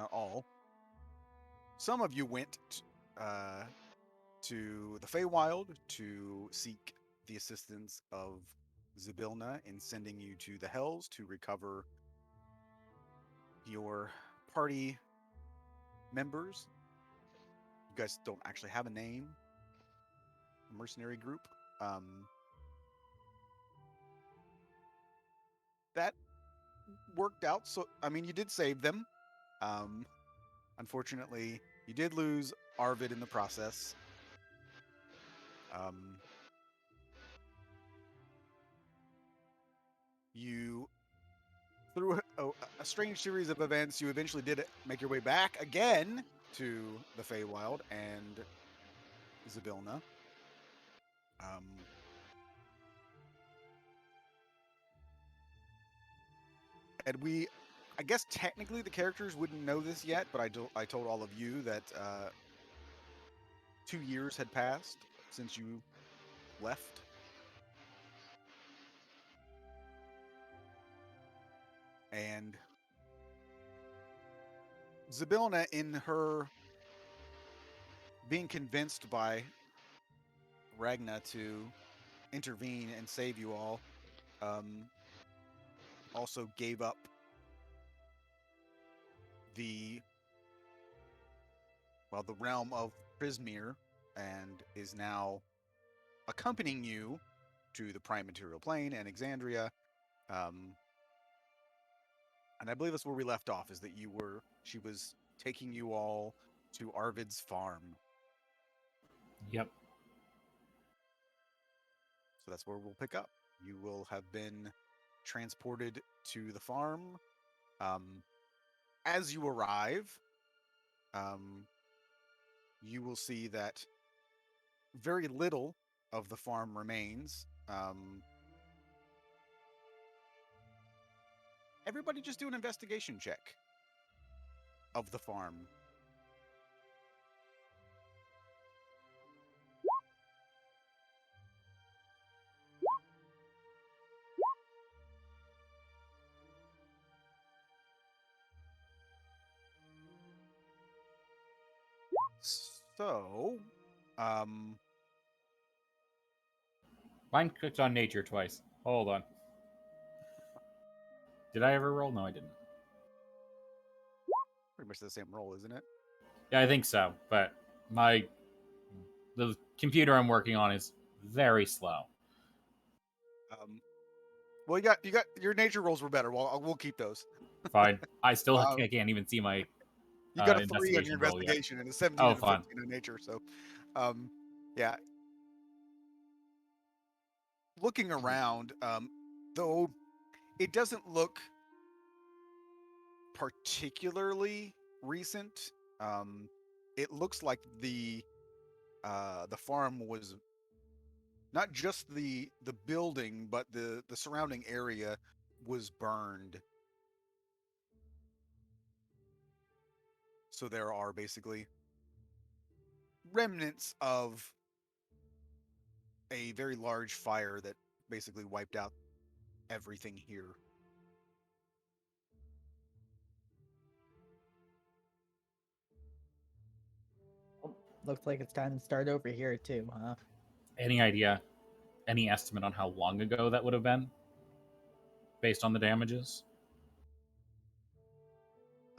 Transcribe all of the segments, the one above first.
not all. Some of you went to the Feywild to seek the assistance of Zybilna in sending you to the Hells to recover your party members. You guys don't actually have a name, a mercenary group. That worked out. So, I mean, you did save them. Unfortunately, you did lose Arvid in the process. You, through a strange series of events, you eventually did make your way back again to the Feywild and Zybilna. And I guess technically the characters wouldn't know this yet, but I told all of you that 2 years had passed since you left. And Zybilna, in her being convinced by Ragna to intervene and save you all, also gave up the realm of Prismere and is now accompanying you to the Prime Material Plane and Exandria. And I believe that's where we left off, is that she was taking you all to Arvid's farm. Yep. So that's where we'll pick up. You will have been transported to the farm. As you arrive, you will see that very little of the farm remains. Everybody just do an investigation check of the farm. So, Mine clicked on nature twice. Hold on. Did I ever roll? No, I didn't. pretty much the same roll, isn't it? Yeah, I think so. But the computer I'm working on is very slow. Well, you got your nature rolls were better. Well, we'll keep those. Fine. I still can't even see my. You got a 3 on your roll yet. investigation and a 17 and a 15 on nature. So, yeah. Looking around, though, it doesn't look particularly recent. It looks like the farm was not just the building, but the surrounding area was burned. So there are basically remnants of a very large fire that basically wiped out everything here. Looks like it's time to start over here too, huh? Any idea? Any estimate on how long ago that would have been? Based on the damages?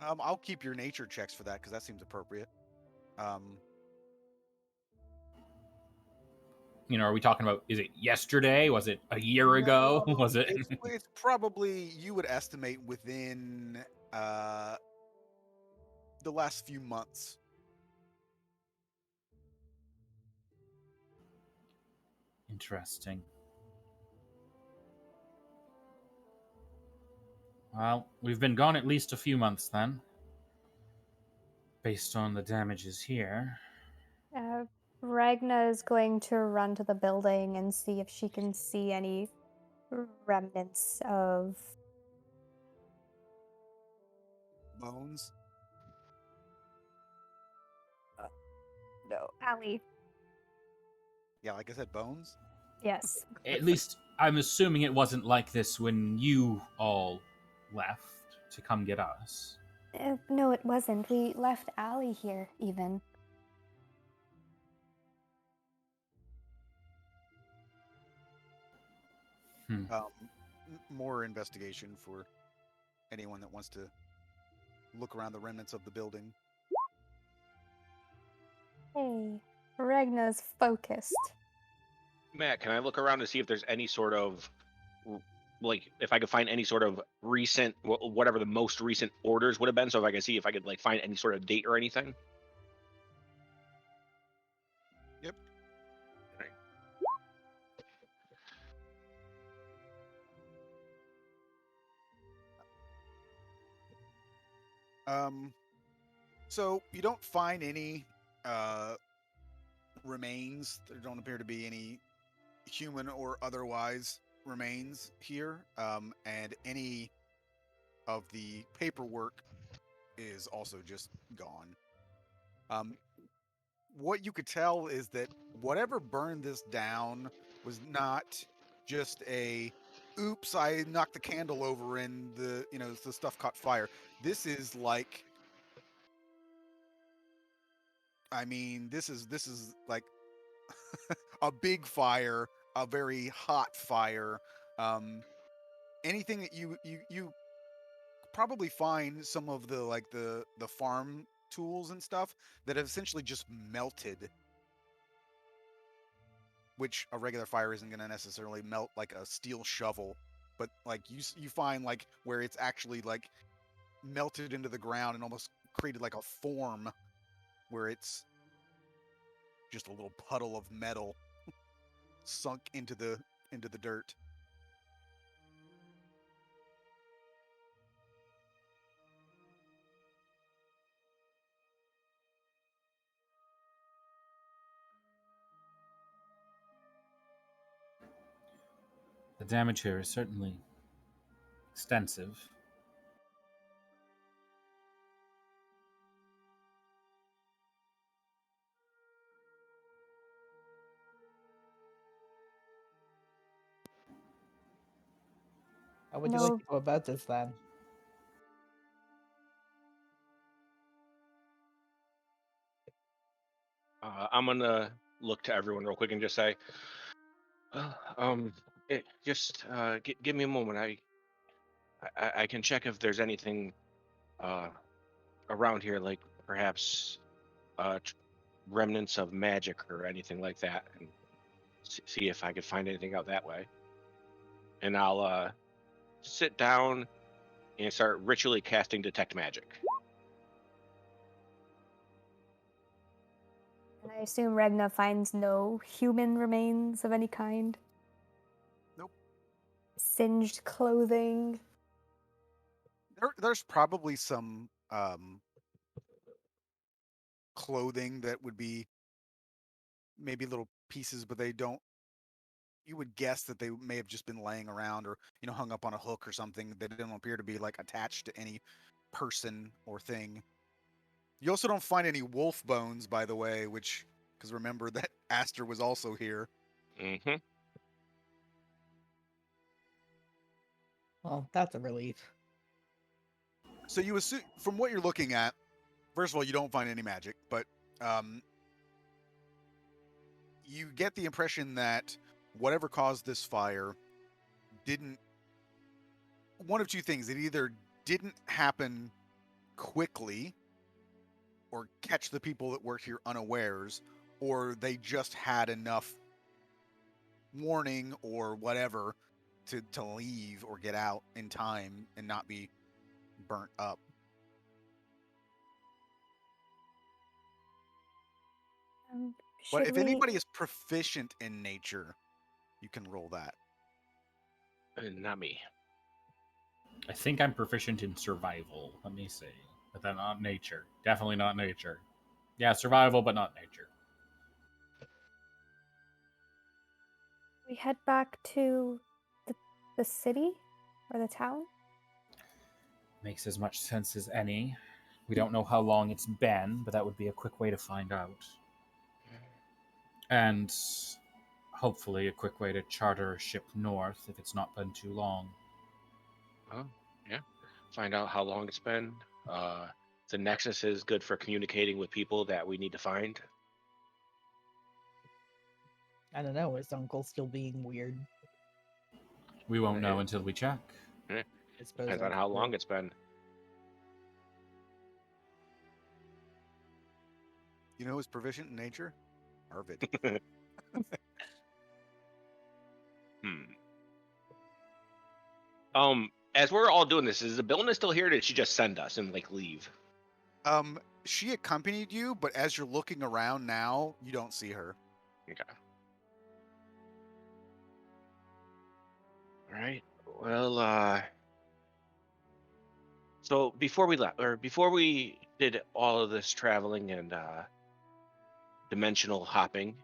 I'll keep your nature checks for that because that seems appropriate. Are we talking about, is it yesterday? Was it a year ago? Was it? It's probably, you would estimate, within the last few months. Interesting. Well, we've been gone at least a few months then. Based on the damages here. Ragna is going to run to the building and see if she can see any remnants of Bones? No, Allie. Yeah, like I said, bones? Yes. At least, I'm assuming it wasn't like this when you all left to come get us. No, it wasn't. We left Allie here, even. More investigation for anyone that wants to look around the remnants of the building. Hey, Regna's focused. Matt, can I look around to see if there's any sort of, like, if I could find any sort of recent, whatever the most recent orders would have been, so if I could see if I could, like, find any sort of date or anything? Yep. Right. So you don't find any remains. There don't appear to be any human or otherwise remains here, and any of the paperwork is also just gone. What you could tell is that whatever burned this down was not just a oops, I knocked the candle over and the stuff caught fire. This is like, I mean, this is like a big fire, a very hot fire. Anything that you probably find some of the like the farm tools and stuff that have essentially just melted, which a regular fire isn't going to necessarily melt like a steel shovel, but like you find like where it's actually like melted into the ground and almost created like a form where it's just a little puddle of metal sunk into the dirt. The damage here is certainly extensive. How would you like No, to go about this then? I'm gonna look to everyone real quick and just say, just give me a moment. I can check if there's anything uh, around here, like perhaps remnants of magic or anything like that, and see if I could find anything out that way. And I'll sit down and start ritually casting detect magic. and I assume Regna finds no human remains of any kind. Nope. Singed clothing. There's probably some clothing that would be maybe little pieces, but they don't. You would guess that they may have just been laying around or hung up on a hook or something. They don't appear to be like attached to any person or thing. You also don't find any wolf bones, by the way, which because remember that Aster was also here. Mm-hmm. Well, that's a relief. So you assume from what you're looking at, first of all, you don't find any magic, but you get the impression that whatever caused this fire didn't. One of two things: it either didn't happen quickly, or catch the people that worked here unawares, or they just had enough warning or whatever to leave or get out in time and not be burnt up. But Should if we? anybody is proficient in nature, you can roll that. Not me. I think I'm proficient in survival. Let me see. But then not nature. Definitely not nature. Yeah, survival, but not nature. We head back to the city or the town? Makes as much sense as any. We don't know how long it's been, but that would be a quick way to find out. And hopefully a quick way to charter a ship north if it's not been too long. Oh, yeah. Find out how long it's been. The Nexus is good for communicating with people that we need to find. I don't know. Is Uncle still being weird? We won't know It- until we check. I suppose Depends on that's how true. long it's been. You know who's proficient in nature? Arvid. As we're all doing this, is Abilna still here? Or did she just send us and like leave? She accompanied you, but as you're looking around now, you don't see her. Okay. All right. Well, so before we left, or before we did all of this traveling and dimensional hopping,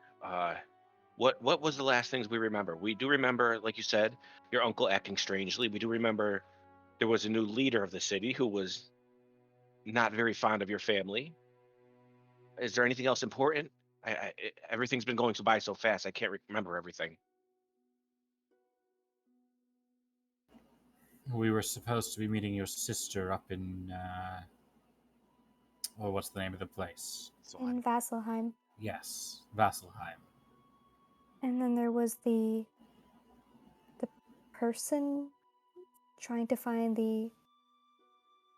what was the last things we remember? We do remember, like you said, your uncle acting strangely. We do remember there was a new leader of the city who was not very fond of your family. Is there anything else important? Everything's been going by so fast, I can't remember everything. We were supposed to be meeting your sister up in, oh, what's the name of the place? So In Vasselheim. Yes, Vasselheim. And then there was the person trying to find the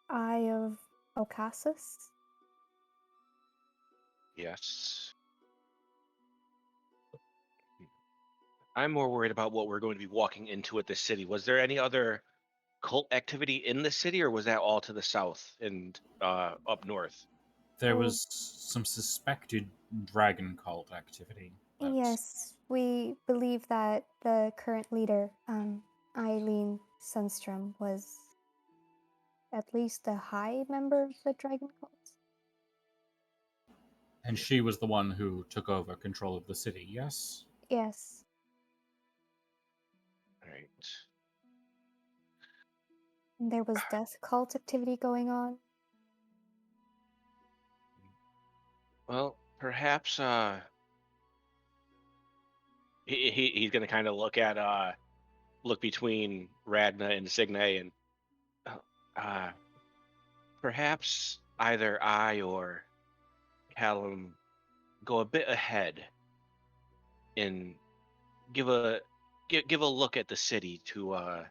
Eye of Okassus. Yes. I'm more worried about what we're going to be walking into at this city. Was there any other cult activity in the city, or was that all to the south and up north? There Oh. was some suspected dragon cult activity. but- Yes, we believe that the current leader, Eileen Sundstrom, was at least a high member of the dragon cult. And she was the one who took over control of the city, yes? Yes. Right. And there was death cult activity going on. Well, perhaps he's gonna kind of look between Radna and Signe, and uh, perhaps either I or Callum go a bit ahead and give a look at the city to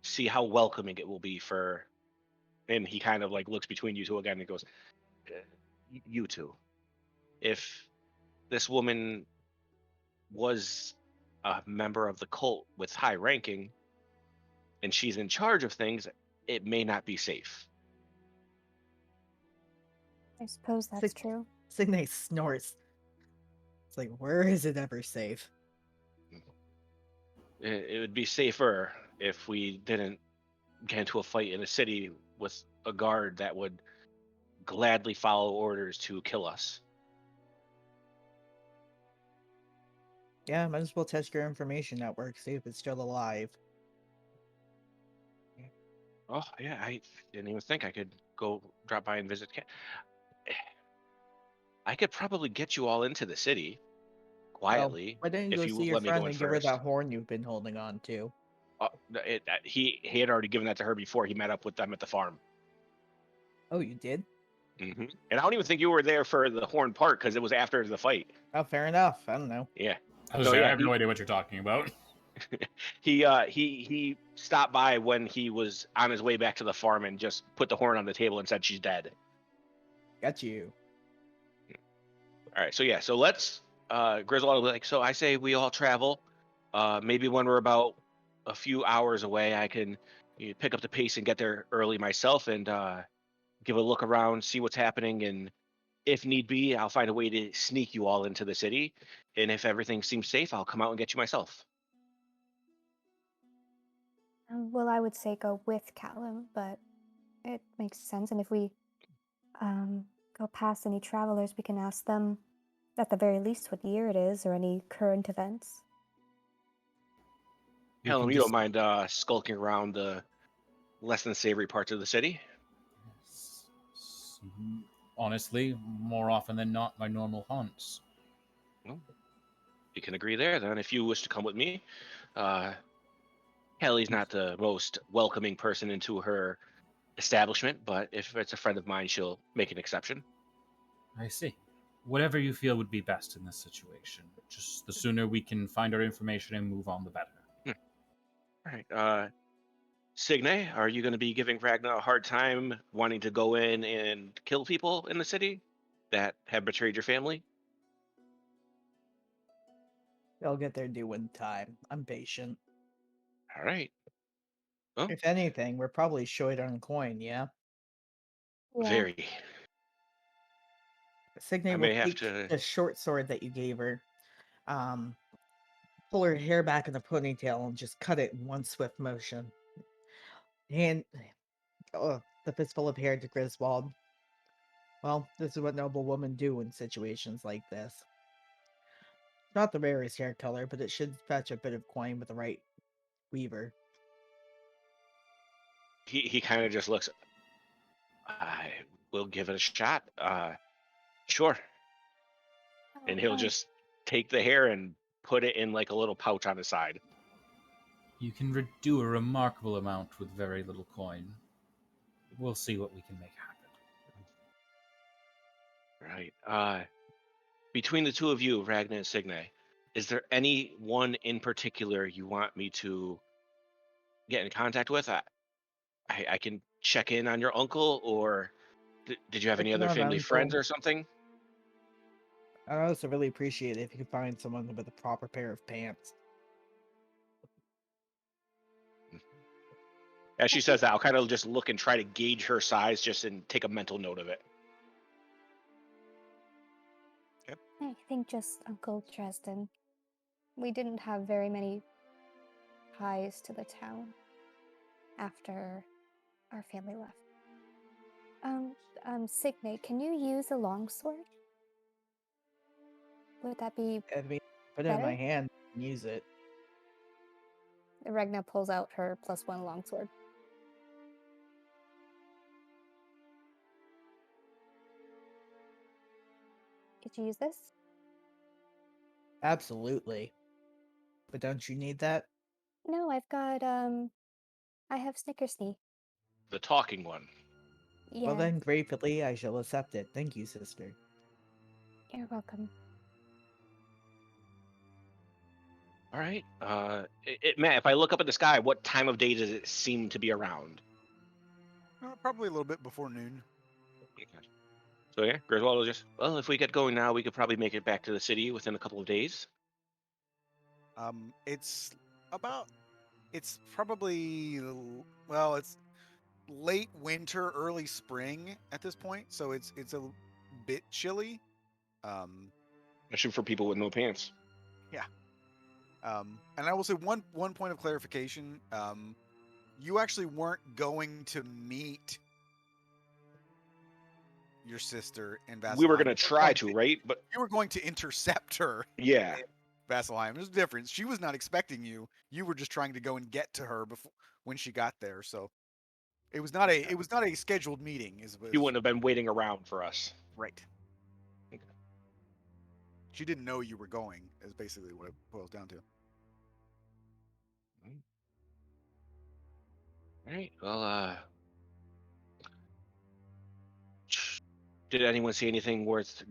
see how welcoming it will be for. And he kind of like looks between you two again and goes, "You two, if this woman was a member of the cult with high ranking and she's in charge of things, it may not be safe." I suppose that's Sig- true. Signe snorts. It's like, where is it ever safe? It would be safer if we didn't get into a fight in a city with a guard that would gladly follow orders to kill us. Yeah, might as well test your information network, see if it's still alive. Oh yeah, I didn't even think I could go drop by and visit. I could probably get you all into the city quietly Why don't you if go you see your let me go friend in and give her first. that horn you've been holding on to? He had already given that to her before he met up with them at the farm. Oh, you did? And I don't even think you were there for the horn part because it was after the fight. Oh, fair enough. I don't know. Yeah. I was So, saying, yeah, I have no idea what you're talking about. he stopped by when he was on his way back to the farm and just put the horn on the table and said she's dead. Got you. All right, so yeah, so let's Griswold will be like, so I say we all travel. Maybe when we're about a few hours away, I can pick up the pace and get there early myself and give a look around, see what's happening, and if need be, I'll find a way to sneak you all into the city. And if everything seems safe, I'll come out and get you myself. Well, I would say go with Callum, but it makes sense. And if we go past any travelers, we can ask them at the very least what year it is or any current events. We Helen, can you just- don't mind skulking around the less than savory parts of the city? Honestly, more often than not, my normal haunts. Well, you can agree there then. If you wish to come with me, Kelly's not the most welcoming person into her establishment, but if it's a friend of mine, she'll make an exception. I see. Whatever you feel would be best in this situation. Just the sooner we can find our information and move on, the better. All right. Signe, are you going to be giving Ragnar a hard time wanting to go in and kill people in the city that have betrayed your family? They'll get their due in time. I'm patient. All right. Well, If anything, we're probably short on coin, yeah? Yeah. very. I Signe will may have take to. the short sword that you gave her, um, pull her hair back in a ponytail, and just cut it in one swift motion. Hand the fistful of hair to Griswold. Well, this is what noble women do in situations like this. Not the rarest hair color, but it should fetch a bit of coin with the right weaver. He kind of just looks. I will give it a shot. Sure. And he'll Oh, just take the hair and put it in like a little pouch on his side. You can do a remarkable amount with very little coin. We'll see what we can make happen. Right. Between the two of you, Ragnar and Signe, is there any one in particular you want me to get in contact with? I can check in on your uncle, or did you have any Checking other on family friends uncle. or something? I'd also really appreciate it if you could find someone with a proper pair of pants. As she says that, I'll kind of just look and try to gauge her size, just and take a mental note of it. I think just Uncle Dresden. We didn't have very many ties to the town after our family left. Signe, can you use a longsword? Would that be I mean, put it in my better? hand and use it. Regna pulls out her +1 longsword. Did you use this? Absolutely. But don't you need that? No, I've got, I have Snickersnee. The talking one. Yeah, Well then, gratefully, I shall accept it. Thank you, sister. you're welcome. All right. Matt, if I look up at the sky, what time of day does it seem to be around? Probably a little bit before noon. So yeah, Griswold will just, well, if we get going now, we could probably make it back to the city within a couple of days. It's about. It's probably well. It's late winter, early spring at this point, so it's a bit chilly. Especially for people with no pants. Yeah. And I will say one point of clarification. You actually weren't going to meet your sister in Vasselheim. We were going to try to, right? But you were going to intercept her. yeah. In Vasselheim. There's a difference. She was not expecting you. You were just trying to go and get to her before when she got there. So it was not a scheduled meeting. He wouldn't have been waiting around for us. Right. Okay. She didn't know you were going. Is basically what it boils down to. All right. Well, did anyone see anything worth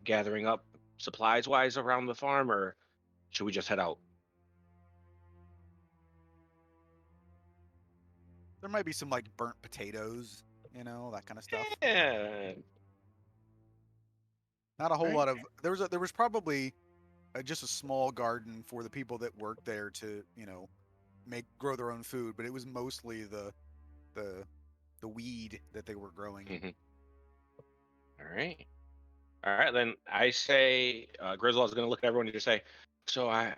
gathering up supplies wise around the farm, or should we just head out? There might be some like burnt potatoes, that kind of stuff. Yeah. Not a whole Right. lot of. There was probably just a small garden for the people that worked there to grow their own food, but it was mostly the weed that they were growing. Mm-hmm. All right. Then I say Griswold's going to look at everyone and just say, so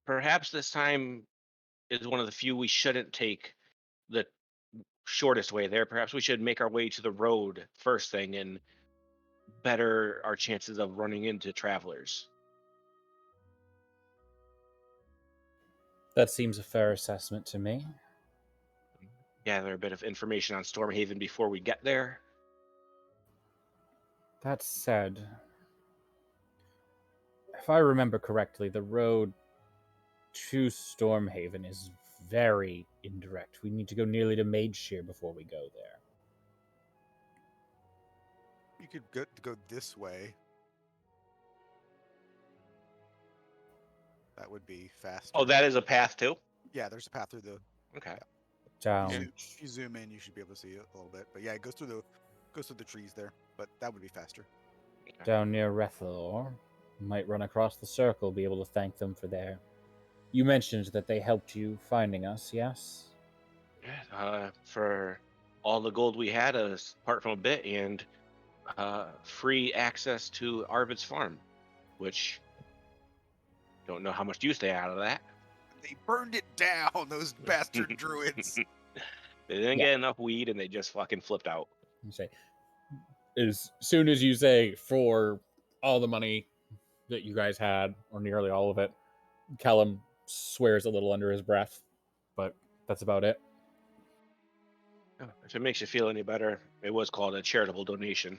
perhaps this time is one of the few we shouldn't take the shortest way there. Perhaps we should make our way to the road first thing and better our chances of running into travelers. That seems a fair assessment to me. Gather a bit of information on Stormhaven before we get there. That said, if I remember correctly, the road to Stormhaven is very indirect. We need to go nearly to Mage Shear before we go there. You could go this way. That would be faster. Oh, that is a path too. Yeah, there's a path through the. Okay. Down. You zoom in, you should be able to see it a little bit. But yeah, it goes through the trees there. But that would be faster. Down near Rethalor. Might run across the circle, be able to thank them for their... You mentioned that they helped you finding us, yes? Yeah. For all the gold we had, apart from a bit, and free access to Arvid's farm, which don't know how much use they had out of that. They burned it down, those bastard druids. They didn't Yeah. get enough weed, and they just fucking flipped out. You say, as soon as you say for all the money that you guys had, or nearly all of it, Callum swears a little under his breath, but that's about it. If it makes you feel any better, it was called a charitable donation.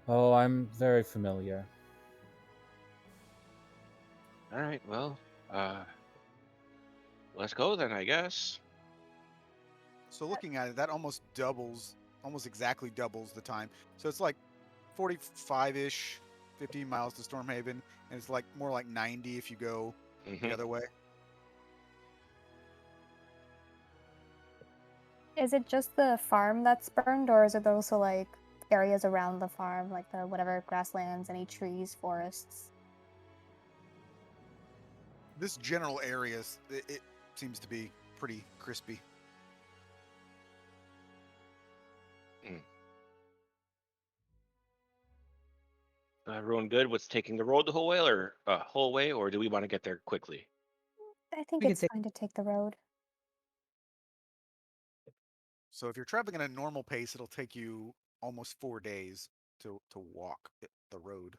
Oh, I'm very familiar. All right, well, let's go then, I guess. So looking at it, that almost exactly doubles the time. So it's like 45-ish, 15 miles to Stormhaven, and it's like more like 90 if you go the other way. Is it just the farm that's burned, or is it also like areas around the farm, like the whatever grasslands, any trees, forests? This general area, it seems to be pretty crispy. Everyone good with taking the road the whole way, or do we want to get there quickly? I think We can it's take- fine to take the road. So if you're traveling at a normal pace, it'll take you almost 4 days to walk the road.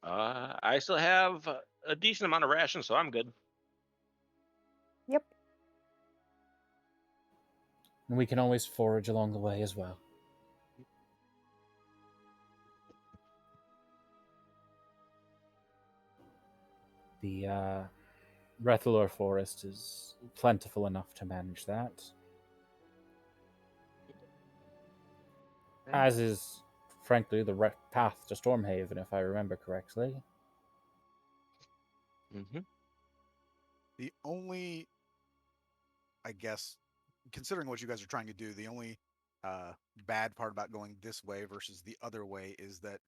I still have a decent amount of rations, so I'm good. Yep. And we can always forage along the way as well. The Rethalor forest is plentiful enough to manage that. As is, frankly, the path to Stormhaven, if I remember correctly. Mm-hmm. The only, I guess, considering what you guys are trying to do, the only bad part about going this way versus the other way is that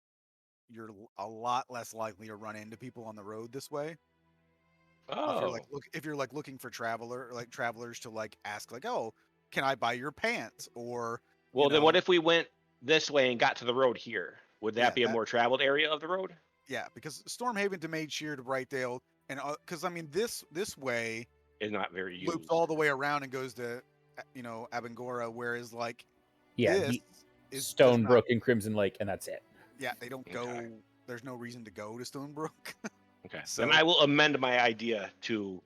you're a lot less likely to run into people on the road this way. Oh. If you're looking for travelers to like ask like, oh, can I buy your pants? Or Well, then what if we went this way and got to the road here? Would that be a more traveled area of the road? Yeah, because Stormhaven to Mage Shear to Brightdale, and because I mean this way is not very used. Loops all the way around and goes to Abangora, whereas like this is Stonebrook and Crimson Lake, and that's it. Yeah, they don't go. There's no reason to go to Stonebrook. Okay, so then I will amend my idea to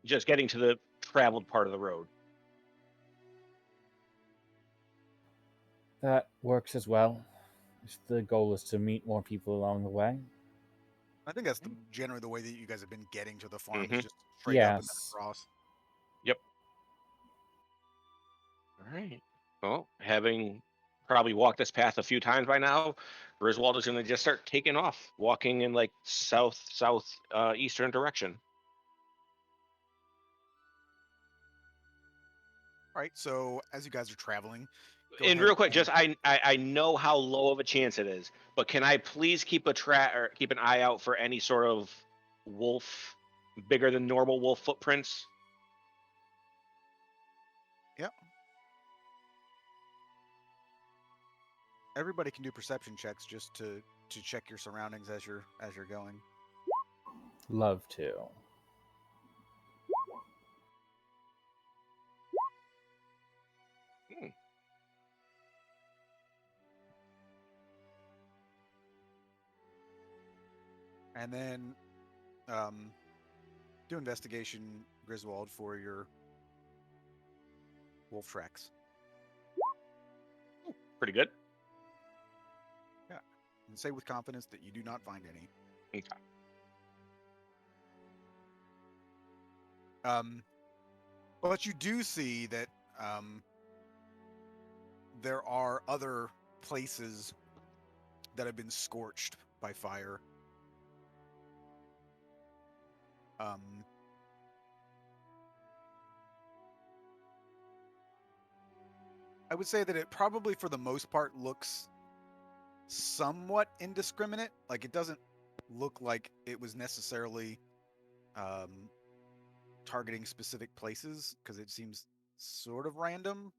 just getting to the traveled part of the road. That works as well. If the goal is to meet more people along the way. I think that's generally the way that you guys have been getting to the farm, is just straight up and then across. Yep. All right. Well, having probably walked this path a few times by now, Griswold is going to just start taking off, walking in like southeastern direction. All right. So as you guys are traveling, and real quick, just I know how low of a chance it is, but can I please keep an eye out for any sort of wolf, bigger than normal wolf footprints? Yep. Everybody can do perception checks just to check your surroundings as you're going. Love to. And then do investigation, Griswold, for your wolf tracks. Pretty good. Yeah. And say with confidence that you do not find any. Okay. But you do see that there are other places that have been scorched by fire. I would say that it probably, for the most part, looks somewhat indiscriminate. Like, it doesn't look like it was necessarily targeting specific places, because it seems sort of random.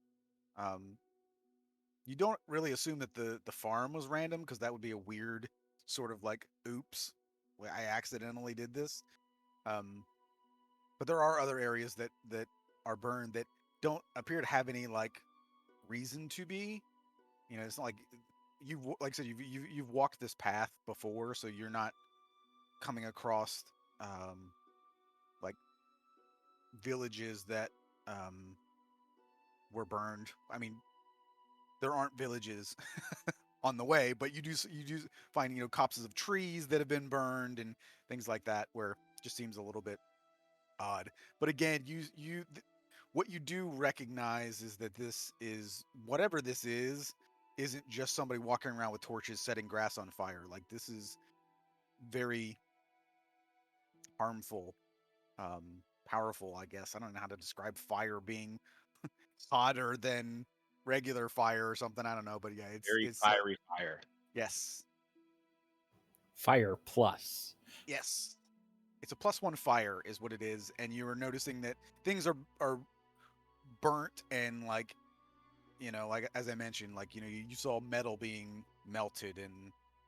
You don't really assume that the farm was random, because that would be a weird sort of like, oops, I accidentally did this. But there are other areas that are burned that don't appear to have any like reason to be. You know, it's not like like I said, you've walked this path before, so you're not coming across like villages that were burned. I mean, there aren't villages on the way, but you do find, you know, copses of trees that have been burned and things like that, where it just seems a little bit odd. But again, what you do recognize is that this is, whatever this is, isn't just somebody walking around with torches setting grass on fire. Like, this is very harmful, powerful, I guess. I don't know how to describe fire being hotter than regular fire or something. I don't know, but yeah, Very it's fiery fire. yes, Fire plus. yes. It's a +1 fire is what it is, and you are noticing that things are burnt, and like, you know, like as I mentioned, like, you know, you saw metal being melted, and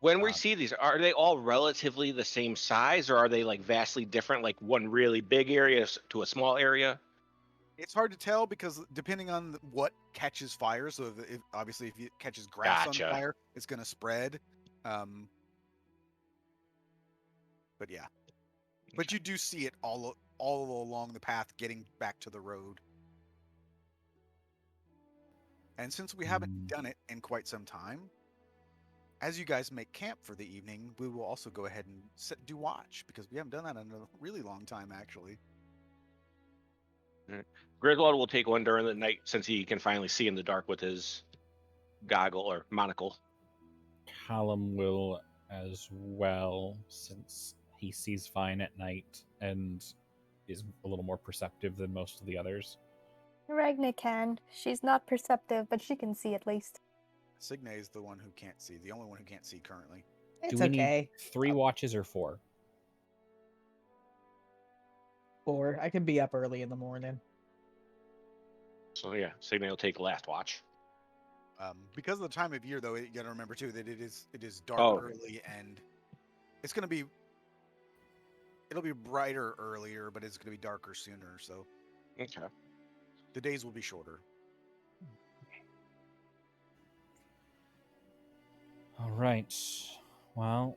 When we um, see these, are they all relatively the same size, or are they like vastly different, like one really big area to a small area? it's hard to tell, because depending on what catches fire. So if obviously if it catches grass on Gotcha. fire, it's going to spread. Um, but yeah, but you do see it all along the path getting back to the road. And since we haven't done it in quite some time, as you guys make camp for the evening, we will also go ahead and do watch, because we haven't done that in a really long time, actually. Griswold will take one during the night, since he can finally see in the dark with his goggle or monocle. Callum will as well, since he sees fine at night and is a little more perceptive than most of the others. Ragna can. She's not perceptive, but she can see at least. Signe is the one who can't see, the only one who can't see currently. It's Do we okay. need 3 watches or 4? 4. I can be up early in the morning. So yeah, Signe will take last watch. Because of the time of year, though, you got to remember too that it is dark Oh. early, and it's going to be, it'll be brighter earlier, but it's going to be darker sooner. So Okay. the days will be shorter. All right. Well,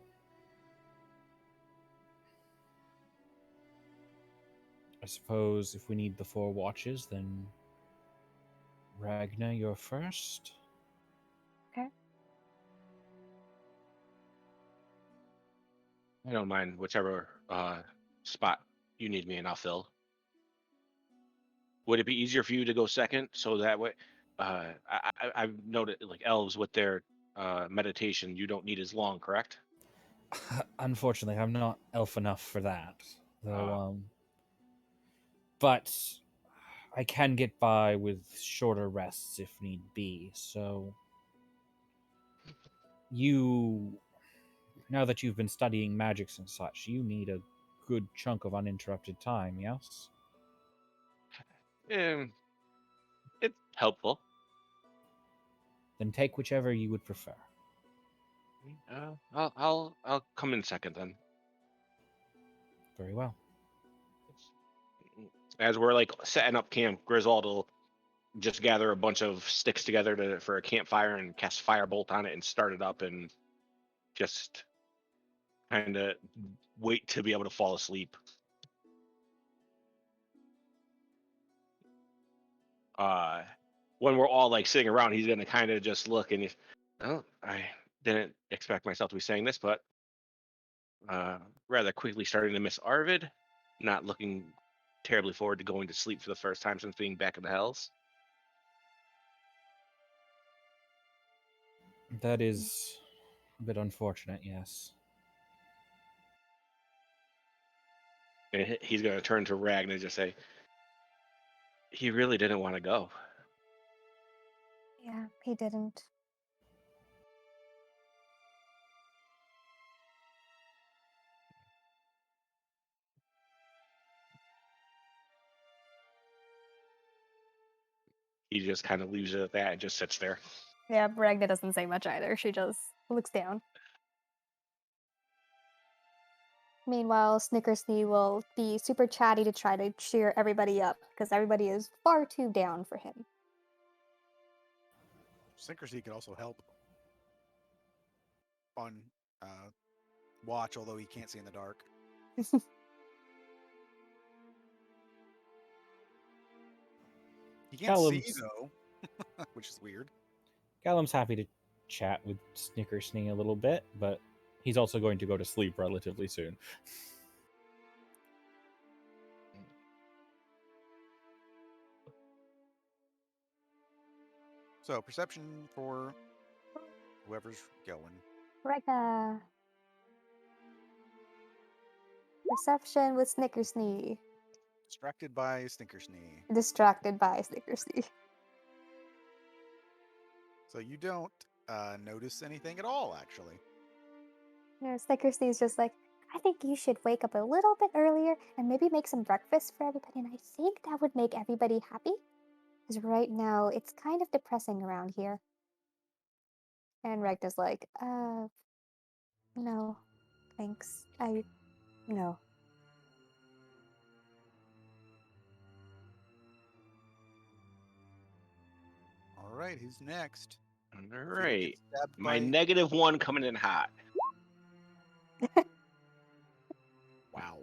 I suppose if we need the 4 watches, then Ragnar, you're first. Okay. I don't mind whichever spot you need me in, I'll fill. Would it be easier for you to go second, so that way I've noted, like, elves with their meditation, you don't need as long, correct? Unfortunately, I'm not elf enough for that, though. But I can get by with shorter rests if need be. So, now that you've been studying magics and such, you need a good chunk of uninterrupted time. Yes. It's helpful. Then take whichever you would prefer. I'll come in second then. Very well. As we're like setting up camp, Griswold will just gather a bunch of sticks together for a campfire and cast firebolt on it and start it up, and just kind of wait to be able to fall asleep. When we're all like sitting around, he's gonna kind of just look, and oh, I didn't expect myself to be saying this, but rather quickly starting to miss Arvid, not looking terribly forward to going to sleep for the first time since being back in the Hells. That is a bit unfortunate, yes. And he's going to turn to Ragnar and just say, he really didn't want to go. Yeah, he didn't. He just kind of leaves it at that and just sits there. Yeah, Ragna doesn't say much either. She just looks down. Meanwhile, Snickersnee will be super chatty to try to cheer everybody up because everybody is far too down for him. Synchronicity could also help on watch, although he can't see in the dark. He can't see Callum's, though, which is weird. Callum's happy to chat with Snickersnee a little bit, but he's also going to go to sleep relatively soon. So perception for whoever's going. Ragna. Perception with Snickersnee. Distracted by Snickersnee. Distracted by Snickersnee. So you don't notice anything at all, actually. Yeah, Snickersnee's just like, I think you should wake up a little bit earlier and maybe make some breakfast for everybody. And I think that would make everybody happy. Because right now, it's kind of depressing around here. And Ragna's like, no, thanks. No. All right, who's next? All If you don't right. get stabbed My by- -1 coming in hot. Wow.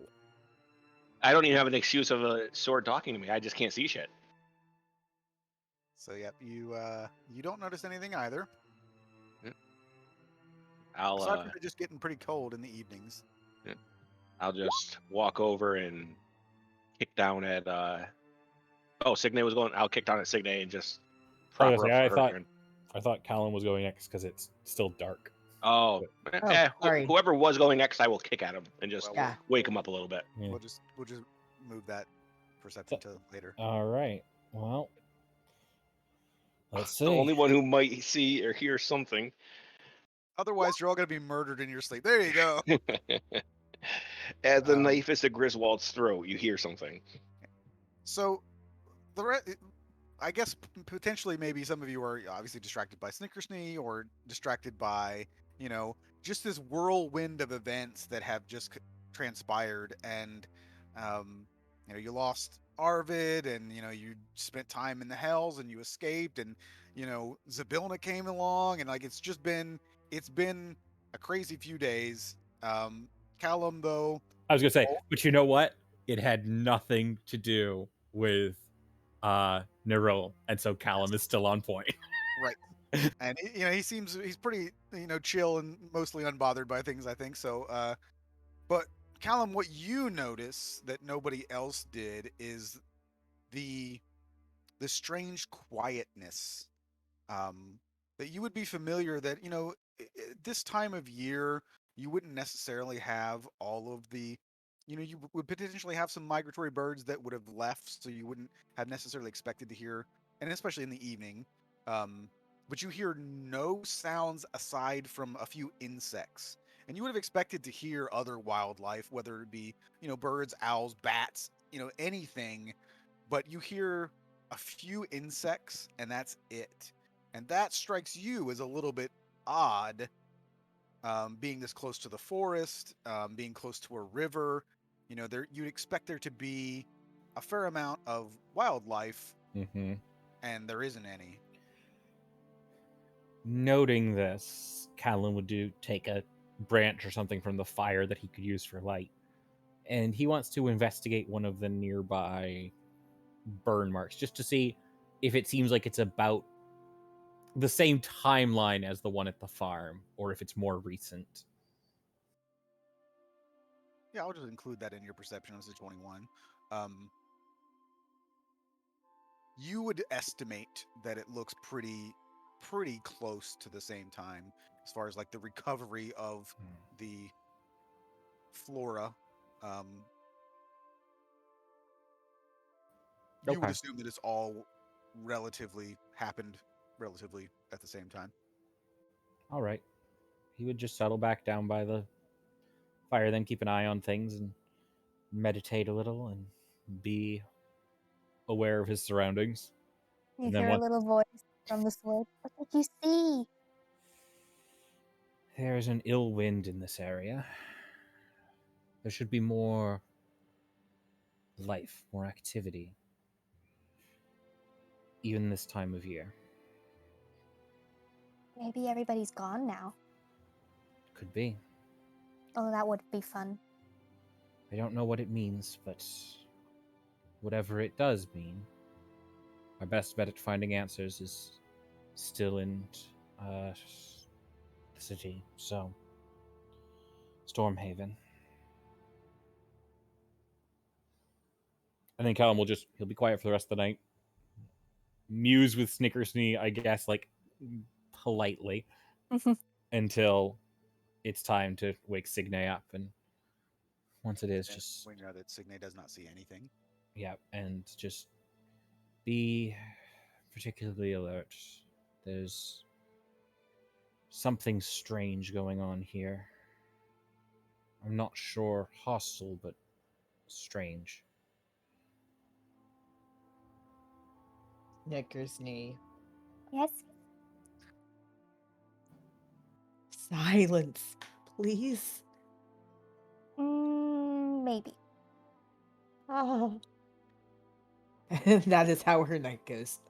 I don't even have an excuse of a sword talking to me. I just can't see shit. So yep, you don't notice anything either. Aside from it just getting pretty cold in the evenings. I'll just walk over and kick down at oh, Signe was going. I'll kick down at Signe and just prop her up for her turn. I thought Callum was going next because it's still dark. Oh, sorry. whoever was going next, I will kick at him and just Yeah. wake him up a little bit. Yeah. We'll just move that perception to later. All right. Well, let's see. The only one who might see or hear something. Otherwise, you're all gonna be murdered in your sleep. There you go. As the knife is to Griswold's throat, you hear something. So, I guess potentially maybe some of you are obviously distracted by Snickersnee or distracted by, just this whirlwind of events that have just transpired. And, you lost Arvid and, you spent time in the Hells and you escaped and, Zabilna came along and like, it's been a crazy few days. Callum, though. I was going to say, but you know what? It had nothing to do with Nerul, and so Callum is still on point. Right. And he's pretty chill and mostly unbothered by things, I think. So but Callum, what you notice that nobody else did is the strange quietness that you would be familiar that this time of year you wouldn't necessarily have all of the you would potentially have some migratory birds that would have left, so you wouldn't have necessarily expected to hear, and especially in the evening. But you hear no sounds aside from a few insects, and you would have expected to hear other wildlife, whether it be birds, owls, bats, anything, but you hear a few insects and that's it. And that strikes you as a little bit odd, being this close to the forest, being close to a river. You'd expect there to be a fair amount of wildlife, and there isn't any. Noting this, Callum would take a branch or something from the fire that he could use for light, and he wants to investigate one of the nearby burn marks just to see if it seems like it's about the same timeline as the one at the farm, or if it's more recent. Yeah, I'll just include that in your perception as a 21. you would estimate that it looks pretty close to the same time as far as like the recovery of the flora. You would Okay. assume that it's all happened relatively at the same time. All right. He would just settle back down by the fire, then keep an eye on things and meditate a little and be aware of his surroundings. You And then hear a once little voice from the sword. What did you see? there's an ill wind in this area, there should be more life, more activity, even this time of year. Maybe everybody's gone now. Could be. Oh, that would be fun. I don't know what it means, but whatever it does mean, our best bet at finding answers is still in the city. So, Stormhaven. I think Callum he'll be quiet for the rest of the night. Muse with Snickersnee, I guess, like politely, until it's time to wake Signe up. And once it is, And just, when you know that Signe does not see anything. yeah, and just be particularly alert. There's something strange going on here. I'm not sure hostile, but strange. Nicker's knee. Yes? Silence, please. Maybe. Oh. And that is how her night goes.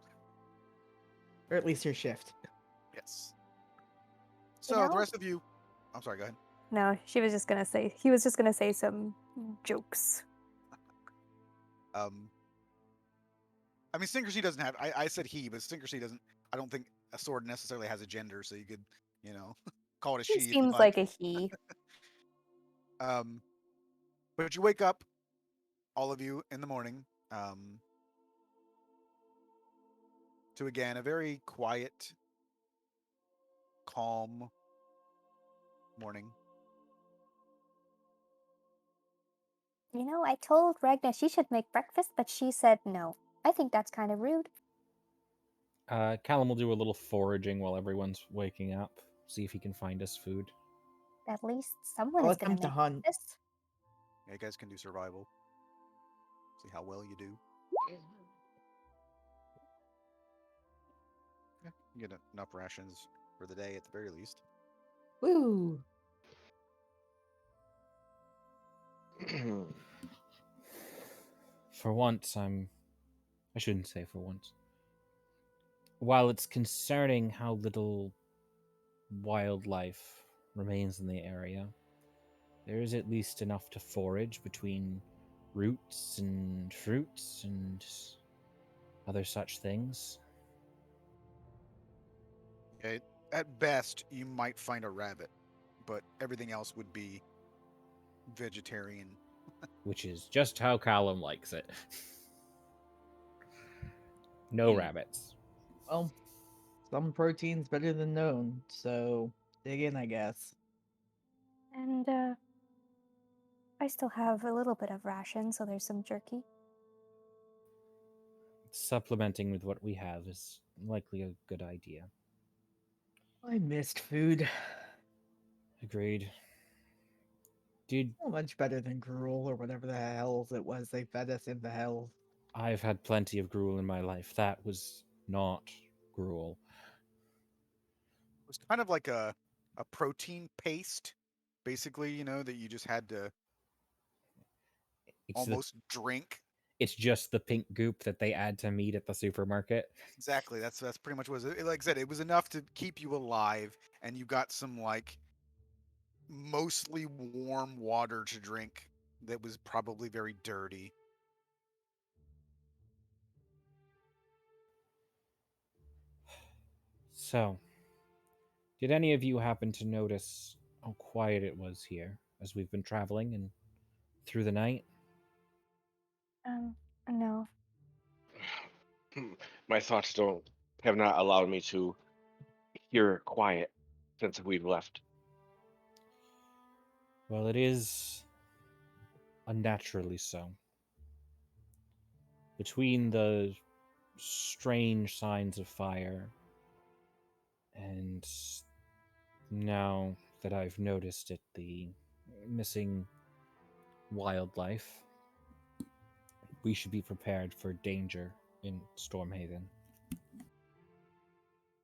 Or at least her shift. Yes. You So the know- rest of you, I'm sorry. Go ahead. No, he was just gonna say some jokes. I mean, Stinkersea doesn't have. I said he, but Stinkersea doesn't. I don't think a sword necessarily has a gender, so you could, call it a He she if you seems like. like a he. But you wake up, all of you, in the morning, to again a very quiet, calm morning. You know, I told Ragna she should make breakfast, but she said no. I think that's kind of rude. Callum will do a little foraging while everyone's waking up, see if he can find us food. At least someone I'll is gonna attempt to make hunt. breakfast. Yeah, you guys can do survival. See how well you do. Yeah, you get enough rations for the day at the very least. Woo! For once, I shouldn't say for once. While it's concerning how little wildlife remains in the area, there is at least enough to forage between roots and fruits and other such things. Okay. At best, you might find a rabbit, but everything else would be vegetarian. Which is just how Callum likes it. No Hmm. rabbits. Well, some protein's better than none, so dig in, I guess. And I still have a little bit of ration, so there's some jerky. Supplementing with what we have is likely a good idea. I missed food. Agreed. Did So much better than gruel or whatever the hell it was they fed us in the hell. I've had plenty of gruel in my life. That was not gruel. It was kind of like a protein paste, basically, that you just had to It's almost drink. it's just the pink goop that they add to meat at the supermarket. Exactly. That's pretty much what it was. Like I said, it was enough to keep you alive, and you got some like mostly warm water to drink that was probably very dirty. So, did any of you happen to notice how quiet it was here as we've been traveling and through the night? No. My thoughts don't have not allowed me to hear quiet since we've left. Well, it is unnaturally so. Between the strange signs of fire and now that I've noticed it, the missing wildlife, we should be prepared for danger in Stormhaven.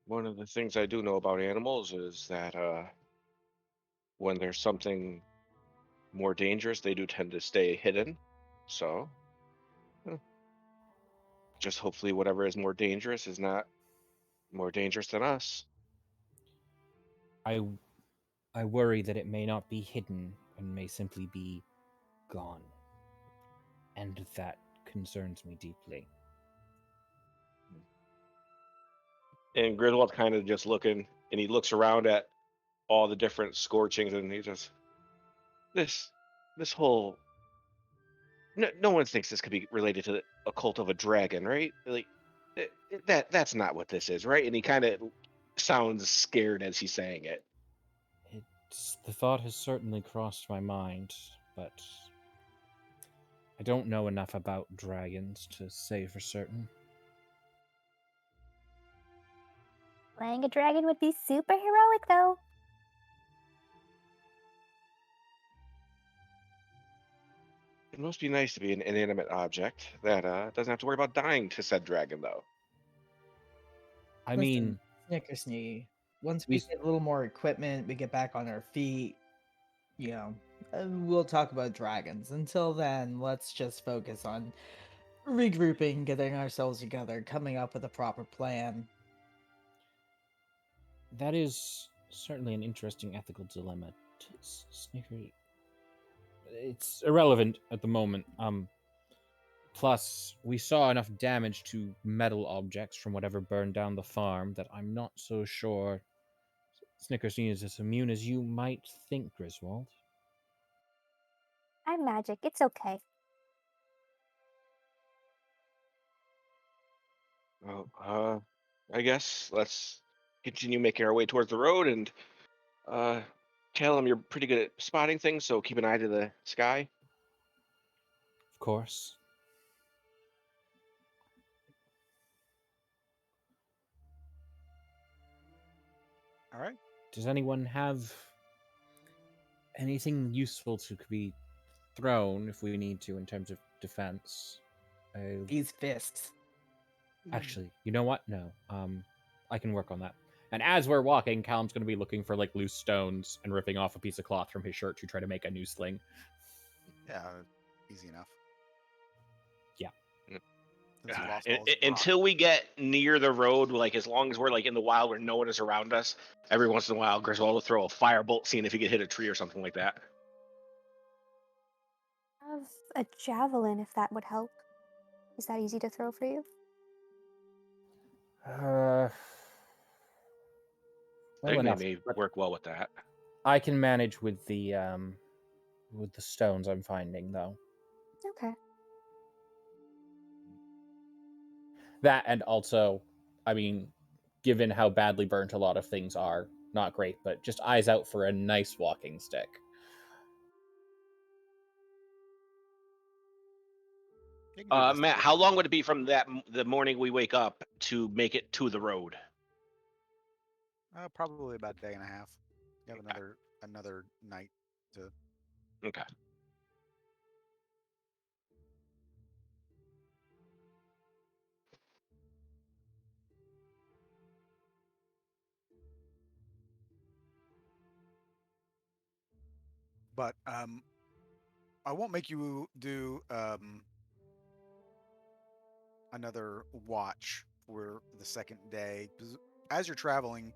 One of the things I do know about animals is that when there's something more dangerous, they do tend to stay hidden. So, eh, just hopefully whatever is more dangerous is not more dangerous than us. I I worry that it may not be hidden and may simply be gone. And that concerns me deeply. And Griswold's kind of just looking, and he looks around at all the different scorchings, and he just this this whole no one thinks this could be related to a cult of a dragon, right? Like that's not what this is, right? And he kind of sounds scared as he's saying it. The thought has certainly crossed my mind, but I don't know enough about dragons to say for certain. Playing a dragon would be super heroic, though. It must be nice to be an inanimate object that doesn't have to worry about dying to said dragon, though. I Listen, mean, Snickersnee, once we we get a little more equipment, we get back on our feet, we'll talk about dragons. Until then, let's just focus on regrouping, getting ourselves together, coming up with a proper plan. that is certainly an interesting ethical dilemma. Snicker, it's irrelevant at the moment. Plus, we saw enough damage to metal objects from whatever burned down the farm that I'm not so sure Snickersnee is as immune as you might think, Griswold. I'm magic. It's okay. Well, I guess let's continue making our way towards the road and tell him you're pretty good at spotting things, so keep an eye to the sky. Of course. All right. Does anyone have anything useful to be thrown if we need to in terms of defense? These fists. Actually, you know what? No. I can work on that. And as we're walking, Callum's going to be looking for like loose stones and ripping off a piece of cloth from his shirt to try to make a new sling. Yeah, easy enough. Yeah. Since you lost all his rock. Until we get near the road, like as long as we're like in the wild where no one is around us, every once in a while Griswold will throw a firebolt, seeing if he could hit a tree or something like that. Have a javelin if that would help. Is that easy to throw for you? Well Signy enough. may But work well with that. I can manage with the stones I'm finding, though. Okay. That, and also, I mean, given how badly burnt a lot of things are, not great, but just eyes out for a nice walking stick. You can do this Matt, later. how long would it be from the morning we wake up to make it to the road? Probably about a day and a half. You have another night to. Okay. But I won't make you do another watch for the second day because as you're traveling,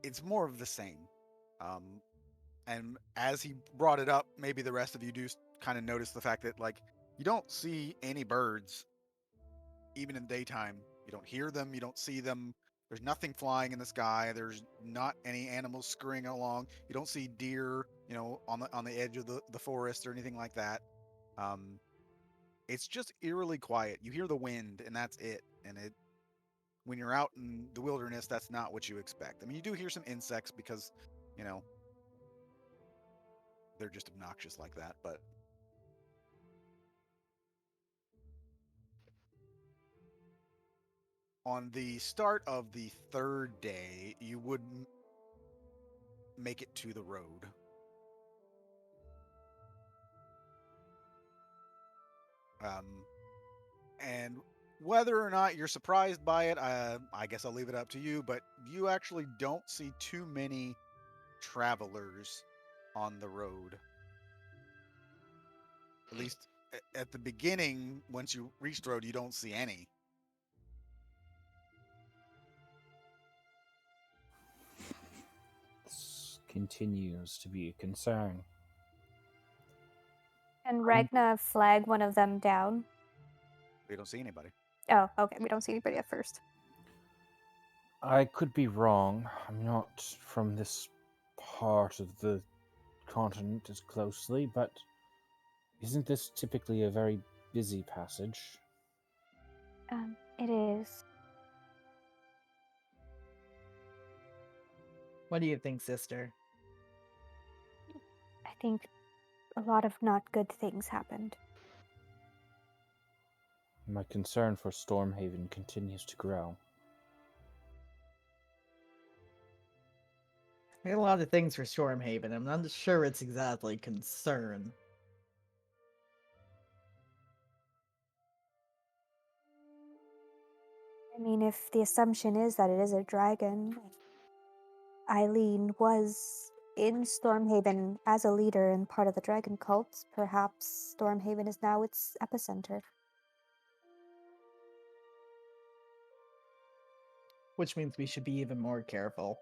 it's more of the same. And as he brought it up, maybe the rest of you do kind of notice the fact that like you don't see any birds even in daytime. You don't hear them, you don't see them. There's nothing flying in the sky. There's not any animals scurrying along. You don't see deer, on the edge of the forest or anything like that. Um, it's just eerily quiet. You hear the wind, and that's it. And when you're out in the wilderness, that's not what you expect. I mean, you do hear some insects because, you know, they're just obnoxious like that. But on the start of the third day, you would make it to the road. And whether or not you're surprised by it, I guess I'll leave it up to you. But you actually don't see too many travelers on the road. At least at the beginning, once you reach the road, you don't see any. This continues to be a concern. And Ragna flag one of them down. We don't see anybody. Oh, okay. We don't see anybody at first. I could be wrong. I'm not from this part of the continent as closely, but isn't this typically a very busy passage? It is. What do you think, sister? I think a lot of not good things happened. My concern for Stormhaven continues to grow. There are a lot of things for Stormhaven. I'm not sure it's exactly concern. I mean, if the assumption is that it is a dragon, Eileen was in Stormhaven as a leader and part of the dragon cult, perhaps Stormhaven is now its epicenter. Which means we should be even more careful.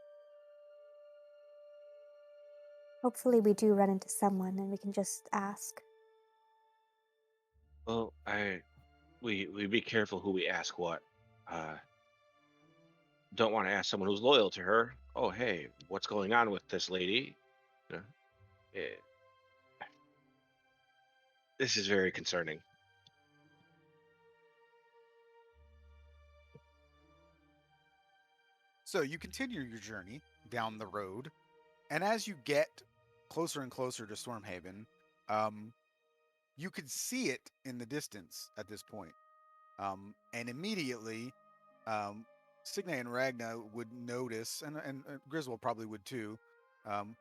Hopefully we do run into someone and we can just ask. Well, we be careful who we ask what. Don't want to ask someone who's loyal to her. Oh, hey, what's going on with this lady? You know, eh, this is very concerning. So you continue your journey down the road, and as you get closer and closer to Stormhaven, you could see it in the distance at this point. And immediately, um, Signe and Ragna would notice, and Griswold probably would too. Um,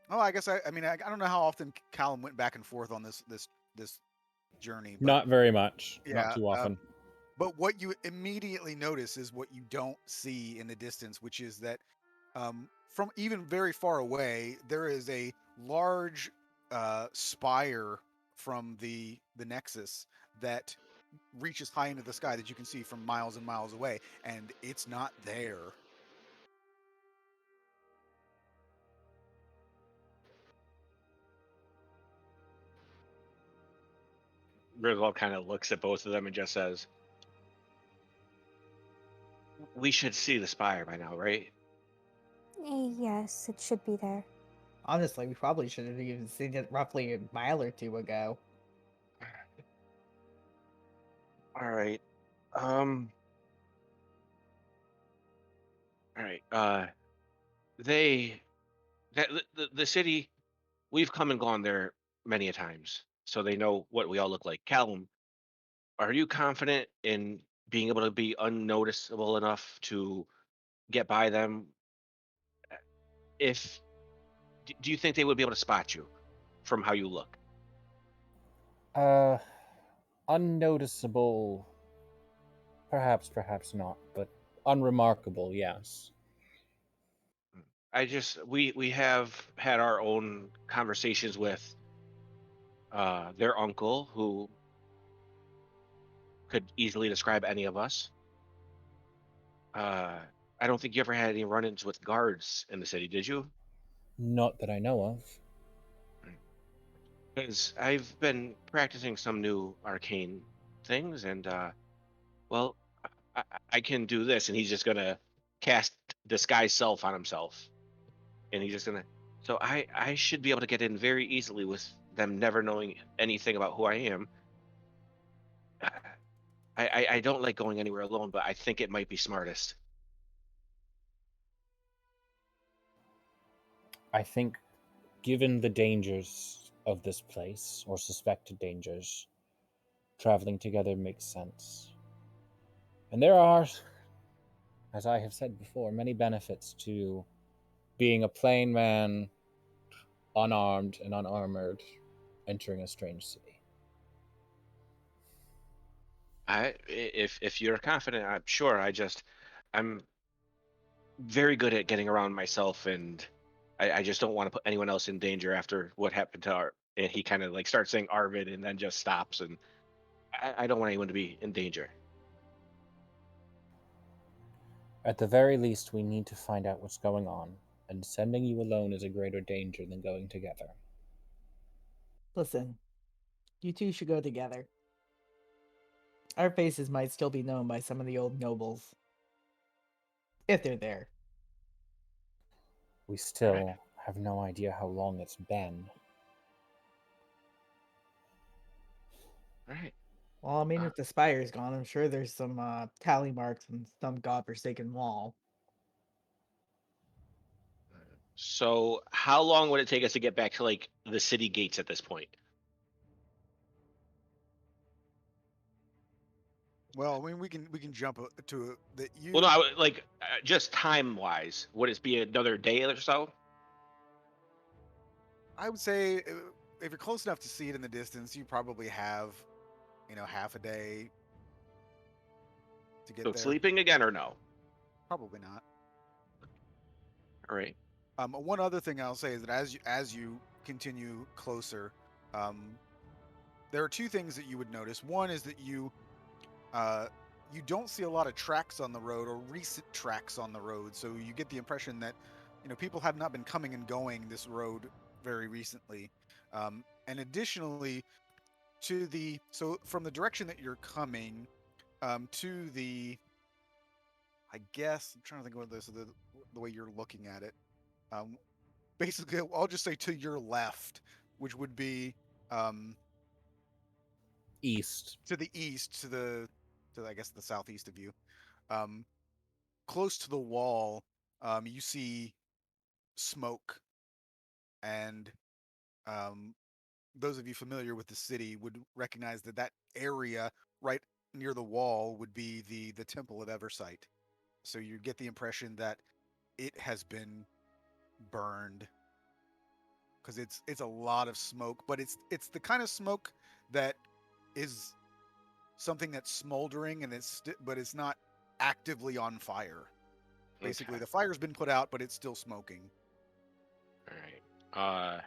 I guess I mean I don't know how often Callum went back and forth on this journey, but Not very much. Not yeah. too often. But what you immediately notice is what you don't see in the distance, which is that from even very far away, there is a large spire from the Nexus that reaches high into the sky that you can see from miles and miles away, and it's not there. Griswold kind of looks at both of them and just says, "We should see the spire by now, right?" Yes, it should be there. Honestly, we probably should have even seen it roughly a mile or two ago. All right. All right. The city, we've come and gone there many a times, so they know what we all look like. Callum, are you confident in being able to be unnoticeable enough to get by them? If do you think they would be able to spot you from how you look? Unnoticeable, perhaps not, but unremarkable, yes. We have had our own conversations with their uncle, who could easily describe any of us. I don't think you ever had any run-ins with guards in the city, did you? Not that I know of. Because I've been practicing some new arcane things, and well, I can do this, and he's just gonna cast disguise self on himself, and he's just gonna. So I should be able to get in very easily with them never knowing anything about who I am. I don't like going anywhere alone, but I think it might be smartest. I think, given the dangers of this place, or suspected dangers, traveling together makes sense. And there are, as I have said before, many benefits to being a plain man, unarmed and unarmored, entering a strange city. If you're confident, I'm sure. I'm very good at getting around myself, and I just don't want to put anyone else in danger after what happened to Art. And he kind of like starts saying Arvid and then just stops, and I don't want anyone to be in danger. At the very least, we need to find out what's going on, and sending you alone is a greater danger than going together. Listen, you two should go together. Our faces might still be known by some of the old nobles. If they're there. We still Right. have no idea how long it's been. Right. Well, I mean, Uh, if the spire's gone, I'm sure there's some tally marks on some godforsaken wall. So how long would it take us to get back to like the city gates at this point? Well, I mean, we can jump to that Well, no, you. like just time wise, would it be another day or so? I would say if you're close enough to see it in the distance, you probably have, half a day to So get it's there. sleeping again or no? Probably not. All right. One other thing I'll say is that as you continue closer, um, there are two things that you would notice. One is that uh, you don't see a lot of tracks on the road or recent tracks on the road, so you get the impression that people have not been coming and going this road very recently. And additionally, so from the direction that you're coming to the, I guess I'm trying to think of this the way you're looking at it. Um, Basically, I'll just say to your left, which would be um, East. to the east, to I guess the southeast of you. Um, Close to the wall, you see smoke, and um, those of you familiar with the city would recognize that that area right near the wall would be the Temple of Eversight. So you get the impression that it has been burned because it's a lot of smoke, but it's the kind of smoke that is something that's smoldering and but it's not actively on fire. Basically, Okay. the fire's been put out, but it's still smoking. All right.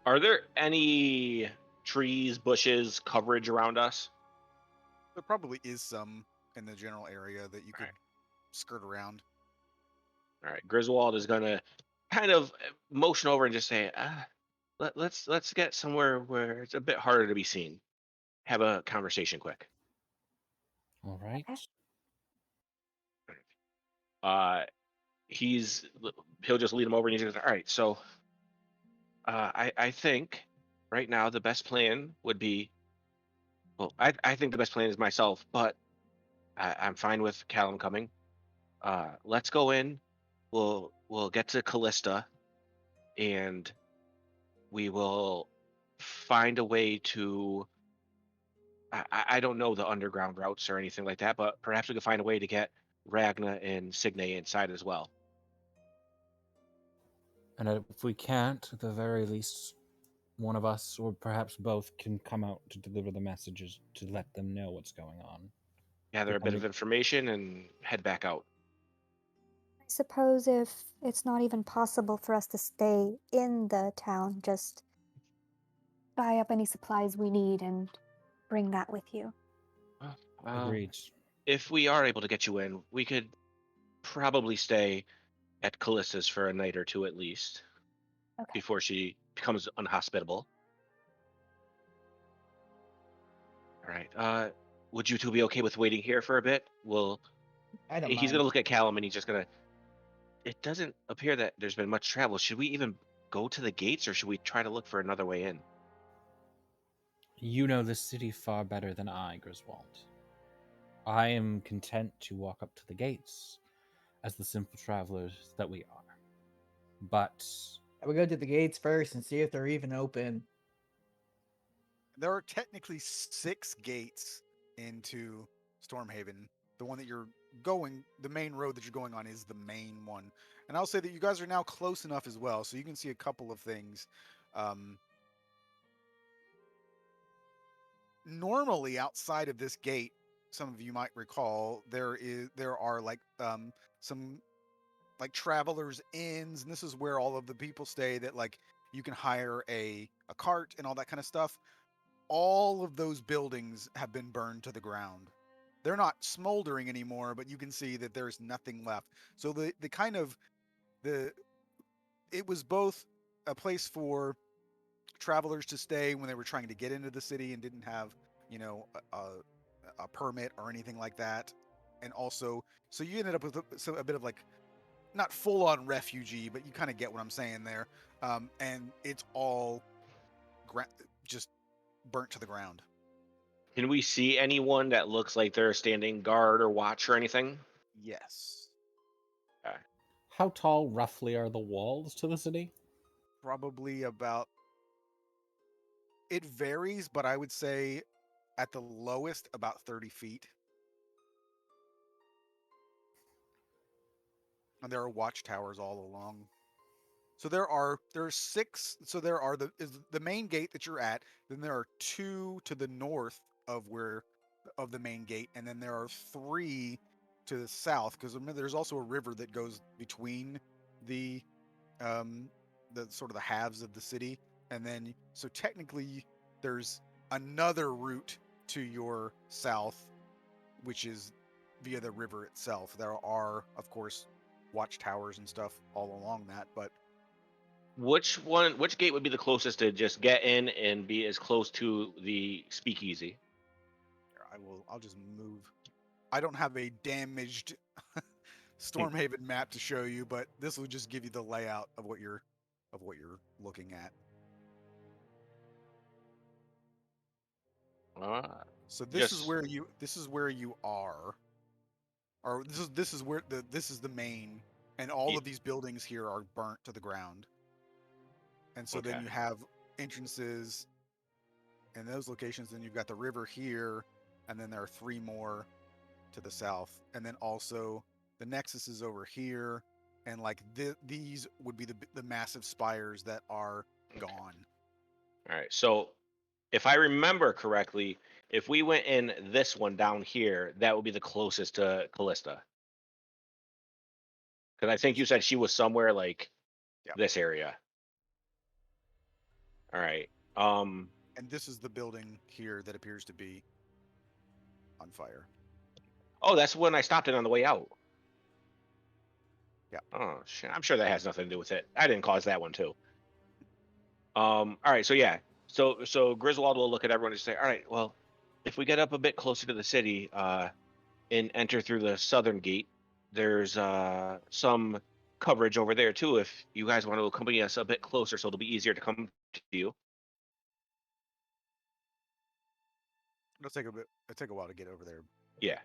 Are there any trees, bushes, coverage around us? There probably is some in the general area that you All could right. skirt around. All right. Griswold is gonna kind of motion over and just say, let's get somewhere where it's a bit harder to be seen. Have a conversation quick. All right. Okay. Uh, he's he'll just lead him over and he goes, all right. So I think right now the best plan would be, well, I think the best plan is myself, but I'm fine with Callum coming. Let's go in. We'll get to Callista, and we will find a way to. I don't know the underground routes or anything like that, but perhaps we could find a way to get Ragna and Signe inside as well. And if we can't, at the very least, one of us, or perhaps both, can come out to deliver the messages to let them know what's going on. Gather a bit of Depending, information and head back out. I suppose if it's not even possible for us to stay in the town, just buy up any supplies we need and bring that with you. Uh, agreed. if we are able to get you in, we could probably stay at Callista's for a night or two at least Okay. before she becomes unhospitable. All right. Would you two be okay with waiting here for a bit? I don't He's mind. gonna look at Callum and he's just gonna. It doesn't appear that there's been much travel. Should we even go to the gates, or should we try to look for another way in? You know the city far better than I, Griswold. I am content to walk up to the gates as the simple travelers that we are. But I would go to the gates first and see if they're even open. There are technically 6 gates into Stormhaven. The one that you're going, the main road that you're going on is the main one. And I'll say that you guys are now close enough as well, so you can see a couple of things. Normally, outside of this gate, some of you might recall there are like some like travelers inns, and this is where all of the people stay that like you can hire a cart and all that kind of stuff. All of those buildings have been burned to the ground. They're not smoldering anymore, but you can see that there's nothing left. So the kind of the it was both a place for travelers to stay when they were trying to get into the city and didn't have, you know, a permit or anything like that. And also, so you ended up with a bit of like not full on refugee, but you kind of get what I'm saying there. And it's all just burnt to the ground. Can we see anyone that looks like they're standing guard or watch or anything? Yes. how tall roughly are the walls to the city? Probably about, it varies, but I would say at the lowest about 30 feet. And there are watchtowers all along. So there's 6. So there are the main gate that you're at. Then there are 2 to the north of the main gate, and then there are 3 to the south. Because remember, there's also a river that goes between the sort of the halves of the city, and then so technically there's another route to your south, which is via the river itself. There are, of course, watchtowers and stuff all along that, but Which gate would be the closest to just get in and be as close to the speakeasy? I'll just move. I don't have a damaged Stormhaven map to show you, but this will just give you the layout of what you're looking at. So this is where you are, or this is where this is the main, and all of these buildings here are burnt to the ground. And so then Okay. you have entrances in those locations. Then you've got the river here, and then there are 3 more to the south, and then also the nexus is over here, and like these would be the massive spires that are gone. All right. So if I remember correctly, if we went in this one down here, that would be the closest to Callista. Because I think you said she was somewhere like Yeah. this area. All right. And this is the building here that appears to be on fire. Oh, that's when I stopped it on the way out. Yeah. Oh shit! I'm sure that has nothing to do with it. I didn't cause that one too. All right. So yeah. So Griswold will look at everyone and say, "All right. Well, if we get up a bit closer to the city, and enter through the southern gate, there's some coverage over there too. If you guys want to accompany us a bit closer, so it'll be easier to come to you." It'll take a while to get over there. Yeah.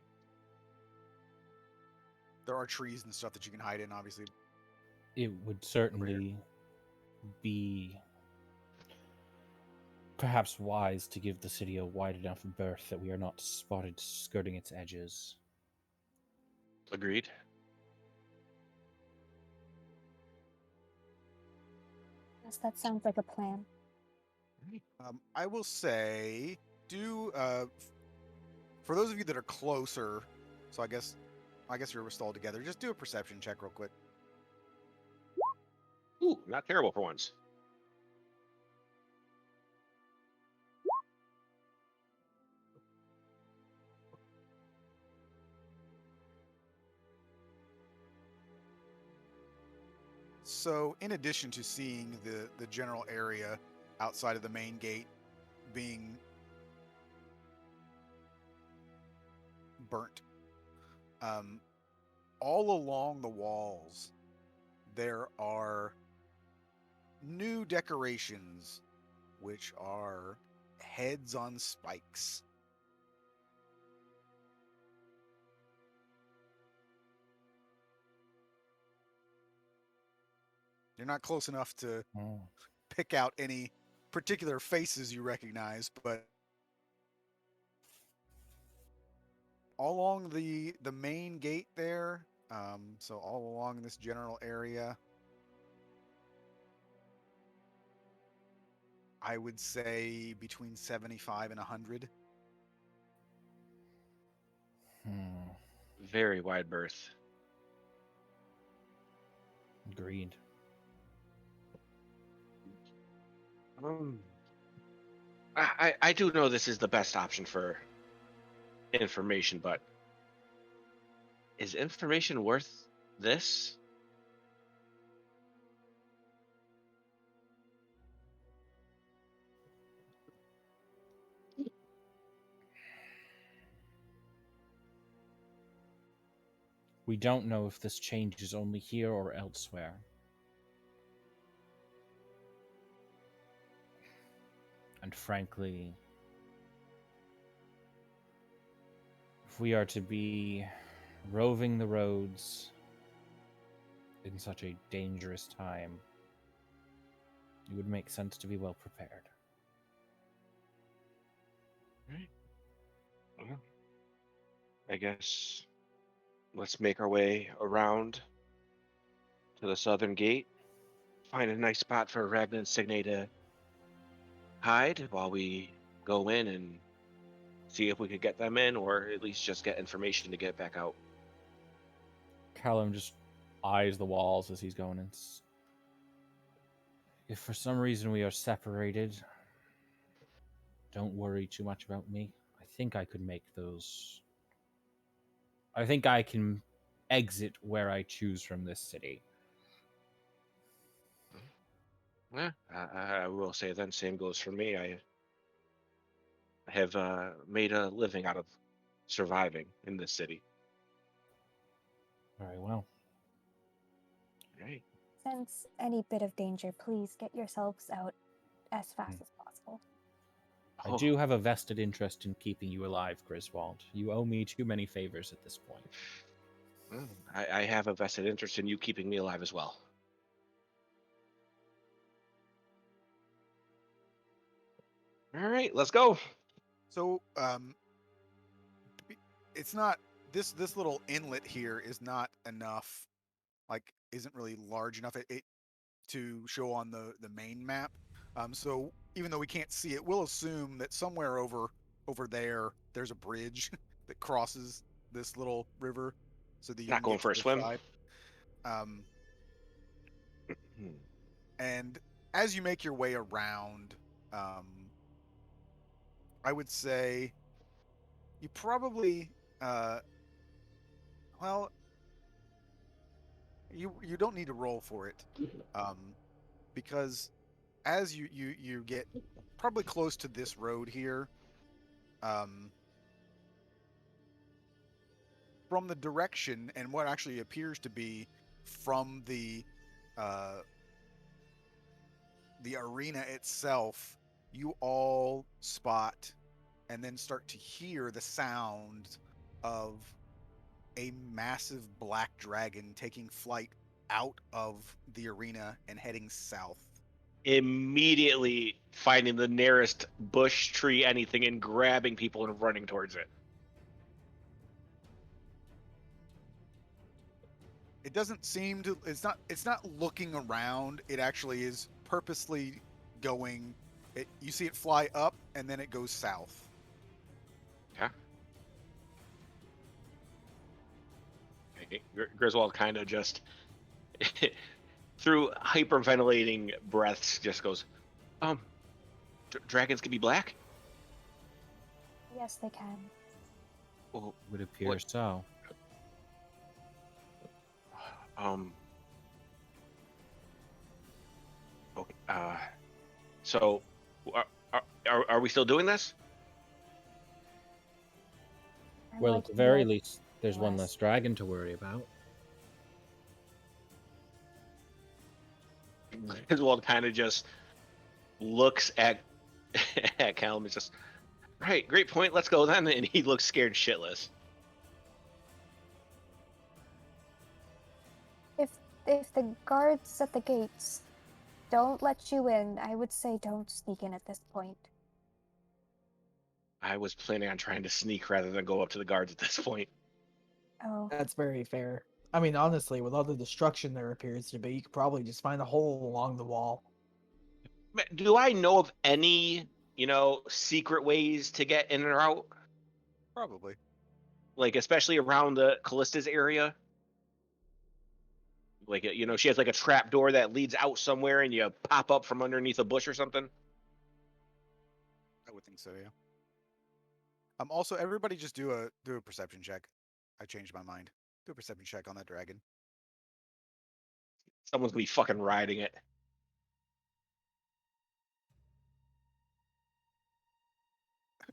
There are trees and stuff that you can hide in, obviously. It would certainly be perhaps wise to give the city a wide enough berth that we are not spotted skirting its edges. Agreed. Yes, that sounds like a plan. I will say, for those of you that are closer, so I guess you're still together. Just do a perception check real quick. Ooh, not terrible for once. So, in addition to seeing the general area outside of the main gate being burnt, all along the walls there are new decorations, which are heads on spikes. You're not close enough to Oh. pick out any particular faces you recognize, but all along the main gate there, so all along this general area, I would say between 75 and 100. Very wide berth. Agreed. I do know this is the best option for information, but is information worth this? We don't know if this change is only here or elsewhere. And frankly, if we are to be roving the roads in such a dangerous time, it would make sense to be well prepared. Right. Well, I guess let's make our way around to the southern gate, find a nice spot for Ragnar and Signe to hide while we go in and see if we could get them in, or at least just get information to get back out. Callum just eyes the walls as he's going in. If for some reason we are separated, don't worry too much about me. I think I could make those. I think I can exit where I choose from this city. Yeah, I will say then, same goes for me. I have made a living out of surviving in this city. Very well. Right. Sense any bit of danger, please get yourselves out as fast as possible. I do have a vested interest in keeping you alive, Griswold. You owe me too many favors at this point. Well, I have a vested interest in you keeping me alive as well. All right, let's go. So it's not this little inlet here is not enough, like isn't really large enough it to show on the main map. So even though we can't see it, we'll assume that somewhere over there there's a bridge that crosses this little river, so that you Not can going get for to a this swim. side. And as you make your way around, I would say you probably well, you don't need to roll for it, because as you get probably close to this road here, from the direction and what actually appears to be from the arena itself, you all spot and then start to hear the sound of a massive black dragon taking flight out of the arena and heading south. Immediately finding the nearest bush, tree, anything, and grabbing people and running towards it. It doesn't seem to. It's not looking around. It actually is purposely going. You see it fly up and then it goes south. Yeah. Griswold kind of just, through hyperventilating breaths, just goes, dragons can be black? Yes, they can. Well, Would appear what- so. Okay, so, are we still doing this? I Well, like at the to very know least, there's one less. less dragon to worry about. Griswold kind of just looks at Callum and just, right, great point, let's go then. And he looks scared shitless. If if the guards at the gates don't let you in, I would say don't sneak in at this point. I was planning on trying to sneak rather than go up to the guards at this point. Oh, That's very fair. I mean, honestly, with all the destruction there appears to be, you could probably just find a hole along the wall. Do I know of any, secret ways to get in or out? Probably. Like, especially around the Callista's area? Like, she has like a trap door that leads out somewhere and you pop up from underneath a bush or something? I would think so, yeah. Also, everybody just do a perception check. I changed my mind. Do a perception check on that dragon. Someone's gonna be fucking riding it.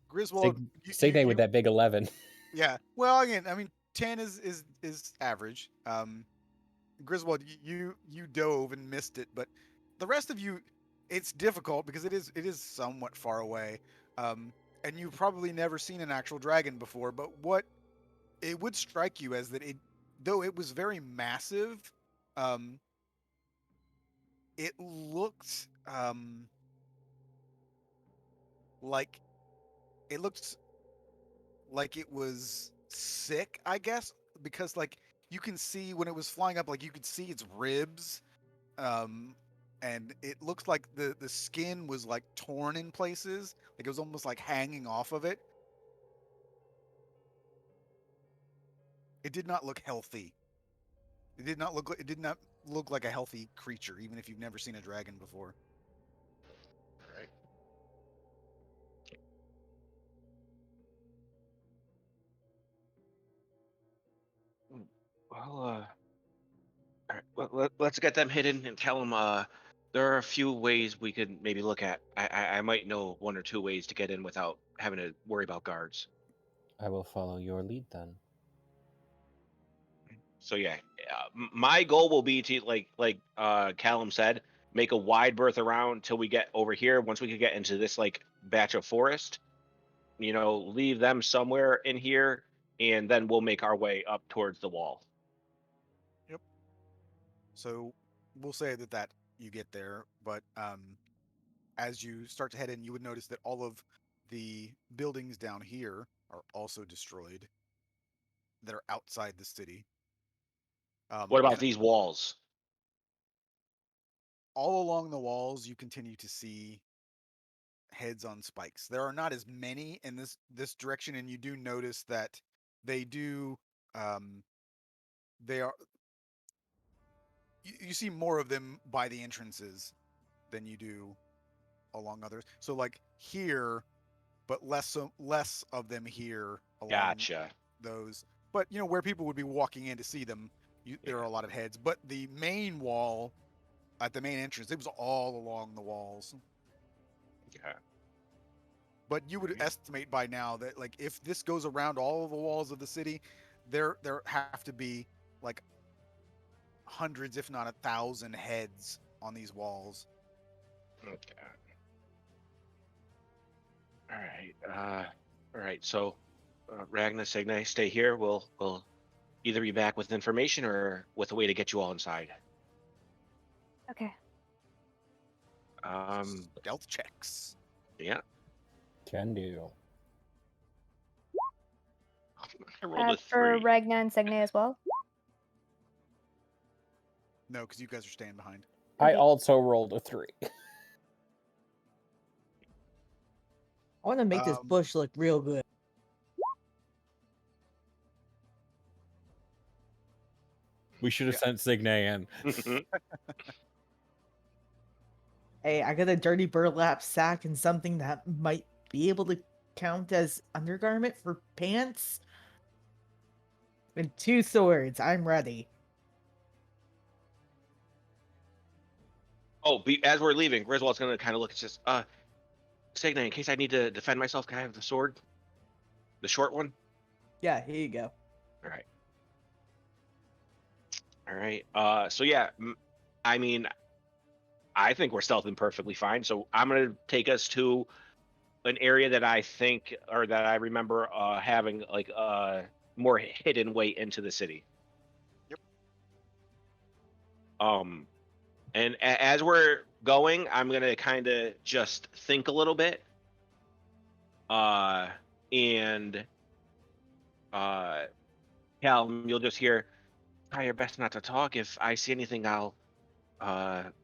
Griswold, Signe with that big 11. Yeah. Well, again, I mean, 10 is average. Griswold, you dove and missed it, but the rest of you, it's difficult because it is somewhat far away, and you've probably never seen an actual dragon before. But what it would strike you as that though it was very massive, it looked like it looked like it was sick, I guess, because like you can see when it was flying up, like you could see its ribs, and it looks like the skin was like torn in places, like it was almost like hanging off of it. It did not look healthy. It did not look like a healthy creature, even if you've never seen a dragon before. Right. Well, all right, let's get them hidden and tell them there are a few ways we could maybe look at. I might know one or two ways to get in without having to worry about guards. I will follow your lead then. So yeah, my goal will be to like Callum said, make a wide berth around till we get over here. Once we can get into this like batch of forest, leave them somewhere in here, and then we'll make our way up towards the wall. Yep. So we'll say that you get there, but as you start to head in, you would notice that all of the buildings down here are also destroyed that are outside the city. What about And these walls? all along the walls, you continue to see heads on spikes. There are not as many in this direction, and you do notice that they do. They are. You see more of them by the entrances than you do along others. So like here, but less of them here along Gotcha. those. But where people would be walking in to see them, there are a lot of heads. But the main wall at the main entrance, it was all along the walls. Yeah. But you would estimate by now that like if this goes around all of the walls of the city, there have to be like hundreds, if not 1,000 heads on these walls. Okay. All right. All right. So, Ragnar, Signe, stay here. We'll either be back with information or with a way to get you all inside. okay. Stealth checks. Yeah. Can do. I rolled a For 3. Ragnar and Signe as well. No, because you guys are staying behind. I Okay. also rolled a 3. I want to make this bush look real good. We should have sent Signe in. Hey, I got a dirty burlap sack and something that might be able to count as undergarment for pants. And 2 swords. I'm ready. Oh, as we're leaving, Griswold's gonna kind of look at this. Signe, in case I need to defend myself, can I have the sword? The short one? Yeah, here you go. All right. All right. So yeah, I mean, I think we're stealthing perfectly fine. So I'm gonna take us to an area that I think, or that I remember having like a more hidden way into the city. Yep. And as we're going, I'm gonna kind of just think a little bit, and Cal, you'll just hear, try your best not to talk. If I see anything, I'll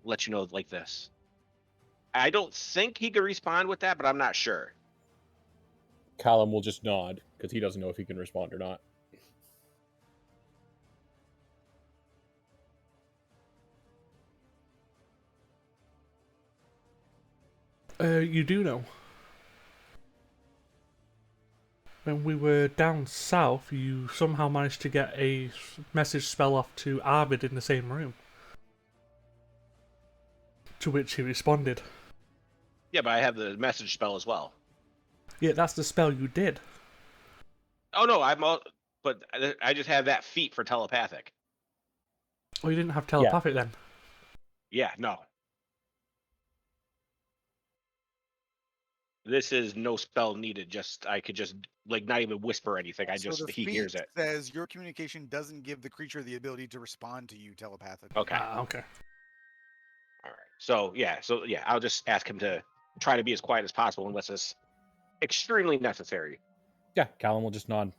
let you know like this. I don't think he could respond with that, but I'm not sure. Callum will just nod because he doesn't know if he can respond or not. You do know. When we were down south, you somehow managed to get a message spell off to Arvid in the same room. To which he responded. Yeah, but I have the message spell as well. Yeah, that's the spell you did. Oh no, but I just have that feat for telepathic. Oh, you didn't have telepathic then? Yeah, no. This is no spell needed. Just I could just like not even whisper anything. He hears it. Says your communication doesn't give the creature the ability to respond to you telepathically. Okay. Okay. All right. So yeah, I'll just ask him to try to be as quiet as possible unless it's extremely necessary. Yeah, Callum will just nod.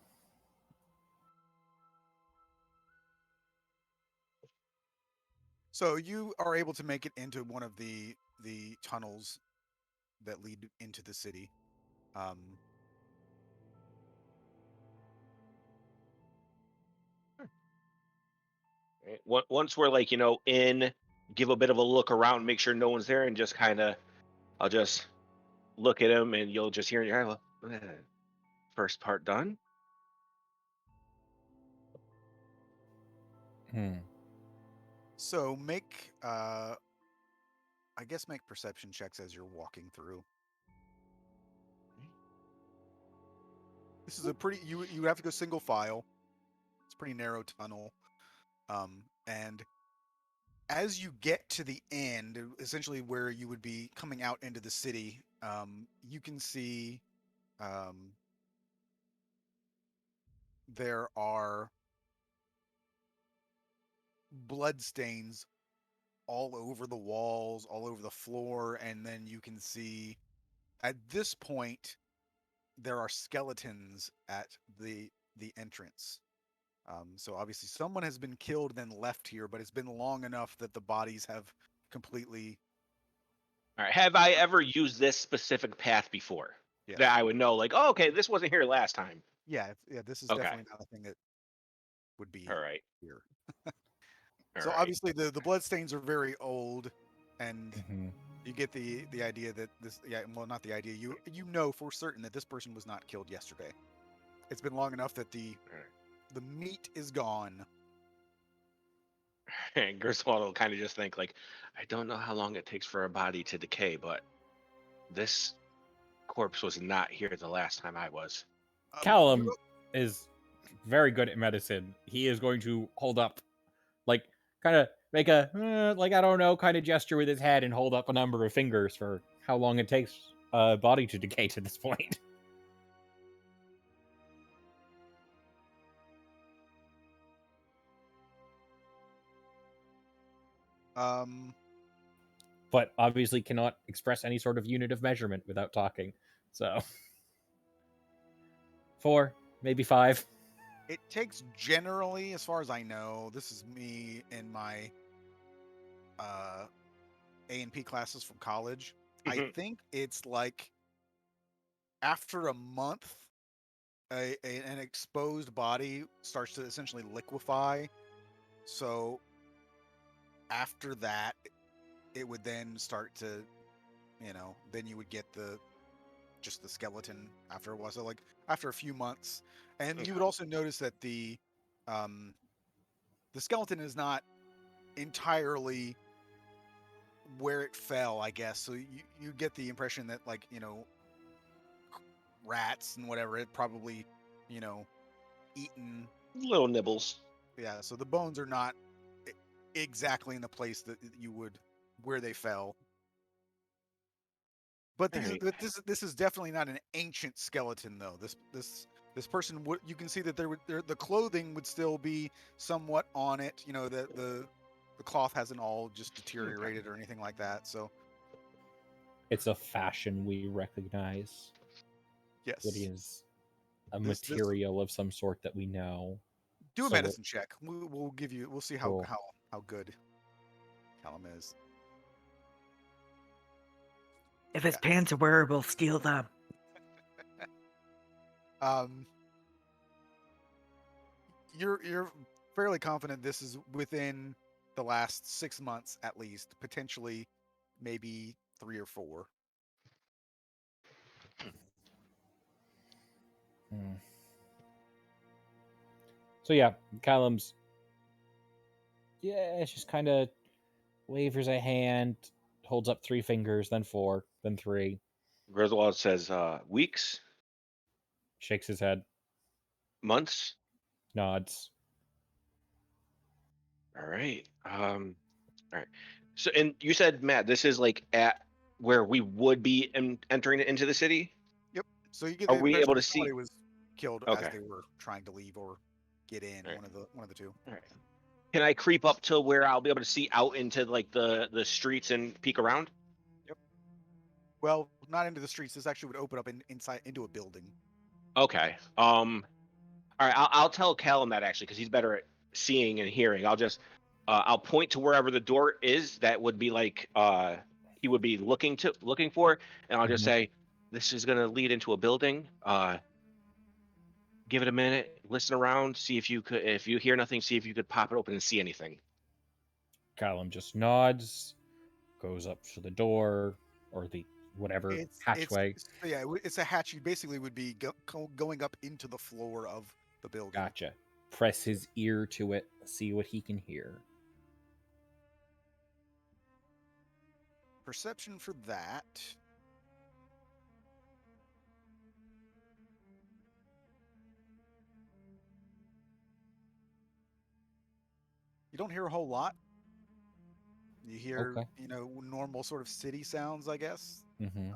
So you are able to make it into one of the tunnels that lead into the city. Right? Once we're like in, give a bit of a look around, make sure no one's there, and just kind of, I'll just look at him, and you'll just hear in your eye, first part done. So make I guess make perception checks as you're walking through. This is a pretty you have to go single file. It's a pretty narrow tunnel. And as you get to the end, essentially where you would be coming out into the city, you can see there are blood stains all over the walls, all over the floor, and then you can see at this point there are skeletons at the entrance. So obviously someone has been killed then left here, but it's been long enough that the bodies have completely. All right. Have I ever used this specific path before? Yes. That I would know, like, oh, okay, this wasn't here last time. Yeah, this is Okay. definitely not a thing that would be All right. here. All So right. obviously the blood stains are very old, and you get the idea that this, well, not the idea, you know for certain that this person was not killed yesterday. It's been long enough that the meat is gone. And Griswold will kind of just think, like, I don't know how long it takes for a body to decay, but this corpse was not here the last time I was. Callum is very good at medicine. He is going to hold up, like, kind of make a, like, I don't know, kind of gesture with his head and hold up a number of fingers for how long it takes a body to decay to this point. But obviously cannot express any sort of unit of measurement without talking. So 4, maybe 5. It takes generally, as far as I know, this is me in my A&P classes from college. I think it's like after a month, an exposed body starts to essentially liquefy. So after that, it would then start to, then you would get just the skeleton after a while. So like after a few months, and you would also notice that the skeleton is not entirely where it fell, I guess. So you get the impression that, like, rats and whatever, it probably, eaten little nibbles. Yeah, so the bones are not exactly in the place that you would where they fell. But this is definitely not an ancient skeleton, though. This person would, you can see that the clothing would still be somewhat on it. The the cloth hasn't all just deteriorated or anything like that. So It's a fashion we recognize. yes, It is a This- material of some sort that we know. do a So medicine check. We'll give you. We'll see how Cool. how good Callum is. If his Yeah. pants are wear, we'll steal them. You're fairly confident this is within the last 6 months at least, potentially maybe 3 or 4. Hmm. So yeah, Callum's it's just kind of wavers a hand, holds up 3 fingers, then 4, then 3, Griswold says weeks, shakes his head, months. nods. All right. All right. So, and you said, Matt, this is like at where we would be entering into the city. Yep. So you get Are the we impression able to that somebody see? was killed as Okay. they were trying to leave or get in, Right. one of the two. All right. Can I creep up to where I'll be able to see out into like the streets and peek around? Yep. Well, not into the streets. This actually would open up inside into a building. Okay. All right. I'll tell Callum that actually because he's better at seeing and hearing. I'll point to wherever the door is that would be like he would be looking for, and I'll just Mhm. say this is gonna lead into a building. Give it a minute, listen around, see if you could, if you hear nothing, see if you could pop it open and see anything. Callum just nods, goes up to the door or the whatever hatchway. It's a hatch. You basically would be going up into the floor of the building. Gotcha. Press his ear to it, see what he can hear. Perception for that. You don't hear a whole lot. You hear, Okay. normal sort of city sounds, I guess. Mm-hmm.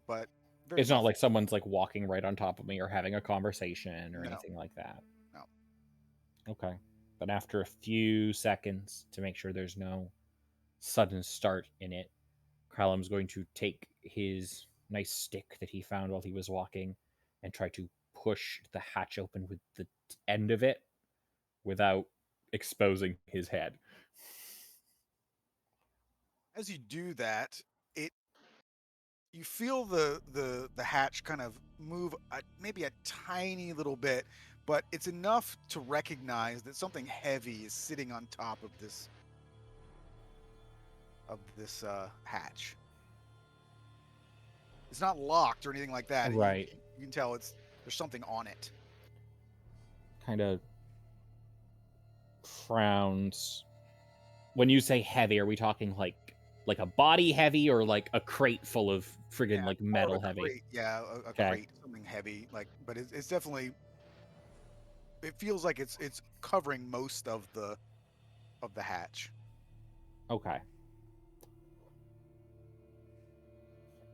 But very It's not muffled. like someone's like walking right on top of me or having a conversation or No. anything like that. No. Okay. But after a few seconds to make sure there's no sudden start in it, Callum's going to take his nice stick that he found while he was walking and try to push the hatch open with the end of it without exposing his head. As you do that, you feel the hatch kind of move maybe a tiny little bit, but it's enough to recognize that something heavy is sitting on top of this hatch. It's not locked or anything like that. Right. You can tell there's something on it. Kind of frowns. When you say heavy, are we talking like a body heavy or like a crate full of friggin' like More of metal a heavy? crate, yeah, a Okay. crate, something heavy. But it's definitely. It feels like it's covering most of the hatch. Okay.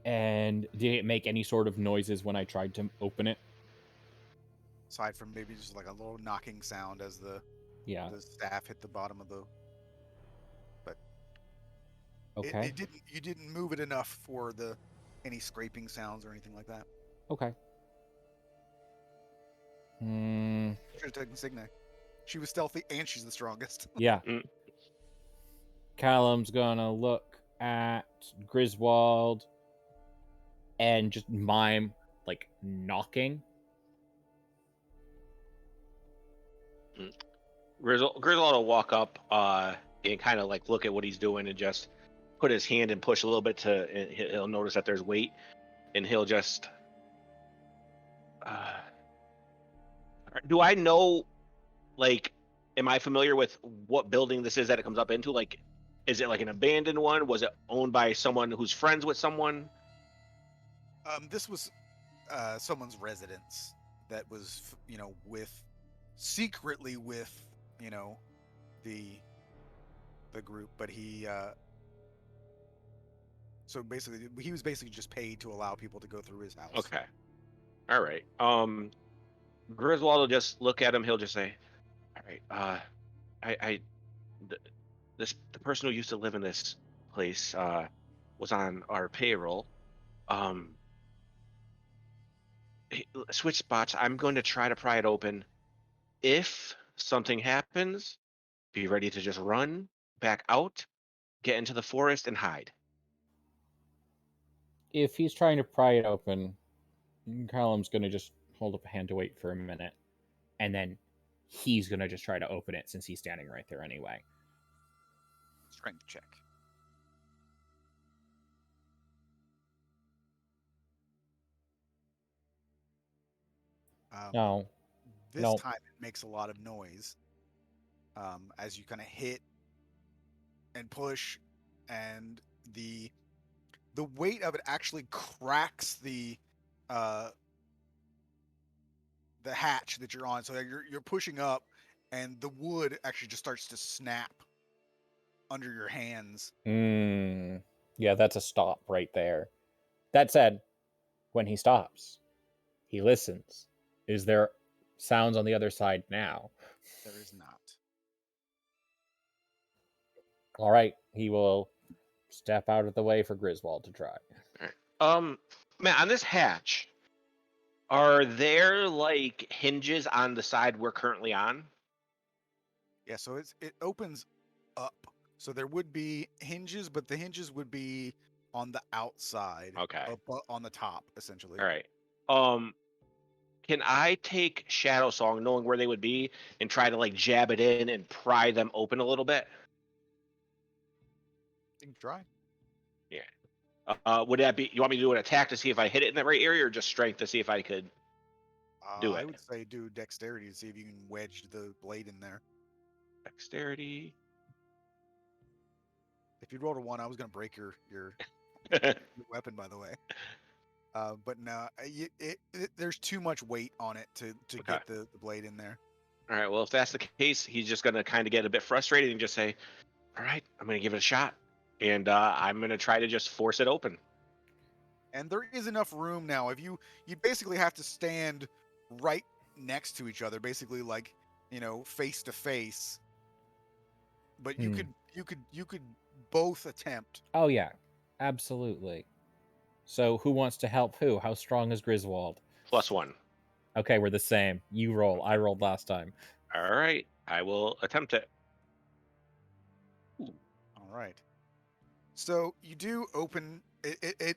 And did it make any sort of noises when I tried to open it? Aside from maybe just like a little knocking sound as the staff hit the bottom of the. But okay. You didn't move it enough for any scraping sounds or anything like that. Okay. Should have taken Signe. She was stealthy and she's the strongest. Yeah. Callum's gonna look at Griswold and just mime like knocking. Griswold will walk up and kind of like look at what he's doing and just put his hand and push a little bit and he'll notice that there's weight and he'll just do I know, like, am I familiar with what building this is that it comes up into? Like, is it like an abandoned one? Was it owned by someone who's friends with someone? This was someone's residence that was, secretly with, the group, but he so basically he was basically just paid to allow people to go through his house. Okay. All right. Griswold will just look at him. He'll just say, all right, I the person who used to live in this place was on our payroll. Switch spots. I'm going to try to pry it open. If something happens, be ready to just run back out, get into the forest, and hide. If he's trying to pry it open, Callum's going to just hold up a hand to wait for a minute, and then he's going to just try to open it since he's standing right there anyway. Strength check. No. This No. time it makes a lot of noise as you kind of hit and push, and the weight of it actually cracks the hatch that you're on. So you're pushing up, and the wood actually just starts to snap under your hands. Yeah, that's a stop right there. That said, when he stops, he listens. Is there sounds on the other side now? There is not. All right, he will step out of the way for Griswold to try. Man, on this hatch, are there like hinges on the side we're currently on? Yeah, so it opens up. So there would be hinges, but the hinges would be on the outside. Okay. Up on the top, essentially. All right. Can I take Shadow Song, knowing where they would be, and try to like jab it in and pry them open a little bit? You can try. Yeah. Would that be? You want me to do an attack to see if I hit it in the right area, or just strength to see if I could do it? I would say do dexterity to see if you can wedge the blade in there. Dexterity. If you rolled a 1, I was going to break your weapon, by the way. But no, there's too much weight on it to Okay. get the blade in there. All right. Well, if that's the case, he's just gonna kind of get a bit frustrated and just say, "All right, I'm gonna give it a shot, and I'm gonna try to just force it open." And there is enough room now. If you basically have to stand right next to each other, basically like, face to face. But you could both attempt. Oh yeah, absolutely. So who wants to help who? How strong is Griswold? +1. Okay, we're the same. You roll. I rolled last time. All right, I will attempt it. All right. So you do open it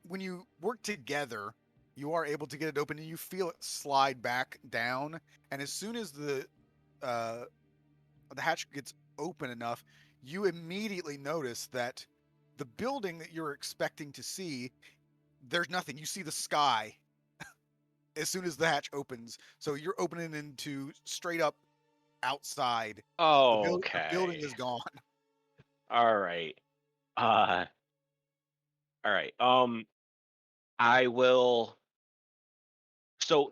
when you work together, you are able to get it open, and you feel it slide back down. And as soon as the hatch gets open enough, you immediately notice that the building that you're expecting to see, there's nothing. You see the sky as soon as the hatch opens. So you're opening into straight up outside. Oh, The building okay. is gone. All right. All right. I will. So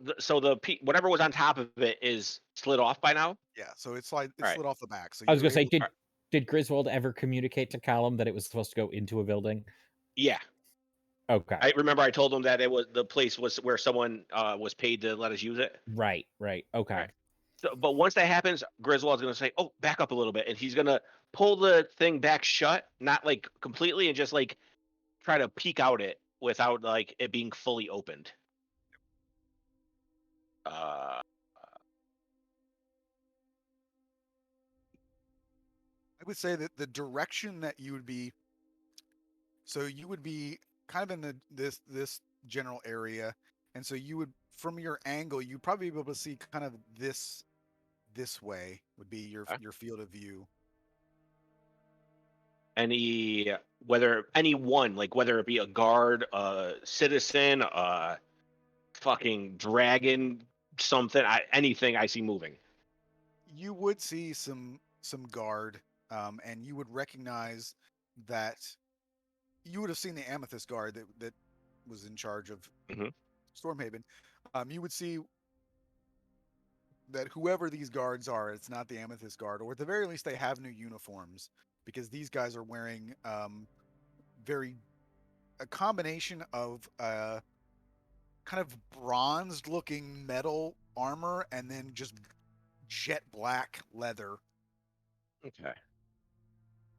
whatever was on top of it is slid off by now. Yeah, so it's All right. slid off the back. So I was you're gonna say, able did Griswold ever communicate to Callum that it was supposed to go into a building? Yeah. Okay. I remember I told him that it was the place was where someone was paid to let us use it. Right. Okay. Right. So, but once that happens, Griswold's gonna say, "Oh, back up a little bit," and he's gonna pull the thing back shut, not like completely, and just like try to peek out it without like it being fully opened. I would say that the direction that you would be, so you would be kind of in this general area, and so you would, from your angle, you'd probably be able to see kind of this way would be your field of view. Anyone, like whether it be a guard, a citizen, a fucking dragon, something, anything I see moving. You would see some guard, and you would recognize that you would have seen the amethyst guard that was in charge of Mhm. Stormhaven. You would see that whoever these guards are, it's not the amethyst guard, or at the very least they have new uniforms, because these guys are wearing a combination of kind of bronzed looking metal armor and then just jet black leather. Okay.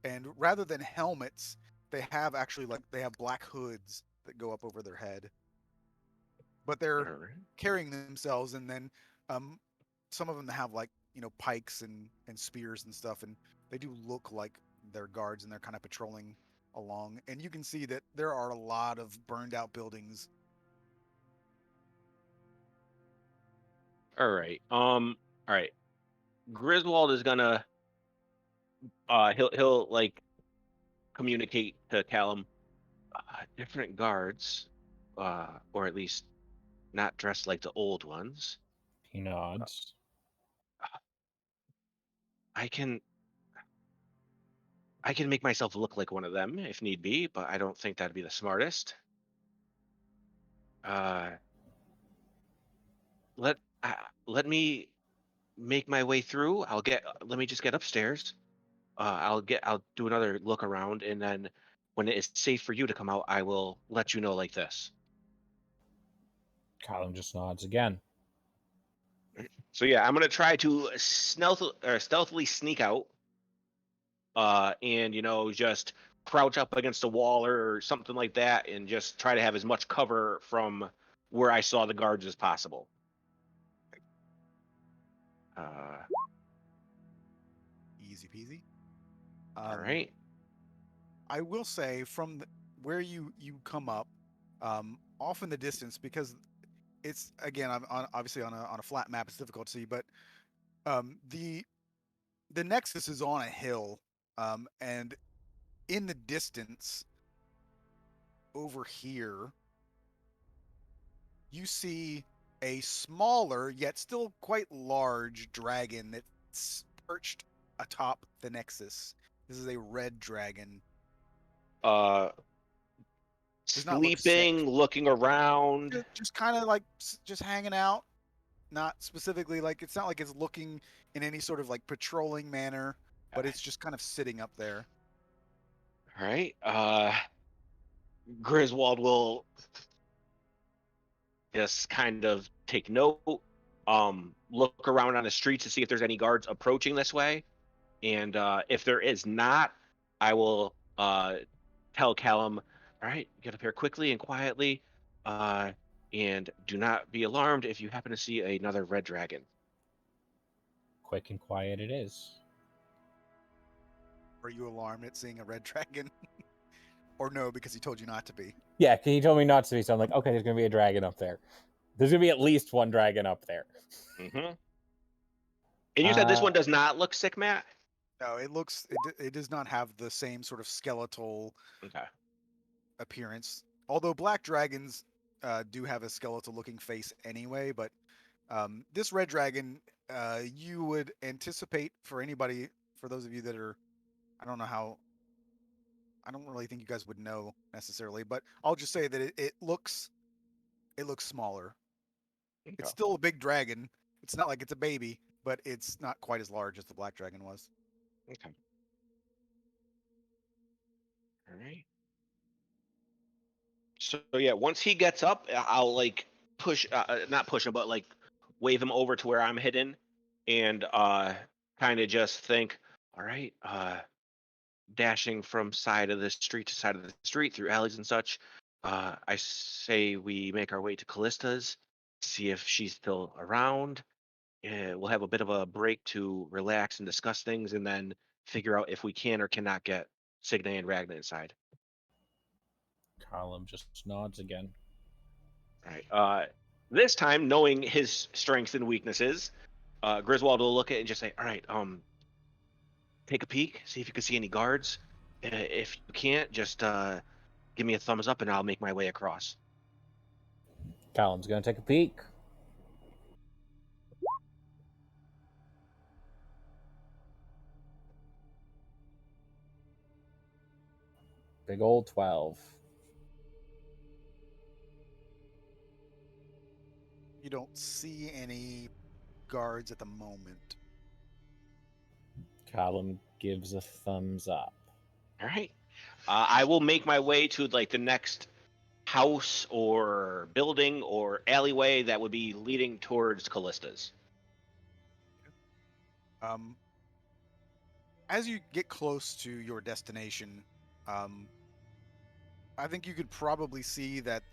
and rather than helmets, they have actually they have black hoods that go up over their head. But they're All right. carrying themselves, and then um, some of them have pikes and spears and stuff, and they do look like they're guards, and they're kind of patrolling along. And you can see that there are a lot of burned out buildings. All right. All right. Griswold is gonna he'll like communicate to Callum different guards, or at least not dressed like the old ones. He nods. I can make myself look like one of them if need be, but I don't think that'd be the smartest. Let let me make my way through. Let me just get upstairs. I'll do another look around, and then when it is safe for you to come out, I will let you know like this. Callum just nods again. So yeah, I'm gonna try to stealthily sneak out, and just crouch up against a wall or something like that, and just try to have as much cover from where I saw the guards as possible. Easy peasy. All right. I will say where you come up, off in the distance, because it's again obviously on a flat map, it's difficult to see, but the Nexus is on a hill, and in the distance over here, you see a smaller yet still quite large dragon that's perched atop the Nexus. This is a red dragon. Uh, Does not look sick. Sleeping, looking around. Just kind of like just hanging out. Not specifically it's not like it's looking in any sort of like patrolling manner, but it's just kind of sitting up there. All right. Griswold will just kind of take note, look around on the streets to see if there's any guards approaching this way, and if there is not, I will tell Callum, all right, get up here quickly and quietly, and do not be alarmed if you happen to see another red dragon. Quick and quiet it is. Are you alarmed at seeing a red dragon? Or no, because he told you not to be? Yeah, he told me not to be, so I'm like, okay, there's going to be a dragon up there. There's going to be at least one dragon up there. Mm-hmm. And you said this one does not look sick, Matt? No, it does not have the same sort of skeletal appearance. Although black dragons do have a skeletal looking face anyway, but this red dragon, you would anticipate for those of you that are, I don't really think you guys would know necessarily, but I'll just say that it looks smaller. Okay. It's still a big dragon. It's not like it's a baby, but it's not quite as large as the black dragon was. Okay. All right. So yeah, once he gets up, I'll push, not push him, but wave him over to where I'm hidden, and kind of just think, all right, dashing from side of the street to side of the street through alleys and such. I say we make our way to Callista's, see if she's still around. We'll have a bit of a break to relax and discuss things, and then figure out if we can or cannot get Signe and Ragna inside. Callum just nods again. All right. This time, knowing his strengths and weaknesses, Griswold will look at it and just say, "All right, take a peek, see if you can see any guards. If you can't, just give me a thumbs up, and I'll make my way across." Callum's going to take a peek. Big old 12. You don't see any guards at the moment. Callum gives a thumbs up. All right. I will make my way to the next house or building or alleyway that would be leading towards Callista's. as you get close to your destination, I think you could probably see that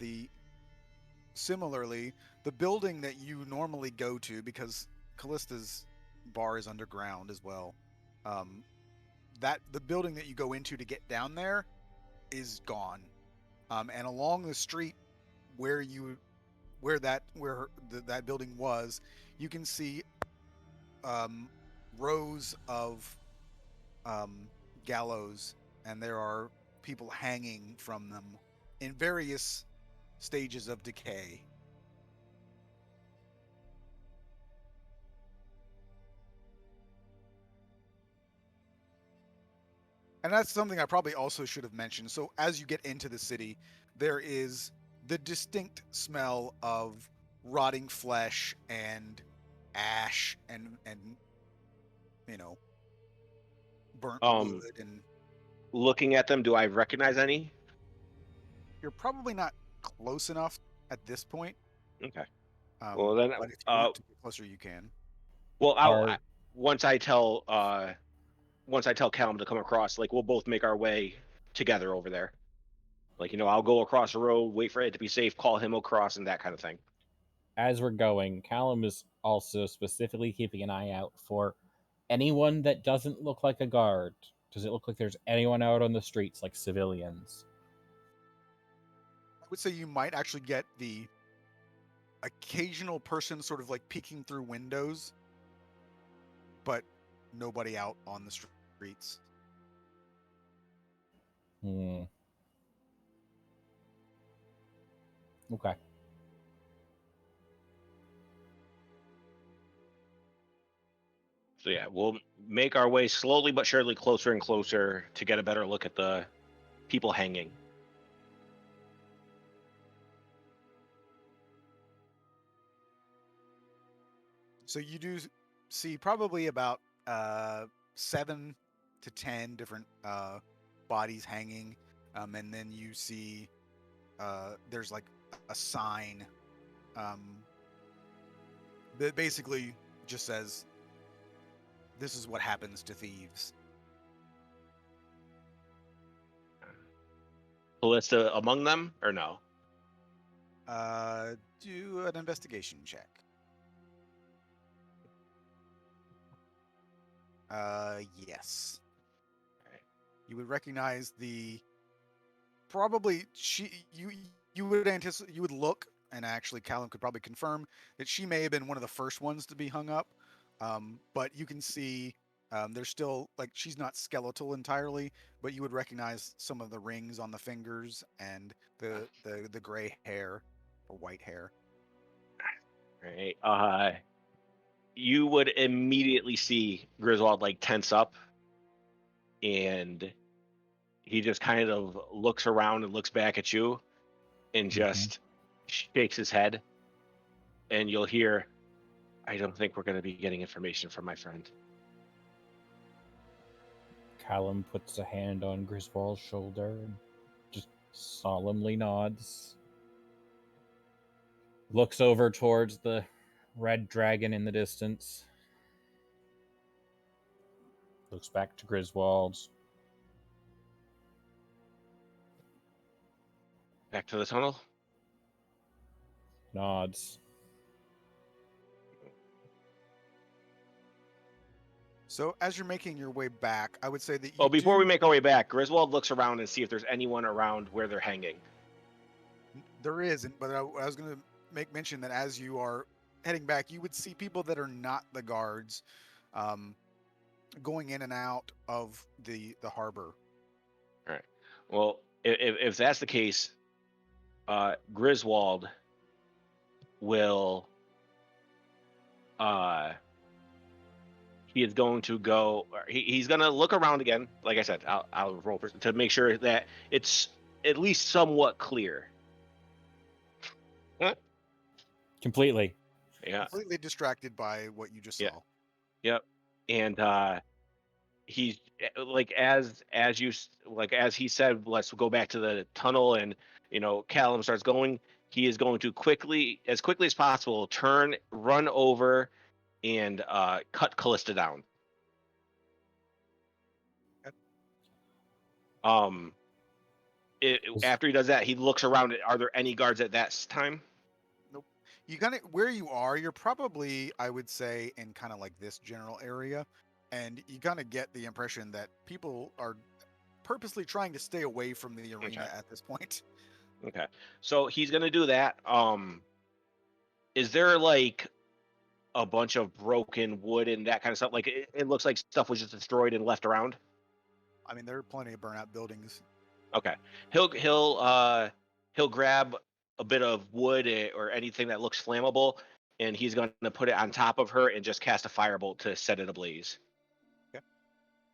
similarly, the building that you normally go to, because Callista's bar is underground as well, that the building that you go into to get down there is gone. And along the street where that building was, you can see rows of gallows, and there are people hanging from them in various stages of decay. And that's something I probably also should have mentioned. So as you get into the city, there is the distinct smell of rotting flesh and ash and you know burnt Um, wood, and looking at them, do I recognize any? you're probably not close enough at this point. Okay. Well then, But if you want to get closer, you can. well, Are once I tell Callum to come across, like we'll both make our way together over there. Like, I'll go across the road, wait for it to be safe, call him across, and that kind of thing. as we're going, Callum is also specifically keeping an eye out for anyone that doesn't look like a guard. Does it look like there's anyone out on the streets, like civilians? I would say you might actually get the occasional person sort of like peeking through windows, but nobody out on the streets. Okay. So yeah, we'll make our way slowly but surely closer and closer to get a better look at the people hanging. So you do see probably about 7 to 10 different bodies hanging, and then you see there's like a sign that basically just says, "This is what happens to thieves." Callista among them, or no? Do an investigation check. Yes. Right. You would recognize probably you would anticipate, you would look, and actually Callum could probably confirm that she may have been one of the first ones to be hung up. But you can see there's still, like, she's not skeletal entirely, but you would recognize some of the rings on the fingers and the gray hair or white hair. Right. You would immediately see Griswold like tense up, and he just kind of looks around and looks back at you and just shakes his head, and you'll hear, "I don't think we're going to be getting information from my friend." Callum puts a hand on Griswold's shoulder and just solemnly nods. Looks over towards the red dragon in the distance. Looks back to Griswold. Back to the tunnel. Nods. So as you're making your way back, I would say that Oh, before we make our way back, Griswold looks around and see if there's anyone around where they're hanging. There isn't, but I was going to make mention that as you are heading back, you would see people that are not the guards going in and out of the harbor. All right. Well, if that's the case, Griswold will he is going to go. He's going to look around again. Like I said, I'll roll to make sure that it's at least somewhat clear. Completely. Yeah. Completely distracted by what you just saw. Yep. And he's like, as he said, let's go back to the tunnel, and Callum starts going. He is going to as quickly as possible, run over and cut Callista down. Um, Was- after he does that, he looks around. Are there any guards at that time? Nope. You kind of where you are. You're probably, I would say, in kind of like this general area, and you kind of get the impression that people are purposely trying to stay away from the arena Okay. at this point. Okay. So he's gonna do that. Is there like a bunch of broken wood and that kind of stuff? Like it looks like stuff was just destroyed and left around. I mean, there are plenty of burnout buildings. Okay. He'll grab a bit of wood or anything that looks flammable, and he's going to put it on top of her and just cast a firebolt to set it ablaze. Okay.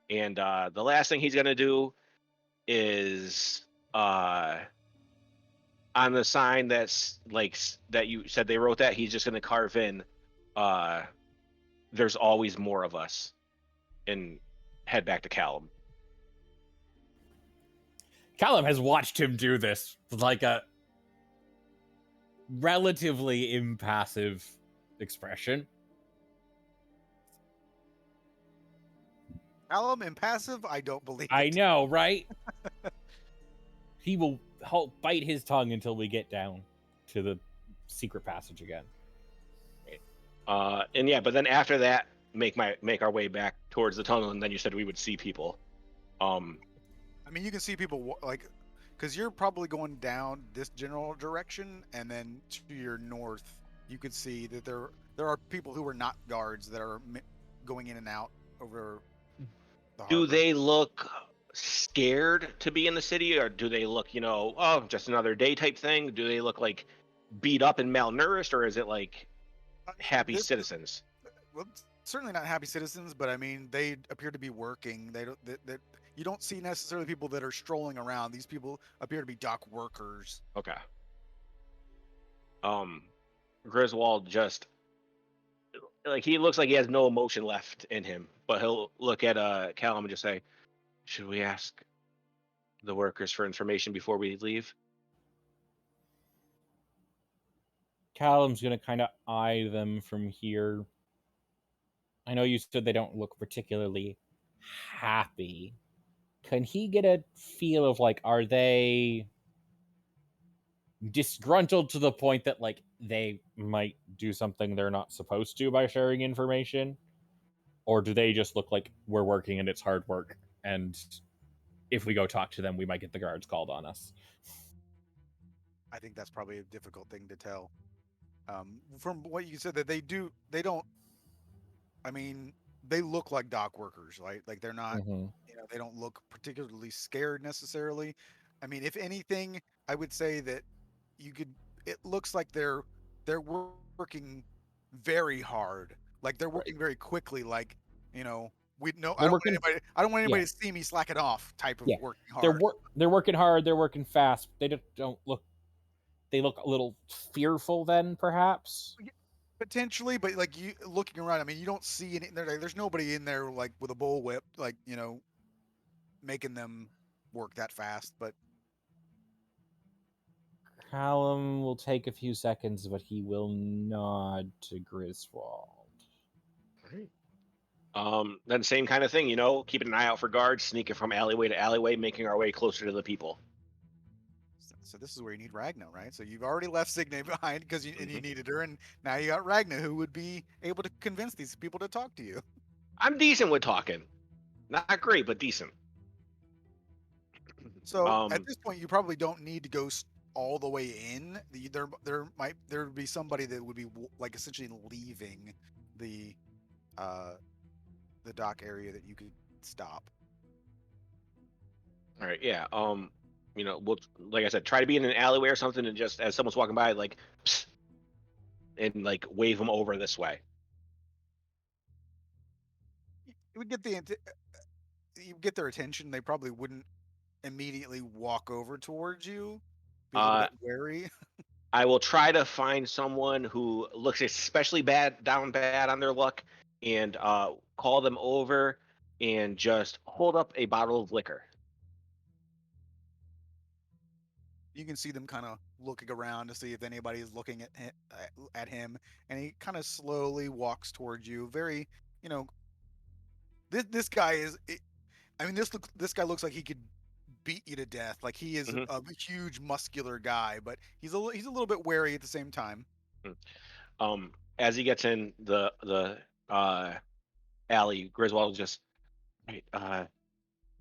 And the last thing he's going to do is on the sign that's like that you said they wrote that, he's just going to carve in there's always more of us, and head back to Callum. Callum has watched him do this with like a relatively impassive expression. Alum impassive? I don't believe I it. know, right? He will bite his tongue until we get down to the secret passage again. And yeah, but then after that, make our way back towards the tunnel, and then you said we would see people. I mean, you can see people like, because you're probably going down this general direction, and then to your north, you could see that there are people who are not guards that are going in and out over the harbor. Do they look scared to be in the city, or do they look, oh, just another day type thing? Do they look like beat up and malnourished, or is it like happy citizens? Well, certainly not happy citizens, but I mean, they appear to be working. They don't. You don't see necessarily people that are strolling around. These people appear to be dock workers. Okay. Griswold just like he looks like he has no emotion left in him, but he'll look at Callum and just say, "Should we ask the workers for information before we leave?" Callum's gonna kind of eye them from here. I know you said they don't look particularly happy. Can he get a feel of like, are they disgruntled to the point that like they might do something they're not supposed to by sharing information? Or do they just look like we're working and it's hard work, and if we go talk to them, we might get the guards called on us? I think that's probably a difficult thing to tell. From what you said, that they don't. I mean, they look like dock workers, right? Like they're not. Mm-hmm. They don't look particularly scared necessarily. I mean, if anything, I would say that you could. It looks like they're working very hard. Like they're working very quickly. Like we know. They're working. I don't want anybody Yeah. to see me slack it off. Type of Yeah. working hard. They're working hard. They're working fast. They don't look. They look a little fearful. Then perhaps. Potentially, but like you looking around, I mean, you don't see any. There's nobody in there like with a bullwhip, like making them work that fast. But Callum will take a few seconds, but he will nod to Griswold. Then same kind of thing, keeping an eye out for guards, sneaking from alleyway to alleyway, making our way closer to the people. so this is where you need Ragna, right? So you've already left Signe behind because you Mhm. needed her, and now you got Ragna, who would be able to convince these people to talk to you. I'm decent with talking, not great, but decent. So at this point, you probably don't need to go all the way in. There would be somebody that would be like essentially leaving the dock area that you could stop. All right, yeah. We'll, like I said, try to be in an alleyway or something, and just as someone's walking by, like, psst, and like wave them over this way. It would get you get their attention. They probably wouldn't immediately walk over towards you. Be a little bit wary. I will try to find someone who looks especially bad on their luck, and call them over and just hold up a bottle of liquor. You can see them kind of looking around to see if anybody is looking at him, and he kind of slowly walks towards you. Very, this guy is. I mean, this guy looks like he could beat you to death. Like he is Mhm. a huge muscular guy, but he's a little bit wary at the same time. As he gets in the alley, Griswold just, "Right,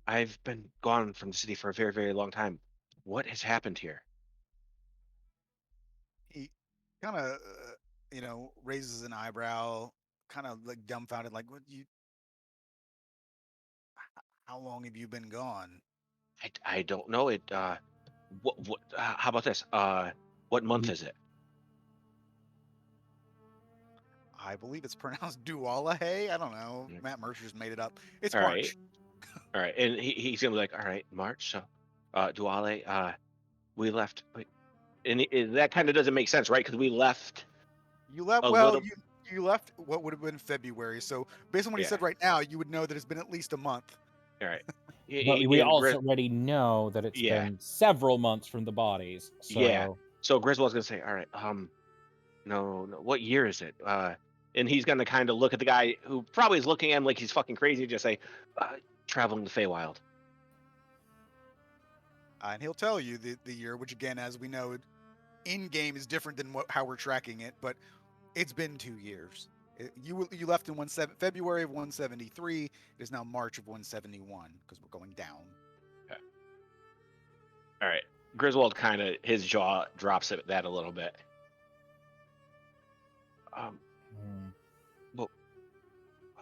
I've been gone from the city for a very, very long time. What has happened here?" He kind of raises an eyebrow, kind of like dumbfounded, like, what you? How long have you been gone? I don't know it. What? How about this? What month is it? I believe it's pronounced Dualahe. I don't know. Mm. Matt Mercer's made it up. It's All right, March. all right, and he's gonna be like, "All right, March. So, Duale, we left, wait, and that kind of doesn't make sense, right? Because we left You left. a Well, little, you left what would have been February. So based on what he yeah. said right now, you would know that it's been at least a month. All right, But we and also already know that it's yeah, been several months from the bodies. yeah. So So Griswold's gonna say, "All right, no, no, what year is it?" And he's gonna kind of look at the guy who probably is looking at him like he's fucking crazy, and just say, "Traveling the Feywild." And he'll tell you the year, which again, as we know, in game is different than how we're tracking it. But it's been 2 years. You left in February of 173. It is now March of 171 because we're going down. Okay. All right, Griswold kind of his jaw drops at that a little bit. hmm, But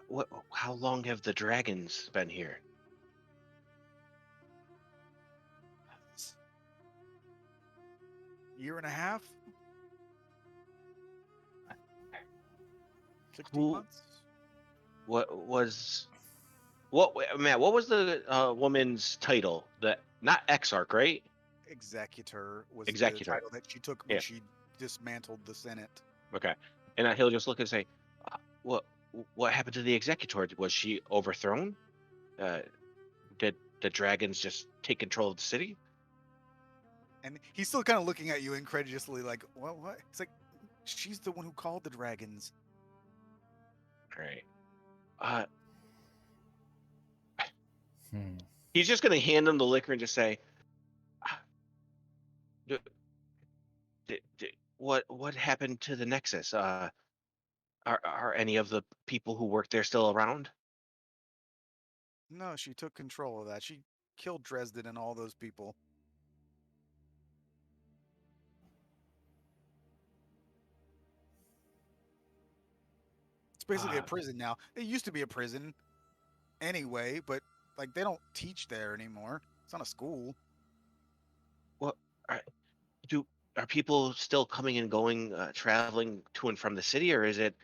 what? How long have the dragons been here? Year and a half, 16 Who? months. What was? Matt? What was the woman's title? The not exarch, right? Executor was the Executor. title that she took when Yeah. she dismantled the Senate. Okay. And he'll just look and say, "What? What happened to the executor? Was she overthrown? Uh, did the dragons just take control of the city?" And he's still kind of looking at you incredulously, like, what? It's like, she's the one who called the dragons. All right. Uh, hmm. he's just gonna hand him the liquor and just say, "Ah, d- what happened to the Nexus? Are any of the people who work there still around?" No, she took control of that. She killed Dresden and all those people. It's basically a Uh, prison now. It used to be a prison anyway, but like they don't teach there anymore. It's not a school. what are, do are people still coming and going, traveling to and from the city, or is it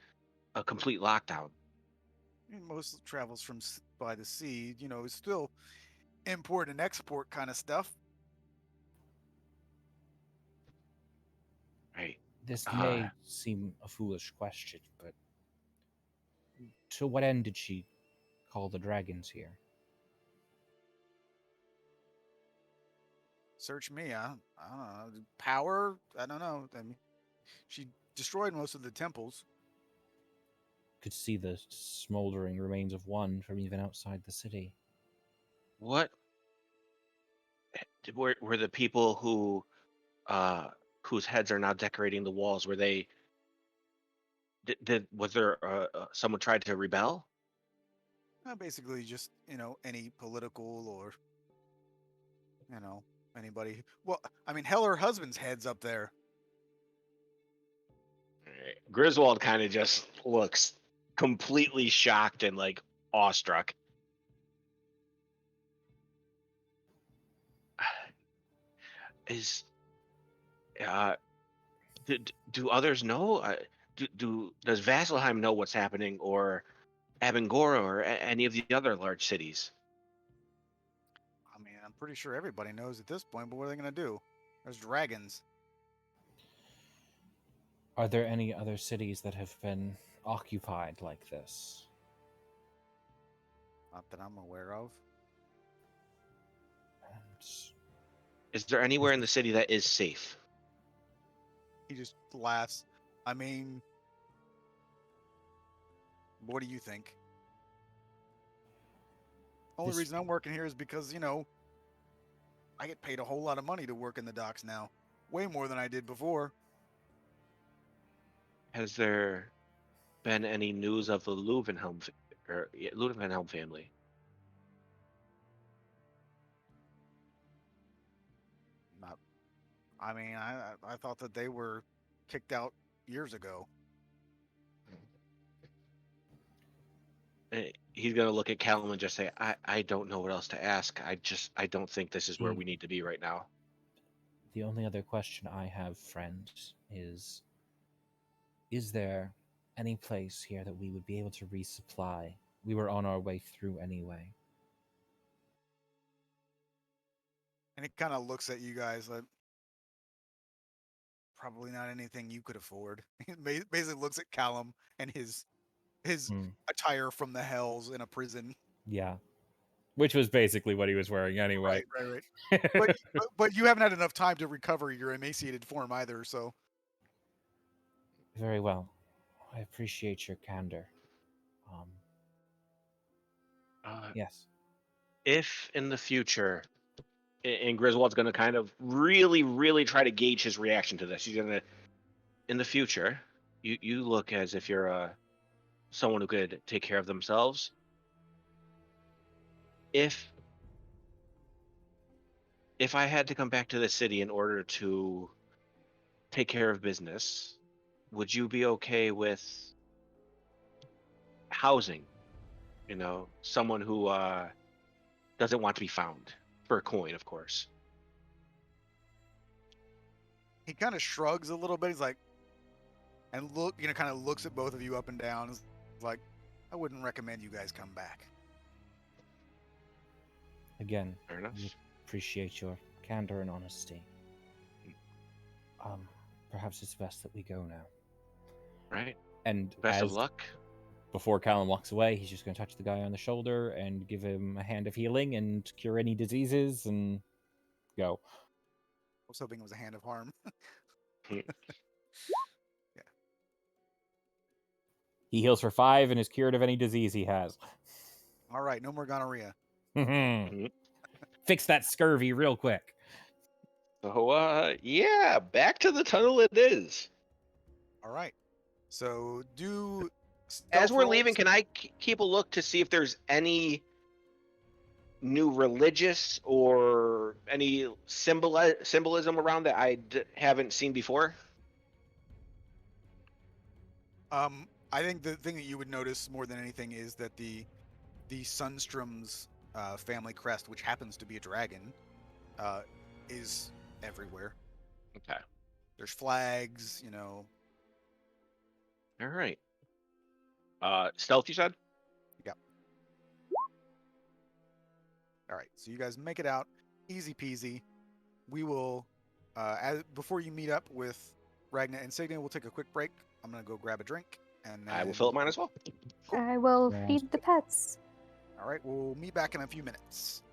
a complete lockdown? I mean, most travels from by the sea. It's still import and export kind of stuff. Right. This Uh, may seem a foolish question, but to what end did she call the dragons here? Search me. I don't know. Power. I don't know. I mean, she destroyed most of the temples. Could see the smoldering remains of one from even outside the city. what were the people uh, whose heads are now decorating the walls? Were they was there someone tried to rebel? Basically, just any political or you know anybody. Well, I mean, hell, her husband's head's up there. Right. Griswold kind of just looks completely shocked and like awestruck. Is uh, do others know? Does Vasselheim know what's happening, or Abingora, or any of the other large cities? I mean, I'm pretty sure everybody knows at this point. But what are they gonna do? There's dragons. Are there any other cities that have been occupied like this? Not that I'm aware of. And Is there anywhere in the city that is safe? He just laughs. I mean, what do you think? Only this reason I'm working here is because I get paid a whole lot of money to work in the docks now. Way more than I did before. Has there been any news of the Luvenhelm family? Not, I mean, I thought that they were kicked out years ago. He's gonna look at Callum and just say, I don't know what else to ask. I don't think this is where Hmm. we need to be right now. The only other question I have, friend, is there any place here that we would be able to resupply? We were on our way through anyway. And it kind of looks at you guys like, probably not anything you could afford. It basically looks at Callum and his Hmm. attire from the hells in a prison. Yeah. Which was basically what he was wearing anyway. Right. But you haven't had enough time to recover your emaciated form either, so Very well. I appreciate your candor. Yes. If in the future, and Griswold's going to kind of really, really try to gauge his reaction to this. He's going to, in the future, you look as if you're someone who could take care of themselves. If I had to come back to the city in order to take care of business, would you be okay with housing? Someone who doesn't want to be found for a coin, of course. he kind of shrugs a little bit. He's like, and kind of looks at both of you up and down. Is like, I wouldn't recommend you guys come back. Again, Fair enough. we appreciate your candor and honesty. Perhaps it's best that we go now. Right. And Best of luck. Before Callum walks away, he's just going to touch the guy on the shoulder and give him a hand of healing and cure any diseases and go. I was hoping it was a hand of harm. Hmm. Yeah. He heals for 5 and is cured of any disease he has. All right, no more gonorrhea. Fix that scurvy real quick. So, yeah, back to the tunnel it is. All right. So do As stealth we're rolls. leaving, can I keep a look to see if there's any new religious or any symbolism around that I haven't seen before? I think the thing that you would notice more than anything is that the Sunstrom's family crest, which happens to be a dragon, is everywhere. Okay. There's flags, All right. Stealth, you said? Yeah. All right, so you guys make it out, easy peasy. We will, before you meet up with Ragna and Signa, we'll take a quick break. I'm gonna go grab a drink, and then I will fill up mine as well. Cool. I will Sounds feed the pets. All right, we'll meet back in a few minutes.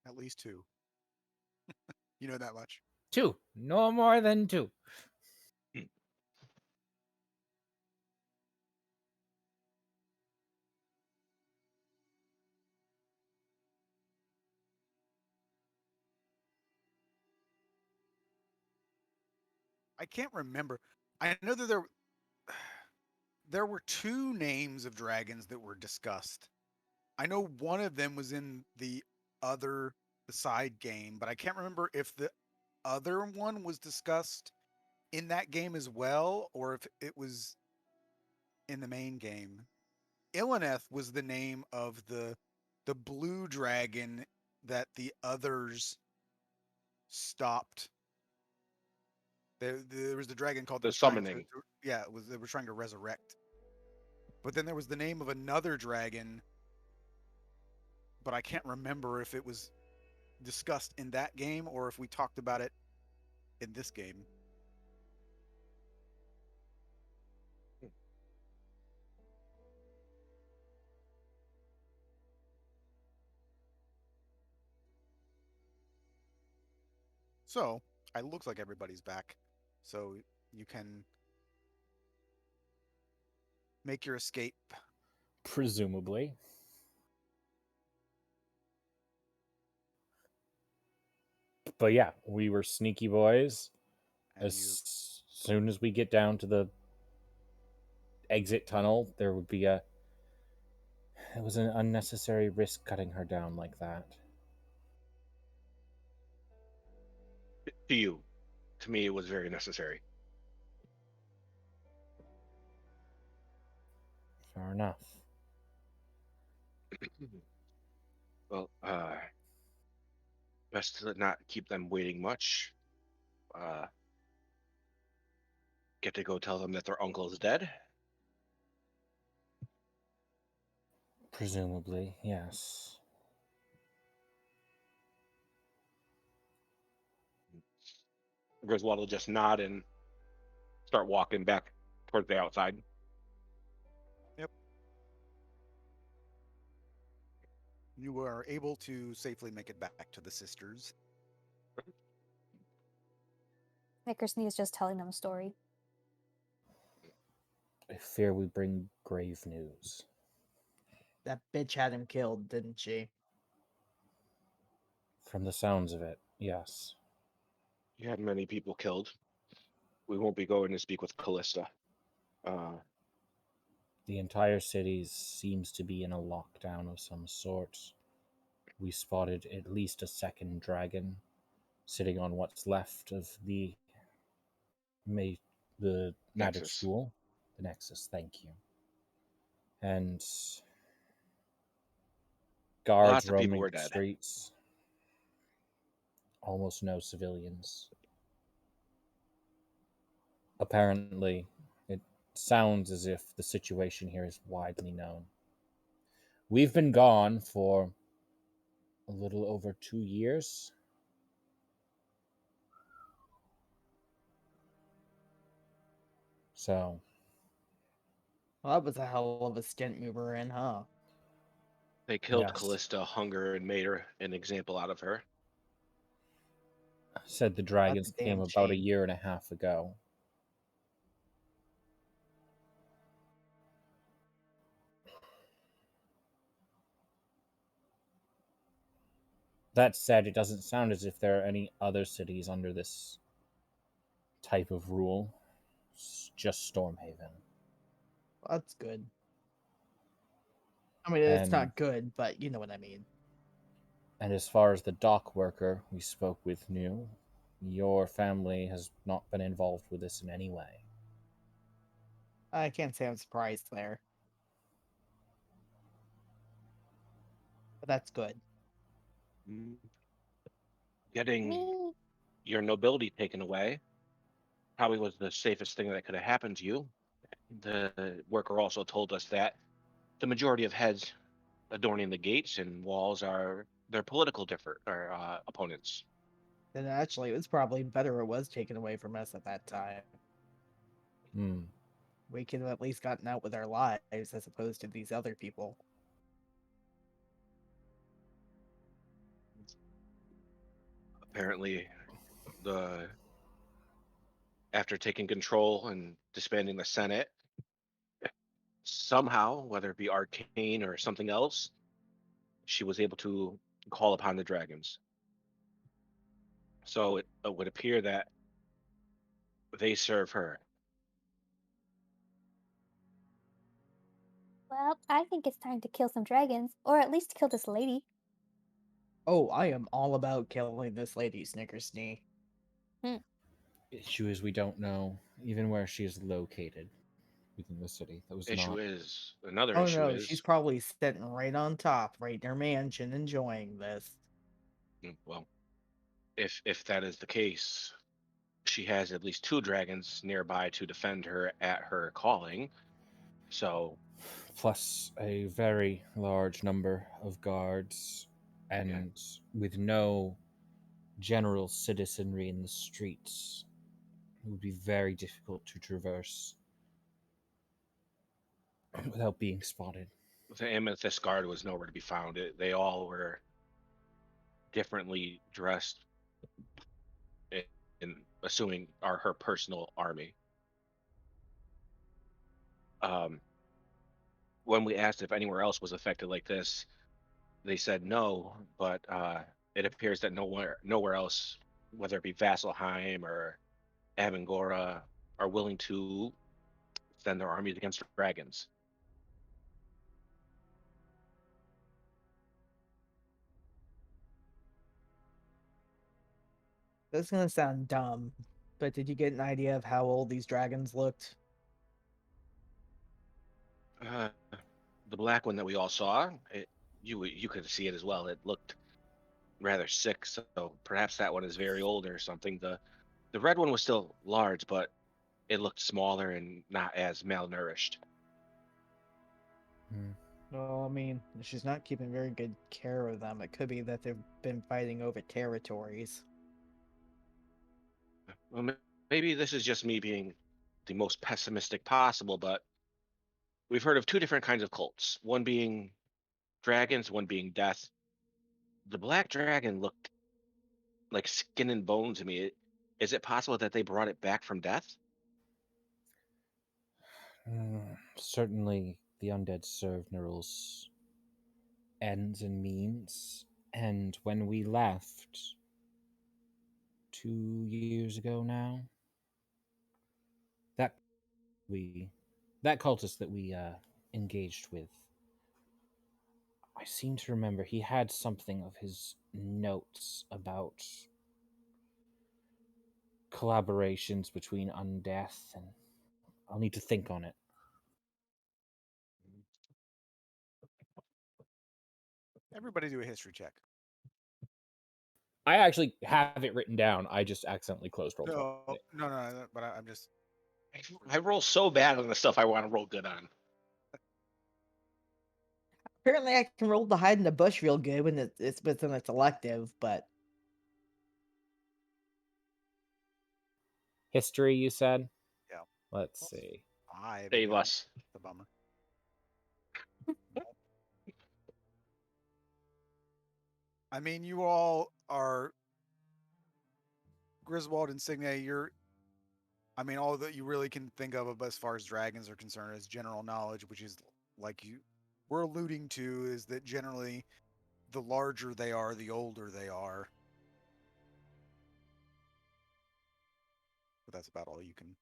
At least two. You know that much. 2. No more than 2. I can't remember. I know that there were two names of dragons that were discussed. I know one of them was in the side game, but I can't remember if the other one was discussed in that game as well, or if it was in the main game. Ilineth was the name of the blue dragon that the others stopped. There was the dragon called that The was trying summoning. yeah, it was they were trying to resurrect. But then there was the name of another dragon, but I can't remember if it was discussed in that game or if we talked about it in this game. So, it looks like everybody's back. So you can make your escape. Presumably. But yeah, we were sneaky boys. And you As soon as we get down to the exit tunnel, there would be a. It was an unnecessary risk cutting her down like that. To you, to me, it was very necessary. Fair enough. Well, best to not keep them waiting much. Uh, get to go tell them that their uncle is dead. Presumably, yes. Griswold will just nod and start walking back towards the outside. Yep. You were able to safely make it back to the sisters. Nickersney is just telling them a story. I fear we bring grave news. That bitch had him killed, didn't she? From the sounds of it, yes. You had many people killed. We won't be going to speak with Callista. The entire city seems to be in a lockdown of some sort. We spotted at least a second dragon sitting on what's left of the magic Nexus. school, the Nexus. Thank you. And guards Lots of people roaming were the dead. streets. Almost no civilians. Apparently, it sounds as if the situation here is widely known. We've been gone for a little over 2 years. So, Well, that was a hell of a stint we were in, huh? They killed Yes. Callista Hunger and made her an example out of her. Said the dragons damn came about a shame. year and a half ago. That said, it doesn't sound as if there are any other cities under this type of rule. It's just Stormhaven. That's good. I mean, it's And not good, but you know what I mean. And as far as the dock worker we spoke with knew, your family has not been involved with this in any way. I can't say I'm surprised there, but that's good. Getting Me. your nobility taken away probably was the safest thing that could have happened to you. The worker also told us that the majority of heads adorning the gates and walls are their political opponents. Then actually, it was probably better it was taken away from us at that time. Hmm. We could have at least gotten out with our lives as opposed to these other people. Apparently, the after taking control and disbanding the Senate, somehow, whether it be arcane or something else, she was able to call upon the dragons. So it would appear that they serve her. Well, I think it's time to kill some dragons, or at least kill this lady. Oh, I am all about killing this lady, Snickersnee. Issue is we don't know even where she is located within the city. That was Issue not. is another Oh issue no, she's is probably sitting right on top, right in her mansion, enjoying this. well, if that is the case, she has at least two dragons nearby to defend her at her calling. So Plus a very large number of guards, yeah, and with no general citizenry in the streets, it would be very difficult to traverse without being spotted. the Amethyst Guard was nowhere to be found. They all were differently dressed in, in assuming are her personal army. Um, when we asked if anywhere else was affected like this, they said no, but it appears that nowhere else, whether it be Vasselheim or Avangora, are willing to send their armies against dragons. This is gonna sound dumb, but did you get an idea of how old these dragons looked? Uh, the black one that we all saw, you could see it as well. It looked rather sick, so perhaps that one is very old or something. The red one was still large, but it looked smaller and not as malnourished. Hmm. Well, I mean, if she's not keeping very good care of them, it could be that they've been fighting over territories. Well, maybe this is just me being the most pessimistic possible, but we've heard of two different kinds of cults. One being dragons, one being death. The black dragon looked like skin and bone to me. Is it possible that they brought it back from death? Certainly, the undead serve Neryl's ends and means. And when we left 2 years ago now, that we that cultist that we engaged with, I seem to remember he had something of his notes about collaborations between undeath, and I'll need to think on it. Everybody do a history check. I actually have it written down. I just accidentally closed roll. No, but I'm just. I roll so bad on the stuff I want to roll good on. Apparently, I can roll the hide in the bush real good when it's within its elective, but History, you said? Yeah. Let's Plus see. 5. Save again. us. The bummer. I mean, you all are Griswold and Signe. I mean, all that you really can think of as far as dragons are concerned is general knowledge, which is like you we're alluding to is that generally the larger they are, the older they are. But that's about all you can.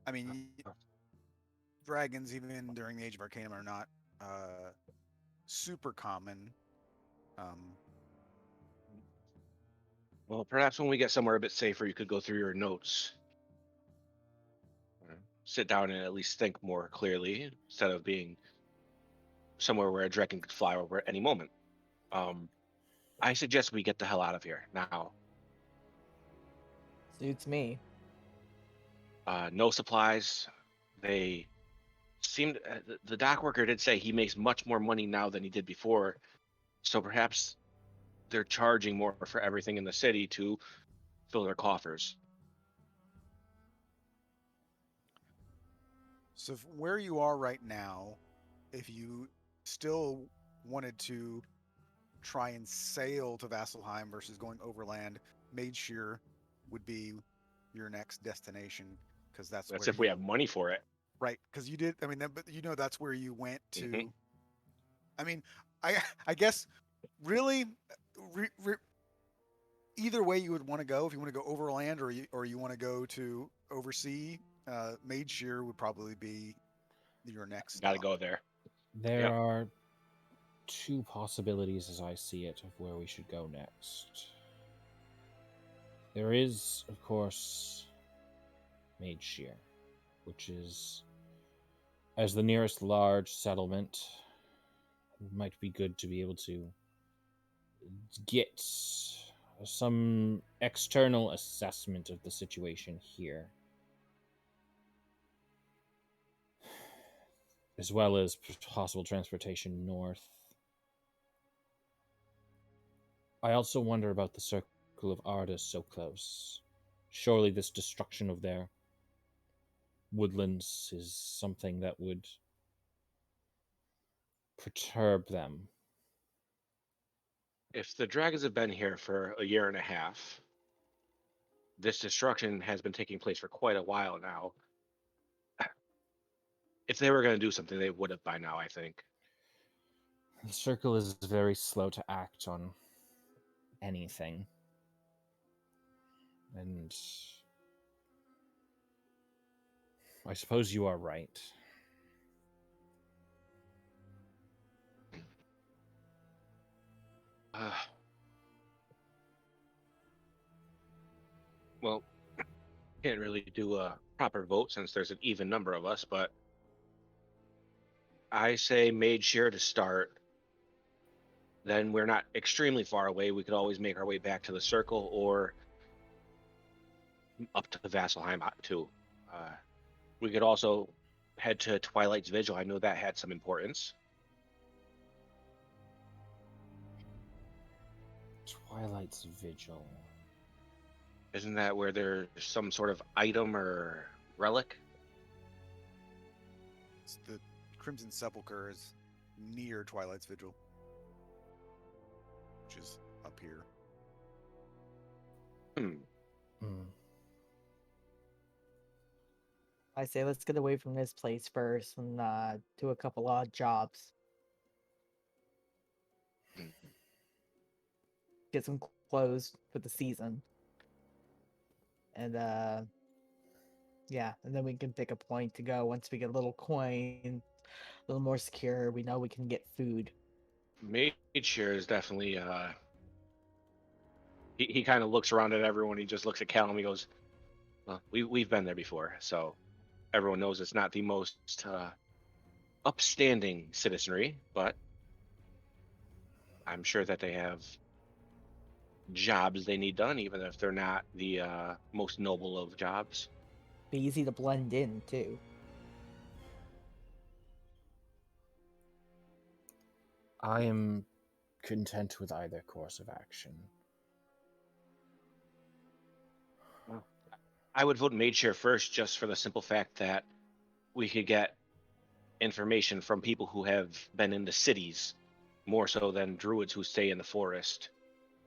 I mean, dragons, even during the Age of Arcanum, are not super common. Well, perhaps when we get somewhere a bit safer, you could go through your notes. Sit down and at least think more clearly instead of being somewhere where a dragon could fly over at any moment. I suggest we get the hell out of here now. Suits me. No supplies. They seemed the dock worker did say he makes much more money now than he did before, so perhaps they're charging more for everything in the city to fill their coffers. So where you are right now, if you still wanted to try and sail to Vasselheim versus going overland, Madeshire would be your next destination because that's That's where if we have money for it. right. Because you did. I mean, but you know that's where you went to. Mhm. I mean, I guess really, either way you would want to go. If you want to go overland or you want to go to oversea, Madeshire would probably be your next Got to stop. go there. There Yep. are two possibilities as I see it of where we should go next. There is, of course, Madeshire, which is, as the nearest large settlement, it might be good to be able to get some external assessment of the situation here, as well as possible transportation north. I also wonder about the Circle of Ardus so close. Surely this destruction of their woodlands is something that would perturb them. If the dragons have been here for a year and a half, this destruction has been taking place for quite a while now. If they were going to do something, they would have by now, I think. The Circle is very slow to act on anything. And I suppose you are right. Well, can't really do a proper vote since there's an even number of us, but I say Madeshire to start. Then we're not extremely far away. We could always make our way back to the Circle or up to Vasselheim too. We could also head to Twilight's Vigil. I know that had some importance. Twilight's Vigil. Isn't that where there's some sort of item or relic? It's the Crimson Sepulchre is near Twilight's Vigil, which is up here. I say let's get away from this place first and do a couple odd jobs. Get some clothes for the season. And yeah, and then we can pick a point to go once we get a little coin, a little more secure. We know we can get food. Madeshire is definitely he kind of looks around at everyone. He just looks at Callum. He goes, "Well, we've been there before, so everyone knows it's not the most upstanding citizenry, but I'm sure that they have jobs they need done, even if they're not the most noble of jobs." Be easy to blend in too. I am content with either course of action. I would vote Madeshire first, just for the simple fact that we could get information from people who have been in the cities more so than druids who stay in the forest,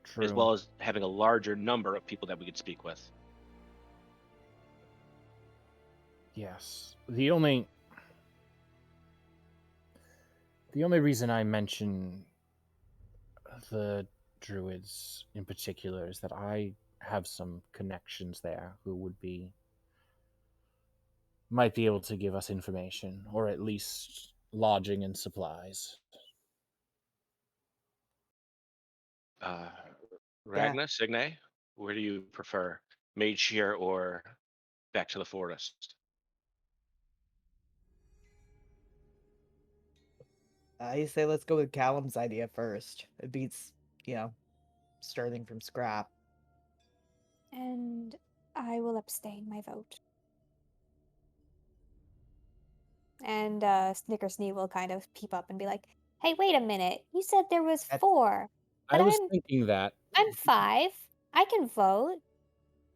True. as well as having a larger number of people that we could speak with. Yes. The only reason I mention the druids in particular is that I have some connections there who might be able to give us information, or at least lodging and supplies. Ragna, Signe, where do you prefer? Mage here or back to the forest? I say let's go with Callum's idea first. It beats, starting from scrap. And I will abstain my vote. And Snickersnee will kind of peep up and be like, "Hey, wait a minute! You said there was That's- 4, I but was thinking that. I'm 5. I can vote,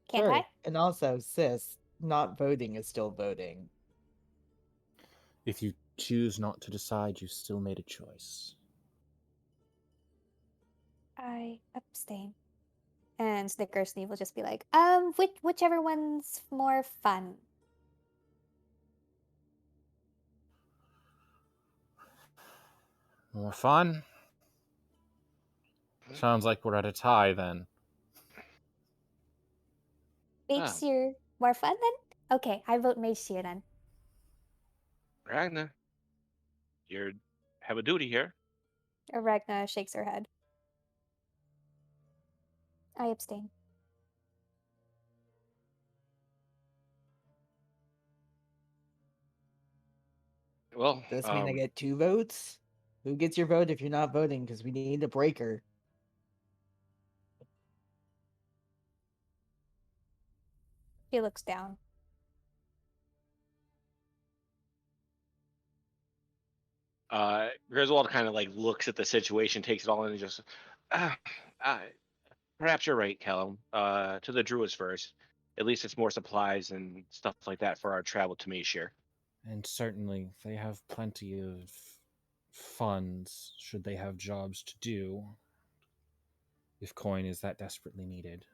can't Sure. I?" And also, sis, not voting is still voting. If you choose not to decide, you still made a choice. I abstain. And Snickersnee will just be like, whichever one's more fun. More fun? Sounds like we're at a tie then. Mage Seer, more fun then? Okay, I vote Mage Seer then. Ragna, you have a duty here. Ragna shakes her head. I abstain. Well, Does this mean I get 2 votes? Who gets your vote if you're not voting? Because we need a breaker. He looks down. Griswold kind of like looks at the situation, takes it all in, and just, perhaps you're right, Callum. To the druids first. At least it's more supplies and stuff like that for our travel to Meshir. And certainly, they have plenty of funds should they have jobs to do, if coin is that desperately needed.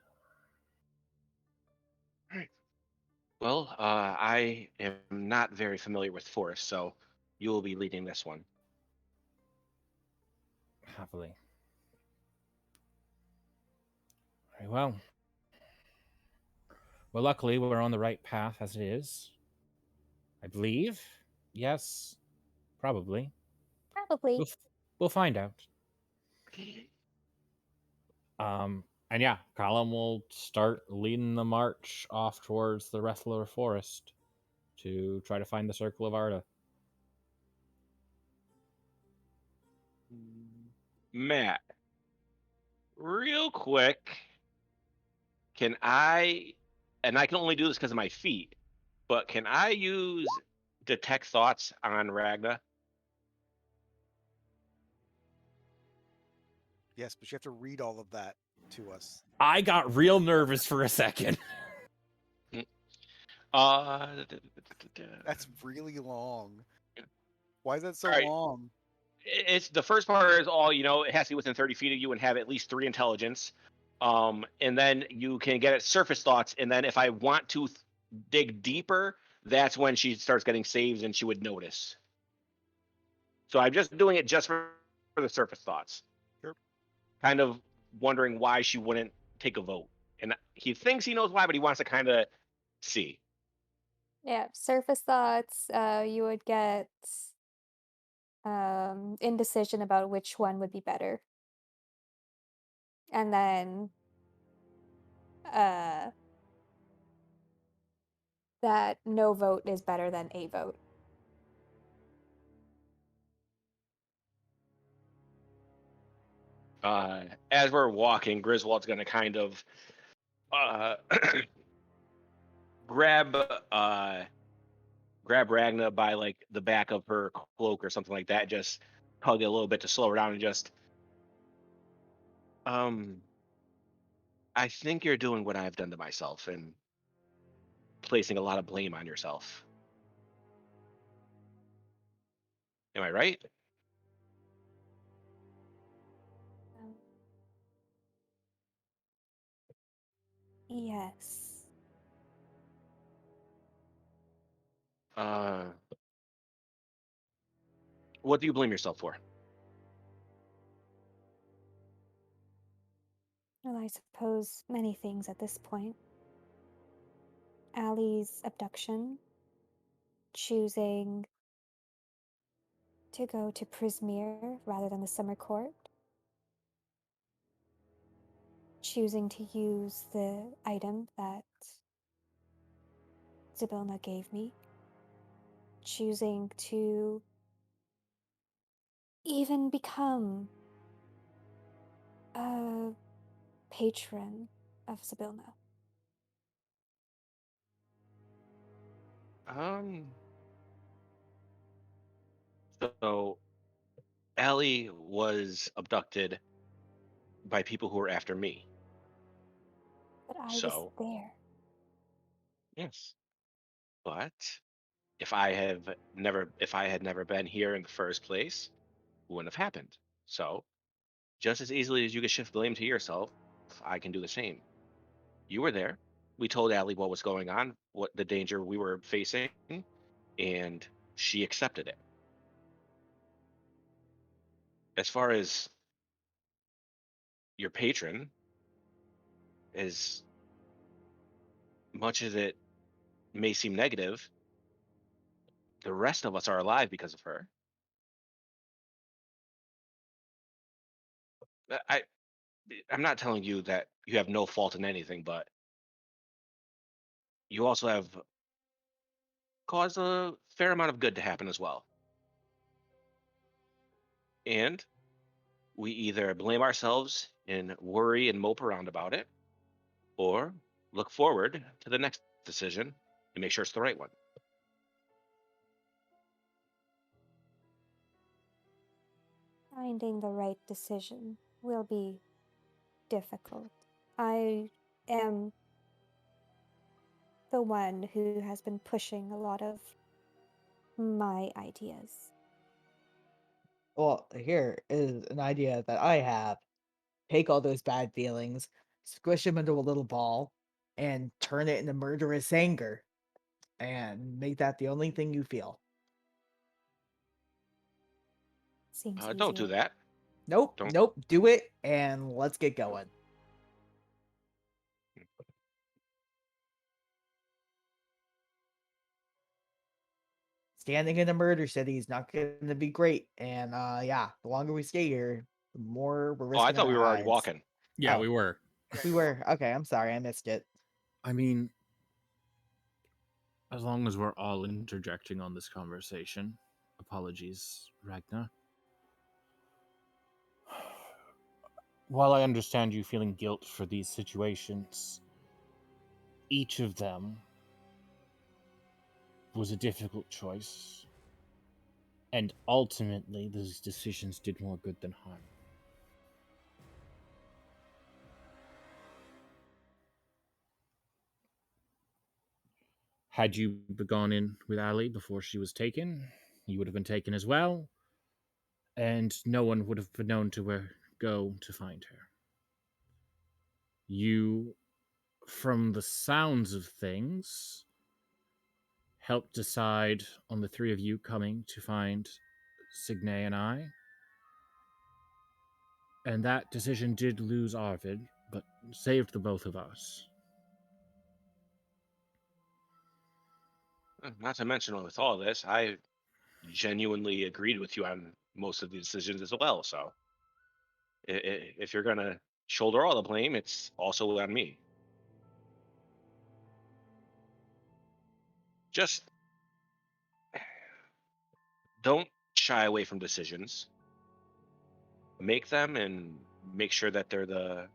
Well, I am not very familiar with forest, so you will be leading this one. Happily. Very well. Well, luckily, we're on the right path as it is. I believe. Yes, probably. Probably. We'll find out. And yeah, Colin will start leading the march off towards the Rethler Forest to try to find the Circle of Arda. Matt, real quick, can I, and I can only do this because of my feet, but can I use detect thoughts on Ragna? Yes, but you have to read all of that to us. I got real nervous for a second. That's really long. Why is that so All right. long? It's the first part is all, it has to be within 30 feet of you and have at least 3 intelligence. And then you can get it surface thoughts, and then if I want to dig deeper, that's when she starts getting saves and she would notice. So I'm just doing it just for the surface thoughts. Sure. Kind of wondering why she wouldn't take a vote. And he thinks he knows why, but he wants to kind of see. Yeah, surface thoughts, you would get indecision about which one would be better. And then that no vote is better than a vote. As we're walking, Griswold's going to kind of grab Ragna by like the back of her cloak or something like that, just tug it a little bit to slow her down and just I think you're doing what I've done to myself and placing a lot of blame on yourself. Am I right? Yes. Uh, what do you blame yourself for? Well, I suppose many things at this point. Allie's abduction, choosing to go to Prismeer rather than the summer court, choosing to use the item that Zybilna gave me, choosing to even become a patron of Zybilna. Um, so Allie was abducted by people who were after me. But I was So there. yes, but if I had never been here in the first place, it wouldn't have happened. So just as easily as you can shift blame to yourself, I can do the same. You were there. We told Allie what was going on, what the danger we were facing, and she accepted it. As far as your patron, as much as it may seem negative, the rest of us are alive because of her. I I'm not telling you that you have no fault in anything, but you also have caused a fair amount of good to happen as well. And we either blame ourselves and worry and mope around about it, or look forward to the next decision and make sure it's the right one. Finding the right decision will be difficult. I am the one who has been pushing a lot of my ideas. Well, here is an idea that I have. Take all those bad feelings, squish them into a little ball, and turn it into murderous anger, and make that the only thing you feel. Seems Don't do easier. that. Nope, Don't. nope, do it, and let's get going. Standing in a murder city is not going to be great, and yeah, the longer we stay here, the more we're Oh, I risking thought our we were already lives. walking. Yeah, Oh, we were. we were okay. I'm sorry, I missed it. I mean, as long as we're all interjecting on this conversation, apologies, Ragnar. While I understand you feeling guilt for these situations, each of them was a difficult choice, and ultimately those decisions did more good than harm. Had you gone in with Ali before she was taken, you would have been taken as well, and no one would have known to where go to find her. You, from the sounds of things, helped decide on the three of you coming to find Signe and I, and that decision did lose Arvid, but saved the both of us. Not to mention with all this, I genuinely agreed with you on most of the decisions as well. So if you're gonna shoulder all the blame, it's also on me. Just don't shy away from decisions. Make them and make sure that they're the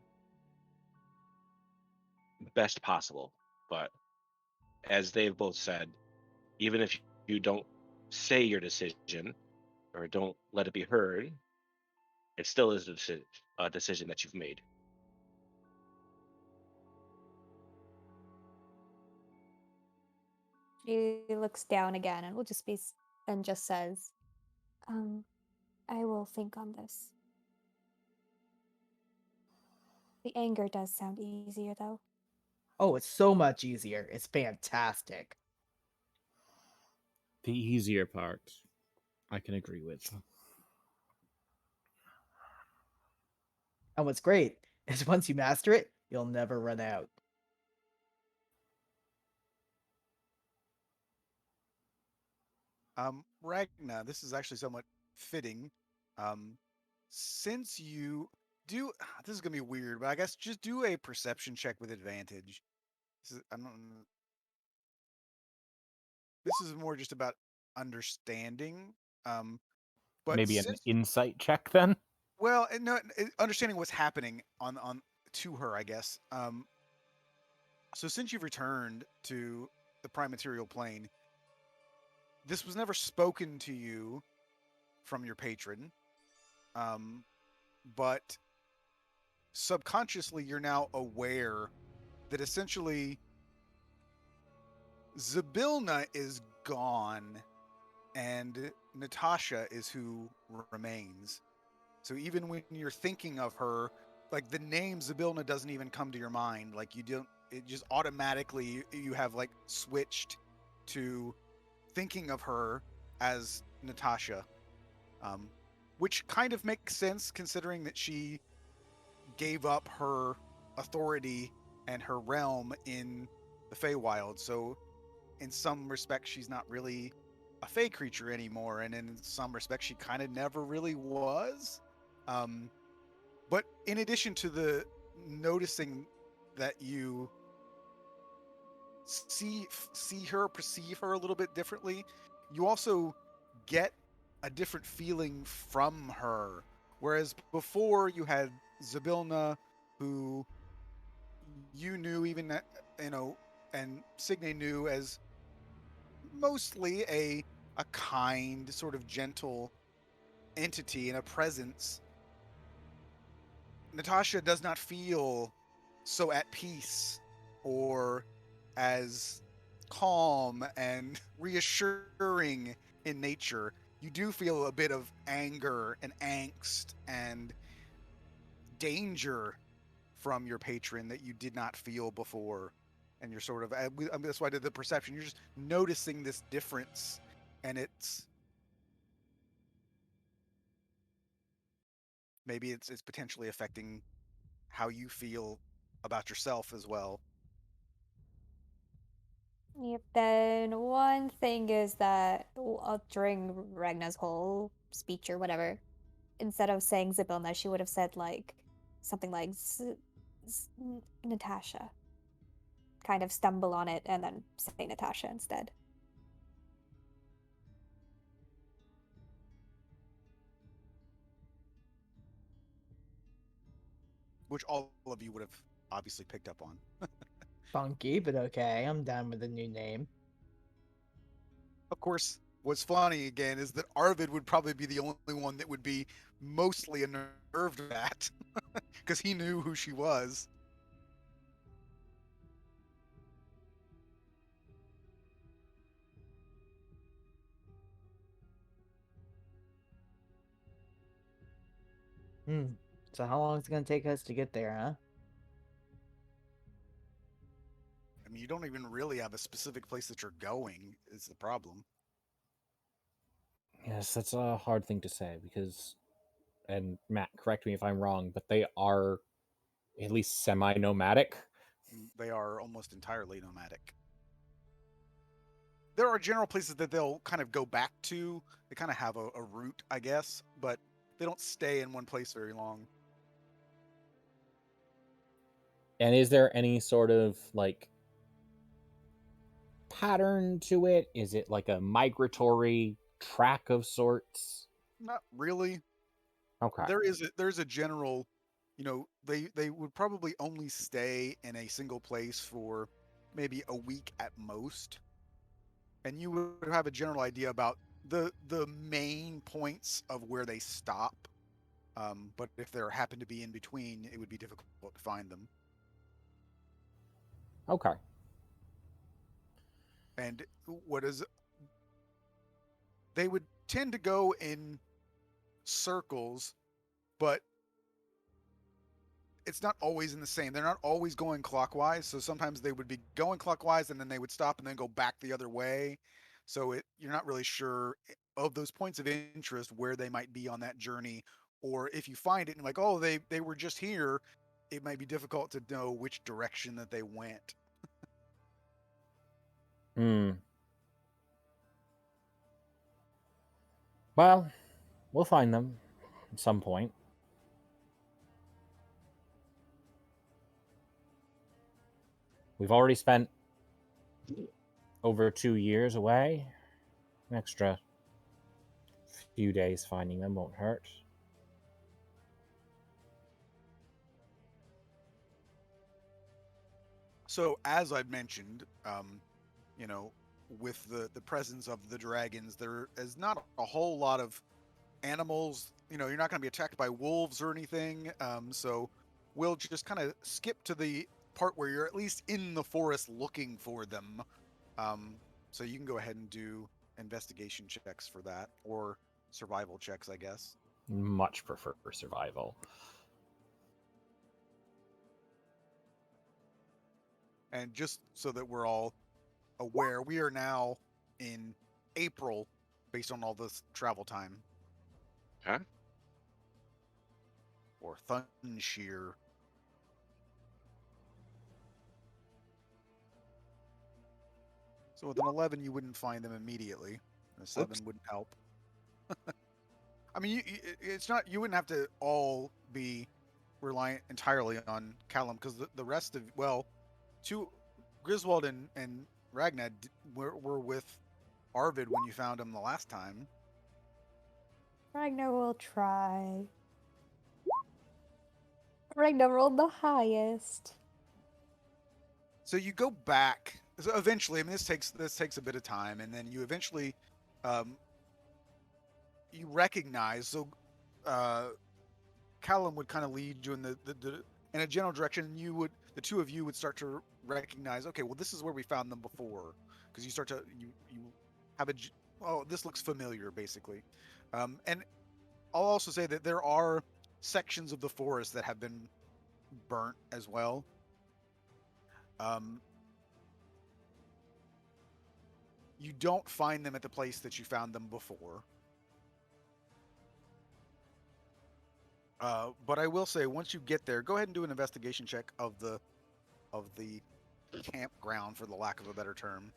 best possible. But as they've both said, even if you don't say your decision or don't let it be heard, it still is a decision that you've made. She looks down again and will just be and just says, um, I will think on this. The anger does sound easier though. Oh, it's so much easier. It's fantastic. The easier part, I can agree with. And what's great is once you master it, you'll never run out. Ragna, this is actually somewhat fitting. Um, since you do, this is gonna be weird, but I guess just do a perception check with advantage. I don't. This is more just about understanding. Um, but Maybe an since insight check then. well, no, understanding what's happening on to her, I guess. So since you've returned to the prime material plane, this was never spoken to you from your patron, um, but subconsciously you're now aware that essentially Zabilna is gone and Natasha is who remains. So even when you're thinking of her, like the name Zabilna doesn't even come to your mind. Like you don't, it just automatically you have like switched to thinking of her as Natasha, um, which kind of makes sense considering that she gave up her authority and her realm in the Feywild. So in some respects, she's not really a Fey creature anymore, and in some respects, she kind of never really was. Um, but in addition to the noticing that you see her, perceive her a little bit differently, you also get a different feeling from her. Whereas before you had Zabilna, who you knew even and Signe knew as mostly a kind, sort of gentle entity and a presence. Natasha does not feel so at peace or as calm and reassuring in nature. You do feel a bit of anger and angst and danger from your patron that you did not feel before. And you're sort of, that's why I did the perception. You're just noticing this difference, and it's potentially affecting how you feel about yourself as well. Yep. Then one thing is that during Ragna's whole speech or whatever, instead of saying Zybilna, she would have said like something like Natasha. Kind of stumble on it and then say Natasha instead. Which all of you would have obviously picked up on. Funky, but okay. I'm down with the new name. Of course, what's funny again is that Arvid would probably be the only one that would be mostly unnerved at that because he knew who she was. So how long is it gonna take us to get there, huh? I mean, you don't even really have a specific place that you're going, is the problem. Yes, that's a hard thing to say because, and Matt, correct me if I'm wrong, but they are at least semi-nomadic. They are almost entirely nomadic. There are general places that they'll kind of go back to. They kind of have a route, I guess, but they don't stay in one place very long. And is there any sort of like pattern to it? Is it like a migratory track of sorts? Not really. Okay. There's a general, they would probably only stay in a single place for maybe a week at most, and you would have a general idea about the main points of where they stop. But if there happened to be in between, it would be difficult to find them. Okay. And what is they would tend to go in circles, but it's not always in the same. They're not always going clockwise. So sometimes they would be going clockwise and then they would stop and then go back the other way. So you're not really sure of those points of interest where they might be on that journey, or if you find it and like, oh, they were just here, it might be difficult to know which direction that they went. Well, we'll find them at some point. We've already spent over 2 years away. An extra few days finding them won't hurt. So as I've mentioned, you know, with the presence of the dragons, there is not a whole lot of animals. You know, you're not going to be attacked by wolves or anything. So we'll just kind of skip to the part where you're at least in the forest looking for them. So you can go ahead and do investigation checks for that, or survival checks, I guess. Much prefer survival. And just so that we're all aware, we are now in April based on all this travel time. Huh? Or Thunshear. So with an 11, you wouldn't find them immediately. A 7 Oops. wouldn't help. I mean, it's not. You wouldn't have to all be reliant entirely on Callum, because the rest of, well, two, Griswold and Ragnar were with Arvid when you found him the last time. Ragnar will try. Ragnar rolled the highest. So you go back. So eventually, I mean, this takes a bit of time, and then you eventually, you recognize. So, Callum would kind of lead you in the in a general direction, and the two of you would start to recognize. Okay, well, this is where we found them before, because you start to you have oh, this looks familiar, basically. And I'll also say that there are sections of the forest that have been burnt as well. You don't find them at the place that you found them before. But I will say, once you get there, go ahead and do an investigation check of the campground, for the lack of a better term.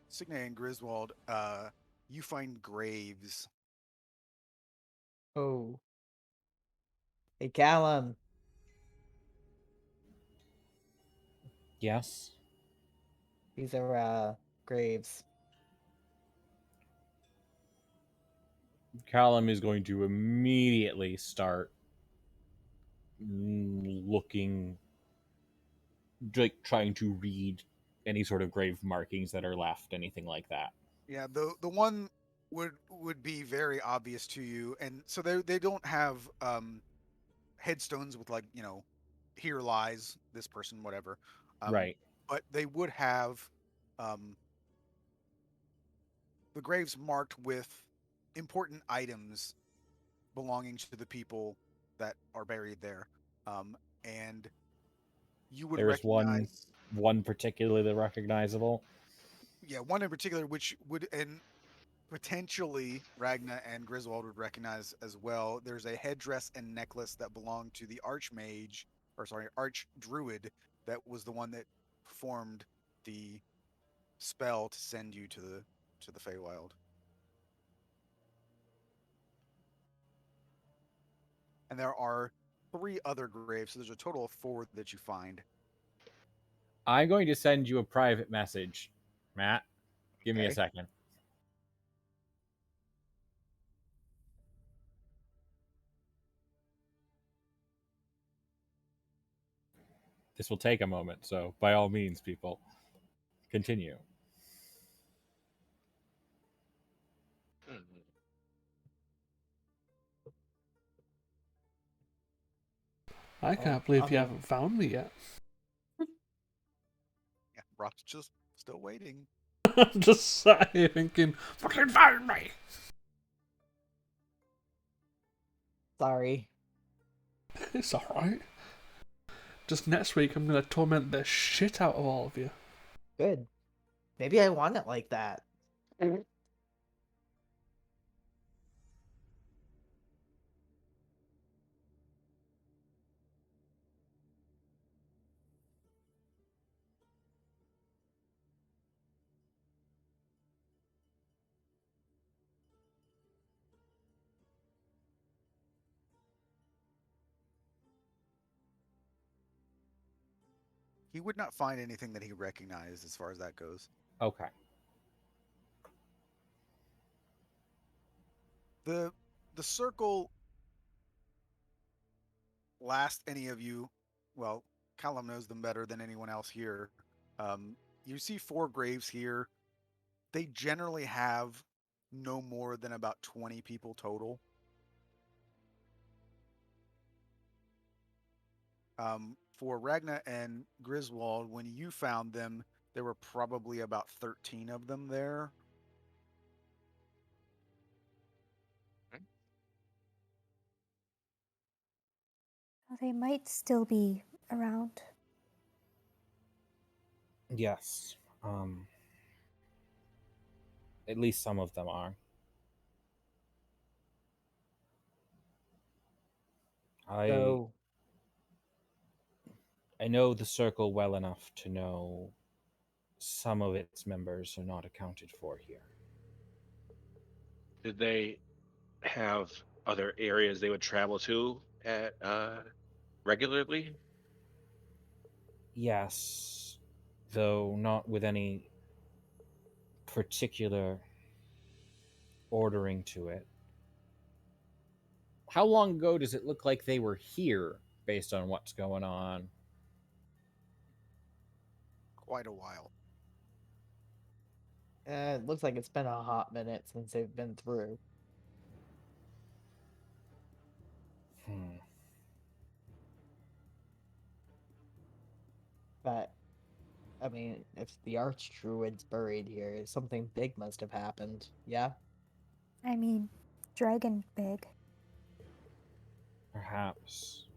Signe and Griswold, you find graves. Oh. Hey, Callum. Yes? These are graves. Callum is going to immediately start looking, like trying to read any sort of grave markings that are left, anything like that. Yeah, the one would be very obvious to you, and so they don't have headstones with, like, here lies this person, whatever. Right. But they would have um, the graves marked with important items belonging to the people that are buried there, and you would There is recognize, one particularly recognizable. yeah, one in particular, which would, and potentially Ragna and Griswold would recognize as well. There's a headdress and necklace that belonged to the archmage, or sorry, archdruid, that was the one that performed the spell to send you to the Feywild. And there are 3 other graves, so there's a total of 4 that you find. I'm going to send you a private message, Matt. Give me a Okay. second. This will take a moment, so by all means, people, continue. Mhm. I Oh, can't believe I you mean, haven't found me yet. Yeah, Brock's just still waiting. I'm just sat here thinking, fucking find me! sorry. It's alright. Just next week, I'm gonna torment the shit out of all of you. Good. Maybe I want it like that. He would not find anything that he recognized as far as that goes. Okay. The circle last any of you, well, Callum knows them better than anyone else here. You see 4 graves here. They generally have no more than about 20 people total. For Ragna and Griswold, when you found them, there were probably about 13 of them there. They might still be around. Yes. At least some of them are. So, I know the circle well enough to know some of its members are not accounted for here. Did they have other areas they would travel to at regularly? Yes, though not with any particular ordering to it. How long ago does it look like they were here based on what's going on? Quite a while. it looks like it's been a hot minute since they've been through. Hmm. But, I mean, if the Archdruid's buried here, something big must have happened. Yeah? I mean, dragon big. Perhaps.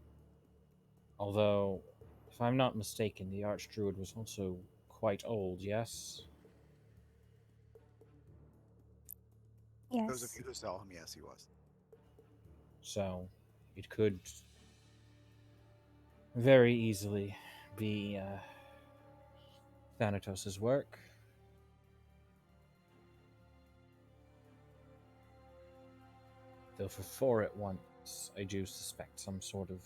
Although, if I'm not mistaken, the Archdruid was also quite old, yes? Those of Yes. you who saw him, yes, he was. So, it could very easily be Thanatos' work. Though for 4 at once, I do suspect some sort of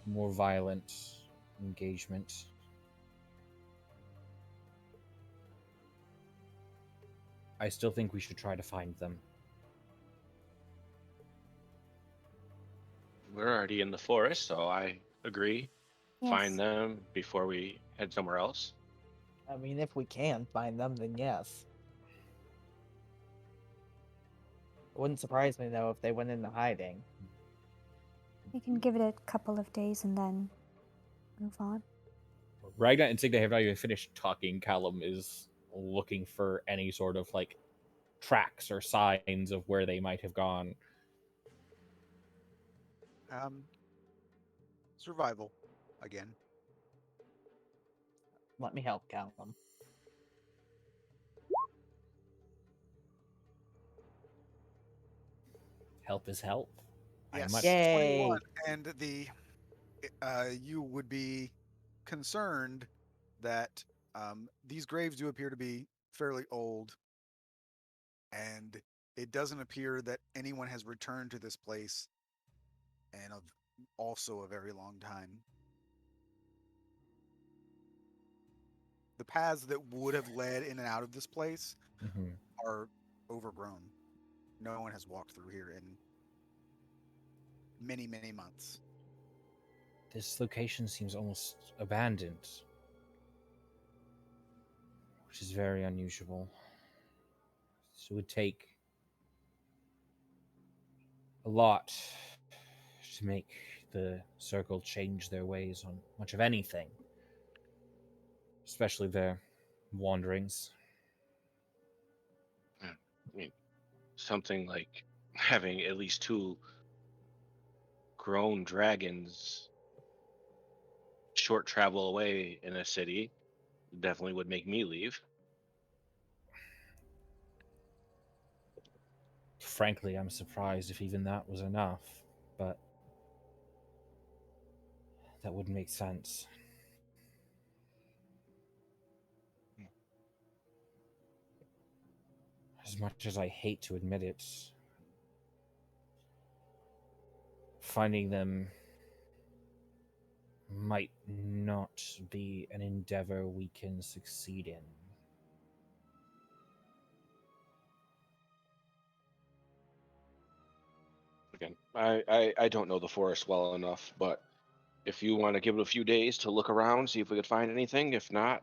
more violent engagement. I still think we should try to find them. We're already in the forest, so I agree. Yes. Find them before we head somewhere else. I mean, if we can find them, then yes. It wouldn't surprise me, though, if they went into hiding. We can give it a couple of days and then move on. Ragnar and Signa have not even finished talking. Callum is looking for any sort of like tracks or signs of where they might have gone. Survival, again. Let me help count them. Help is help. Yes, Yay. 21, and you would be concerned that these graves do appear to be fairly old, and it doesn't appear that anyone has returned to this place and of also a very long time. The paths that would have led in and out of this place Mm-hmm. are overgrown. No one has walked through here in many, many months. This location seems almost abandoned, which is very unusual. So it would take a lot to make the circle change their ways on much of anything, especially their wanderings. I mean, something like having at least 2 grown dragons short travel away in a city definitely would make me leave. Frankly, I'm surprised if even that was enough, but that wouldn't make sense. As much as I hate to admit it, finding them might not be an endeavor we can succeed in. Again, I don't know the forest well enough, but if you want to give it a few days to look around, see if we could find anything. If not,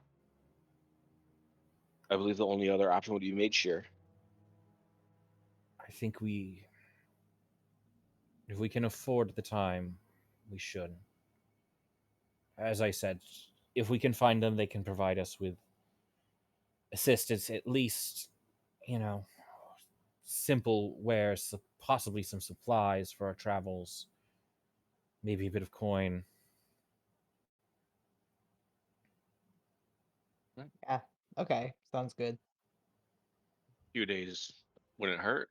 I believe the only other option would be made shear. I think if we can afford the time, we should. As I said, if we can find them, they can provide us with assistance, at least, you know, simple wares, possibly some supplies for our travels, maybe a bit of coin. Yeah. Okay. Sounds good. A few days wouldn't hurt.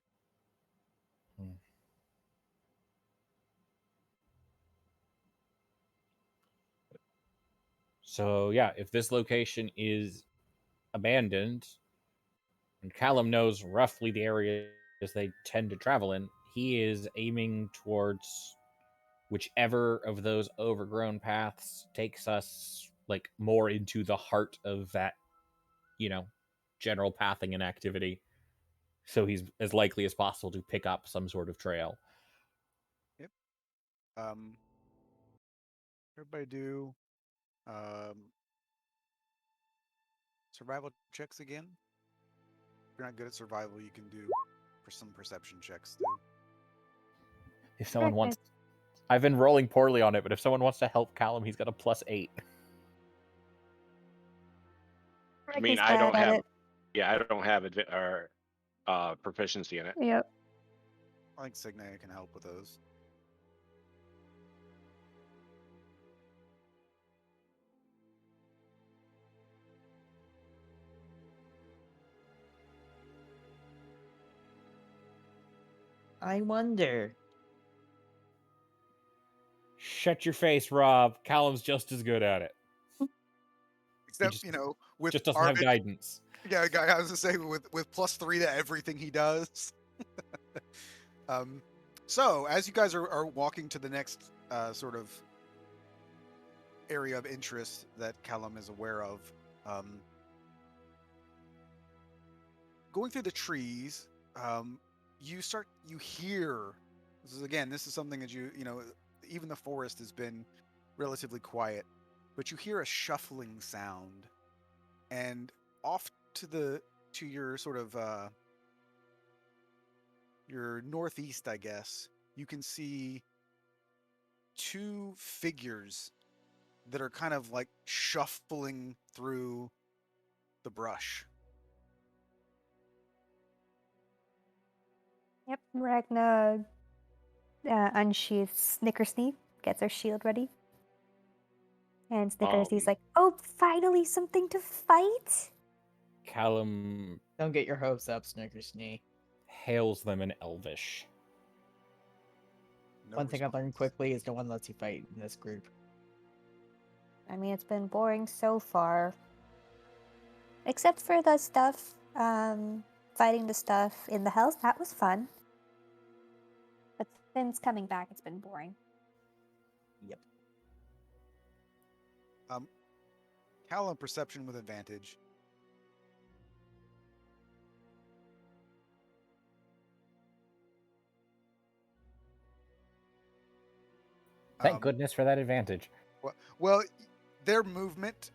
Hmm. So yeah, if this location is abandoned, and Callum knows roughly the areas they tend to travel in, he is aiming towards whichever of those overgrown paths takes us like more into the heart of that, you know, general pathing and activity. So he's as likely as possible to pick up some sort of trail. Yep. Everybody do um, survival checks again. If you're not good at survival, you can do for some perception checks too. If someone Okay. wants, I've been rolling poorly on it, but if someone wants to help Callum, he's got a +8. I mean, He's I don't bad at have, it. yeah, I don't have proficiency in it. Yep. I think Signe can help with those. I wonder. Shut your face, Rob. Callum's just as good at it. Except, just- with Just doesn't have Arvid, guidance. yeah, I was gonna say with +3 to everything he does. So as you guys are walking to the next sort of area of interest that Callum is aware of, going through the trees, you hear. This is something that even the forest has been relatively quiet, but you hear a shuffling sound, and off to your sort of your northeast, I guess, you can see 2 figures that are kind of like shuffling through the brush. Yep. Ragna unsheaths Snickersnee, gets her shield ready. And Snickersnee's like, oh, finally something to fight? Callum Don't get your hopes up, Snickersnee. hails them in Elvish. No One thing I've learned response. quickly is no one lets you fight in this group. I mean, it's been boring so far. Except for the stuff, fighting the stuff in the hells, that was fun. But since coming back, it's been boring. Yep. Callum, perception with advantage. Thank goodness for that advantage. Well, their movement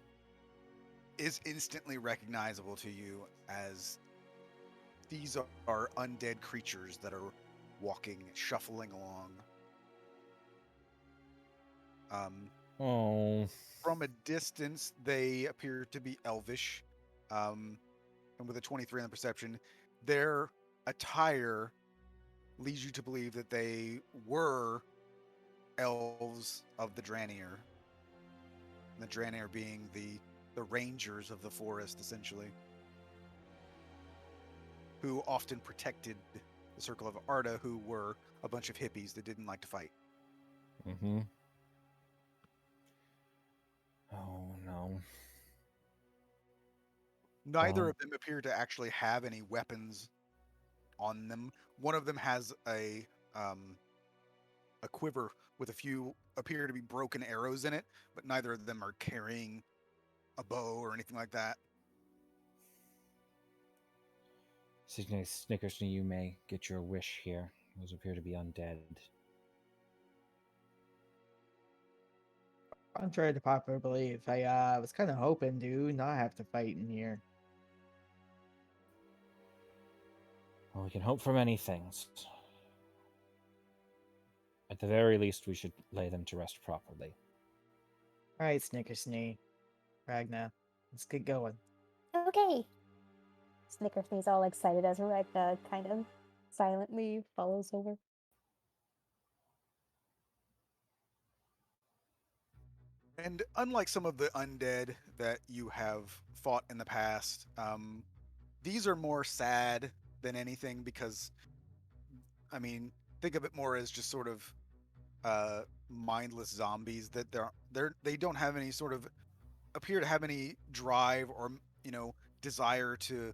is instantly recognizable to you as these are undead creatures that are walking, shuffling along. Oh, From a distance, they appear to be elvish, and with a 23 in the perception, their attire leads you to believe that they were elves of the Dranier. The Dranier being the rangers of the forest, essentially, who often protected the Circle of Arda, who were a bunch of hippies that didn't like to fight. mm-hmm. Oh no. Neither Well, of them appear to actually have any weapons on them. One of them has a quiver with a few appear to be broken arrows in it, but neither of them are carrying a bow or anything like that. Snickersnee, you may get your wish here. Those appear to be undead. Contrary to popular belief, I was kind of hoping to not have to fight in here. Well, we can hope for many things. At the very least, we should lay them to rest properly. All right, Snickersnee, Ragna, let's get going. Okay. Snickersnee's all excited as Ragna kind of silently follows over. And unlike some of the undead that you have fought in the past, these are more sad than anything because, I mean, think of it more as just sort of mindless zombies that they don't have any sort of appear to have any drive or desire to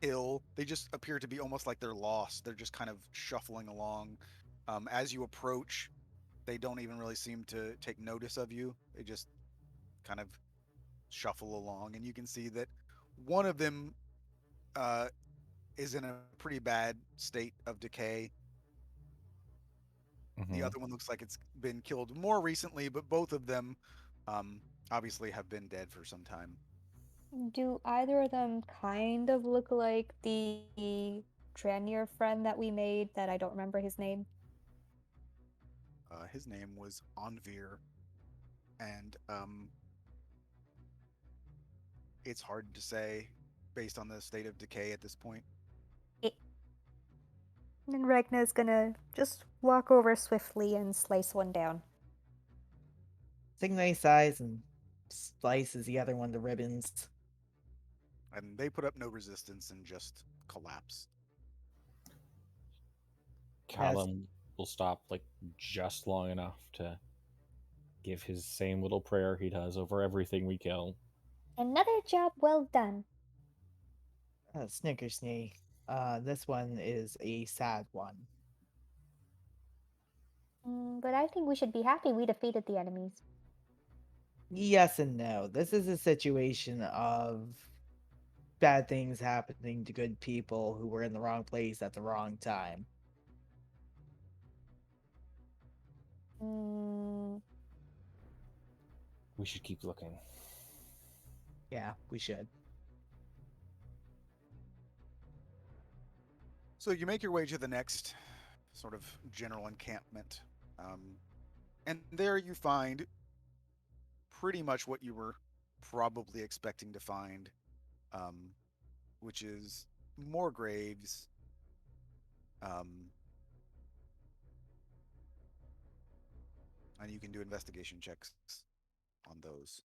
kill. They just appear to be almost like they're lost. They're just kind of shuffling along. As you approach, they don't even really seem to take notice of you. They just kind of shuffle along, and you can see that one of them uh, is in a pretty bad state of decay. The Mm-hmm. other one looks like it's been killed more recently, but both of them um, obviously have been dead for some time. Do either of them kind of look like the Dranier friend that we made that I don't remember his name? His name was Anvir, and it's hard to say based on the state of decay at this point. It, and Ragna's gonna just walk over swiftly and slice one down. Signay sighs and slices the other one to ribbons. And they put up no resistance and just collapse. Yes, Callum will stop like just long enough to give his same little prayer he does over everything we kill. Another job well done. Snickersnee. This one is a sad one. But I think we should be happy we defeated the enemies. Yes and no. This is a situation of bad things happening to good people who were in the wrong place at the wrong time. Mm, We should keep looking. Yeah, we should. So you make your way to the next sort of general encampment. And there you find pretty much what you were probably expecting to find, um, which is more graves. Um, and you can do investigation checks on those.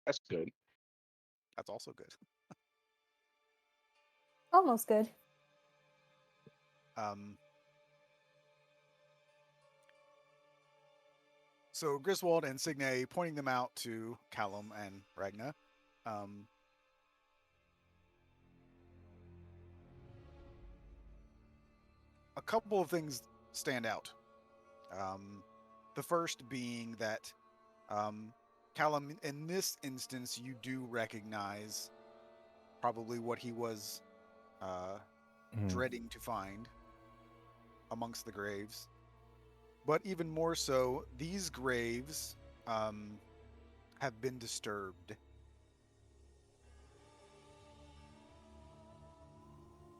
That's good. That's also good. almost good. Um, so Griswold and Signe pointing them out to Callum and Ragna. Um, a couple of things stand out. The first being that Callum, in this instance, you do recognize probably what he was uh, Mm. dreading to find amongst the graves. But even more so, these graves have been disturbed.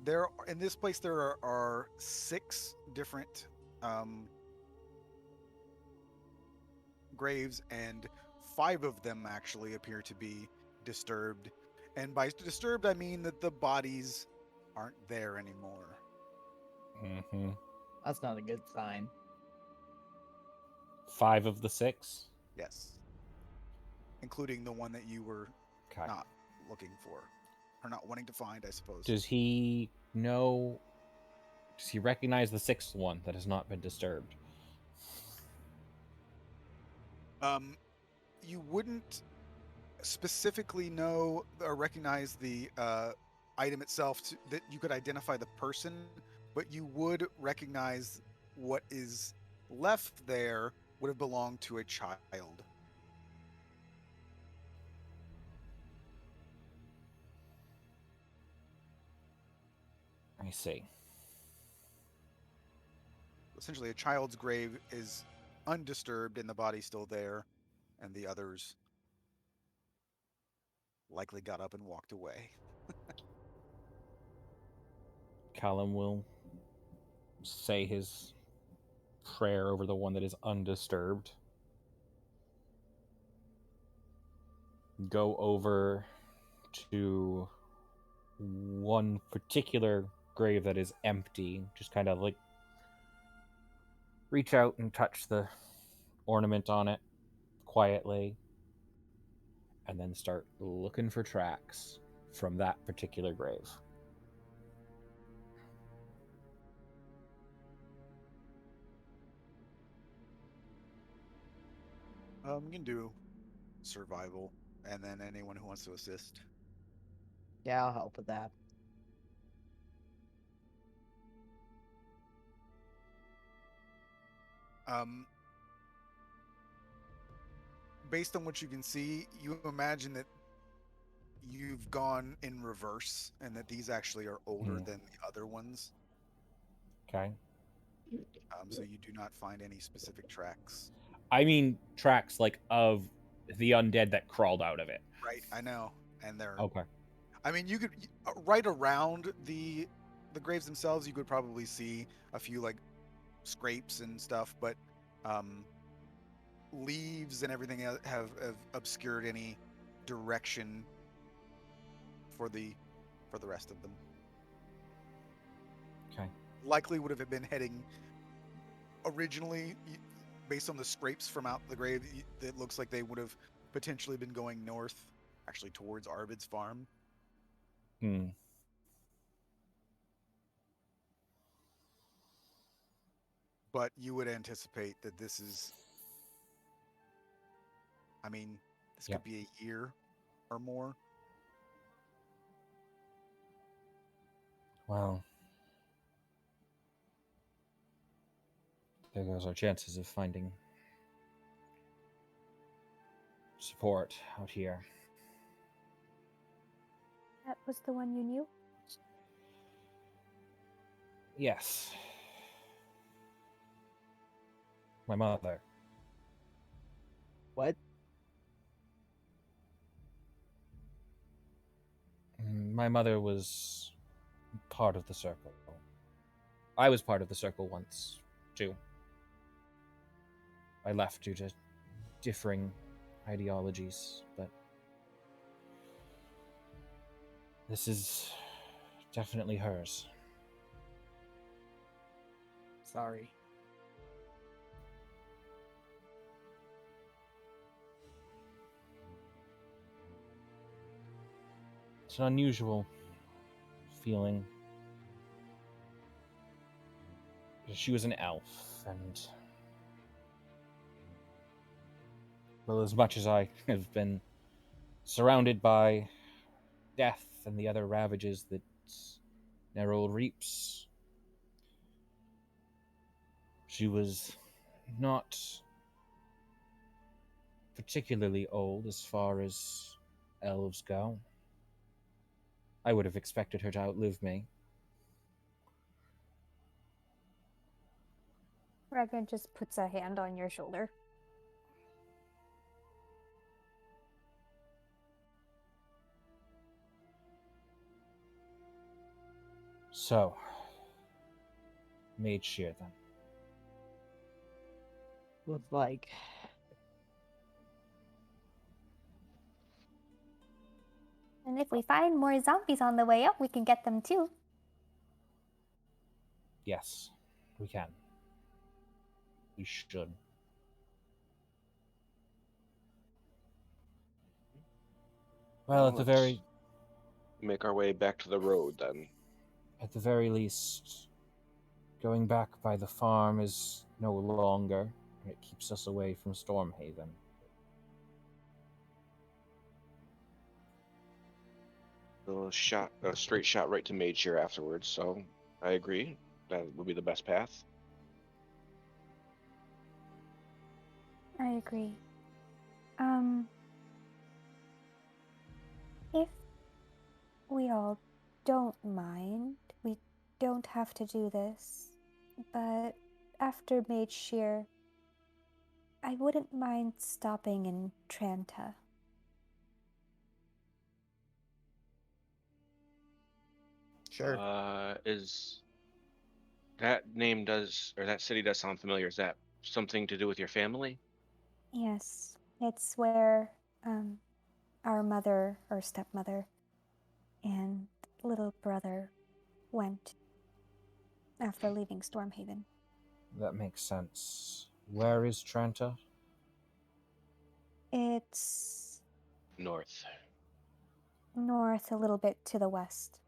In this place there are 6 different graves, and 5 of them actually appear to be disturbed. And by disturbed, I mean that the bodies aren't there anymore. Mm-hmm. That's not a good sign. 5 of the 6. Yes, including the one that you were Okay. not looking for, or not wanting to find, I suppose. Does he know? Does he recognize the 6th one that has not been disturbed? You wouldn't specifically know or recognize the item itself that you could identify the person, but you would recognize what is left there would have belonged to a child. I see. Essentially, a child's grave is undisturbed and the body's still there, and the others likely got up and walked away. Callum will say his prayer over the one that is undisturbed. Go over to one particular grave that is empty, just kind of like reach out and touch the ornament on it quietly, and then start looking for tracks from that particular grave. You can do survival, and then anyone who wants to assist. Yeah, I'll help with that. Um, Based on what you can see, you imagine that you've gone in reverse, and that these actually are older than the other ones. Okay. So you do not find any specific tracks. I mean tracks like of the undead that crawled out of it. Right, I know, and they're. Okay. I mean, you could right around the graves themselves. You could probably see a few like scrapes and stuff, but leaves and everything have obscured any direction for the rest of them. Okay. Likely would have been heading originally, based on the scrapes from out the grave. It looks like they would have potentially been going north, actually towards Arvid's farm. But you would anticipate that this is, I mean, this Yep. could be a year or more. Well, there goes our chances of finding support out here. That was the one you knew? Yes. My mother. What? My mother was part of the circle. I was part of the circle once, too. I left due to differing ideologies, but this is definitely hers. Sorry. It's an unusual feeling. She was an elf, and well, as much as I have been surrounded by death and the other ravages that Nerol reaps, she was not particularly old as far as elves go. I would have expected her to outlive me. Regan just puts a hand on your shoulder. So, Mage Shear then. With like, And if we find more zombies on the way up, we can get them too. Yes, we can. We should. Well, at the let's make our way back to the road then. very least, going back by the farm is no longer. It keeps us away from Stormhaven. A straight shot right to Mage here afterwards. So I agree. That would be the best path. I agree. If we all don't mind, we don't have to do this. But after Mage Shear, I wouldn't mind stopping in Tranta. sure. Is that that city does sound familiar? Is that something to do with your family? Yes, it's where our mother or stepmother and little brother went after leaving Stormhaven. That makes sense. Where is Trenta? It's North. north, a little bit to the west.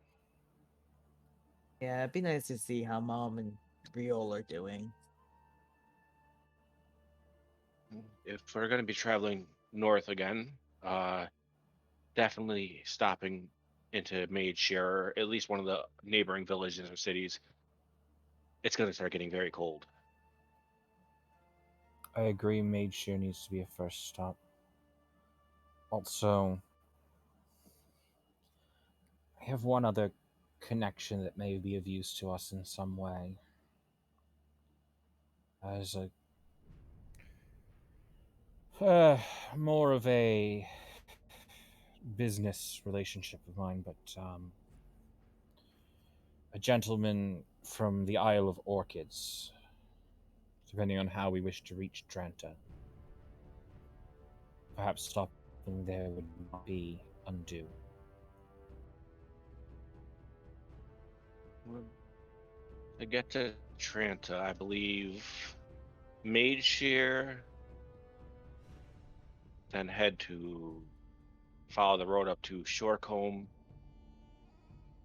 Yeah, it'd be nice to see how Mom and Riol are doing. If we're going to be traveling north again, definitely stopping into Mage Share, or at least one of the neighboring villages or cities. It's going to start getting very cold. I agree, Mage Shear needs to be a first stop. Also, I have one other connection that may be of use to us in some way. As a more of a business relationship of mine, but a gentleman from the Isle of Orchids, depending on how we wish to reach Trenta. Perhaps stopping there would not be undue. To get to Tranta, I believe Mage Shear, then head to follow the road up to Shorecombe,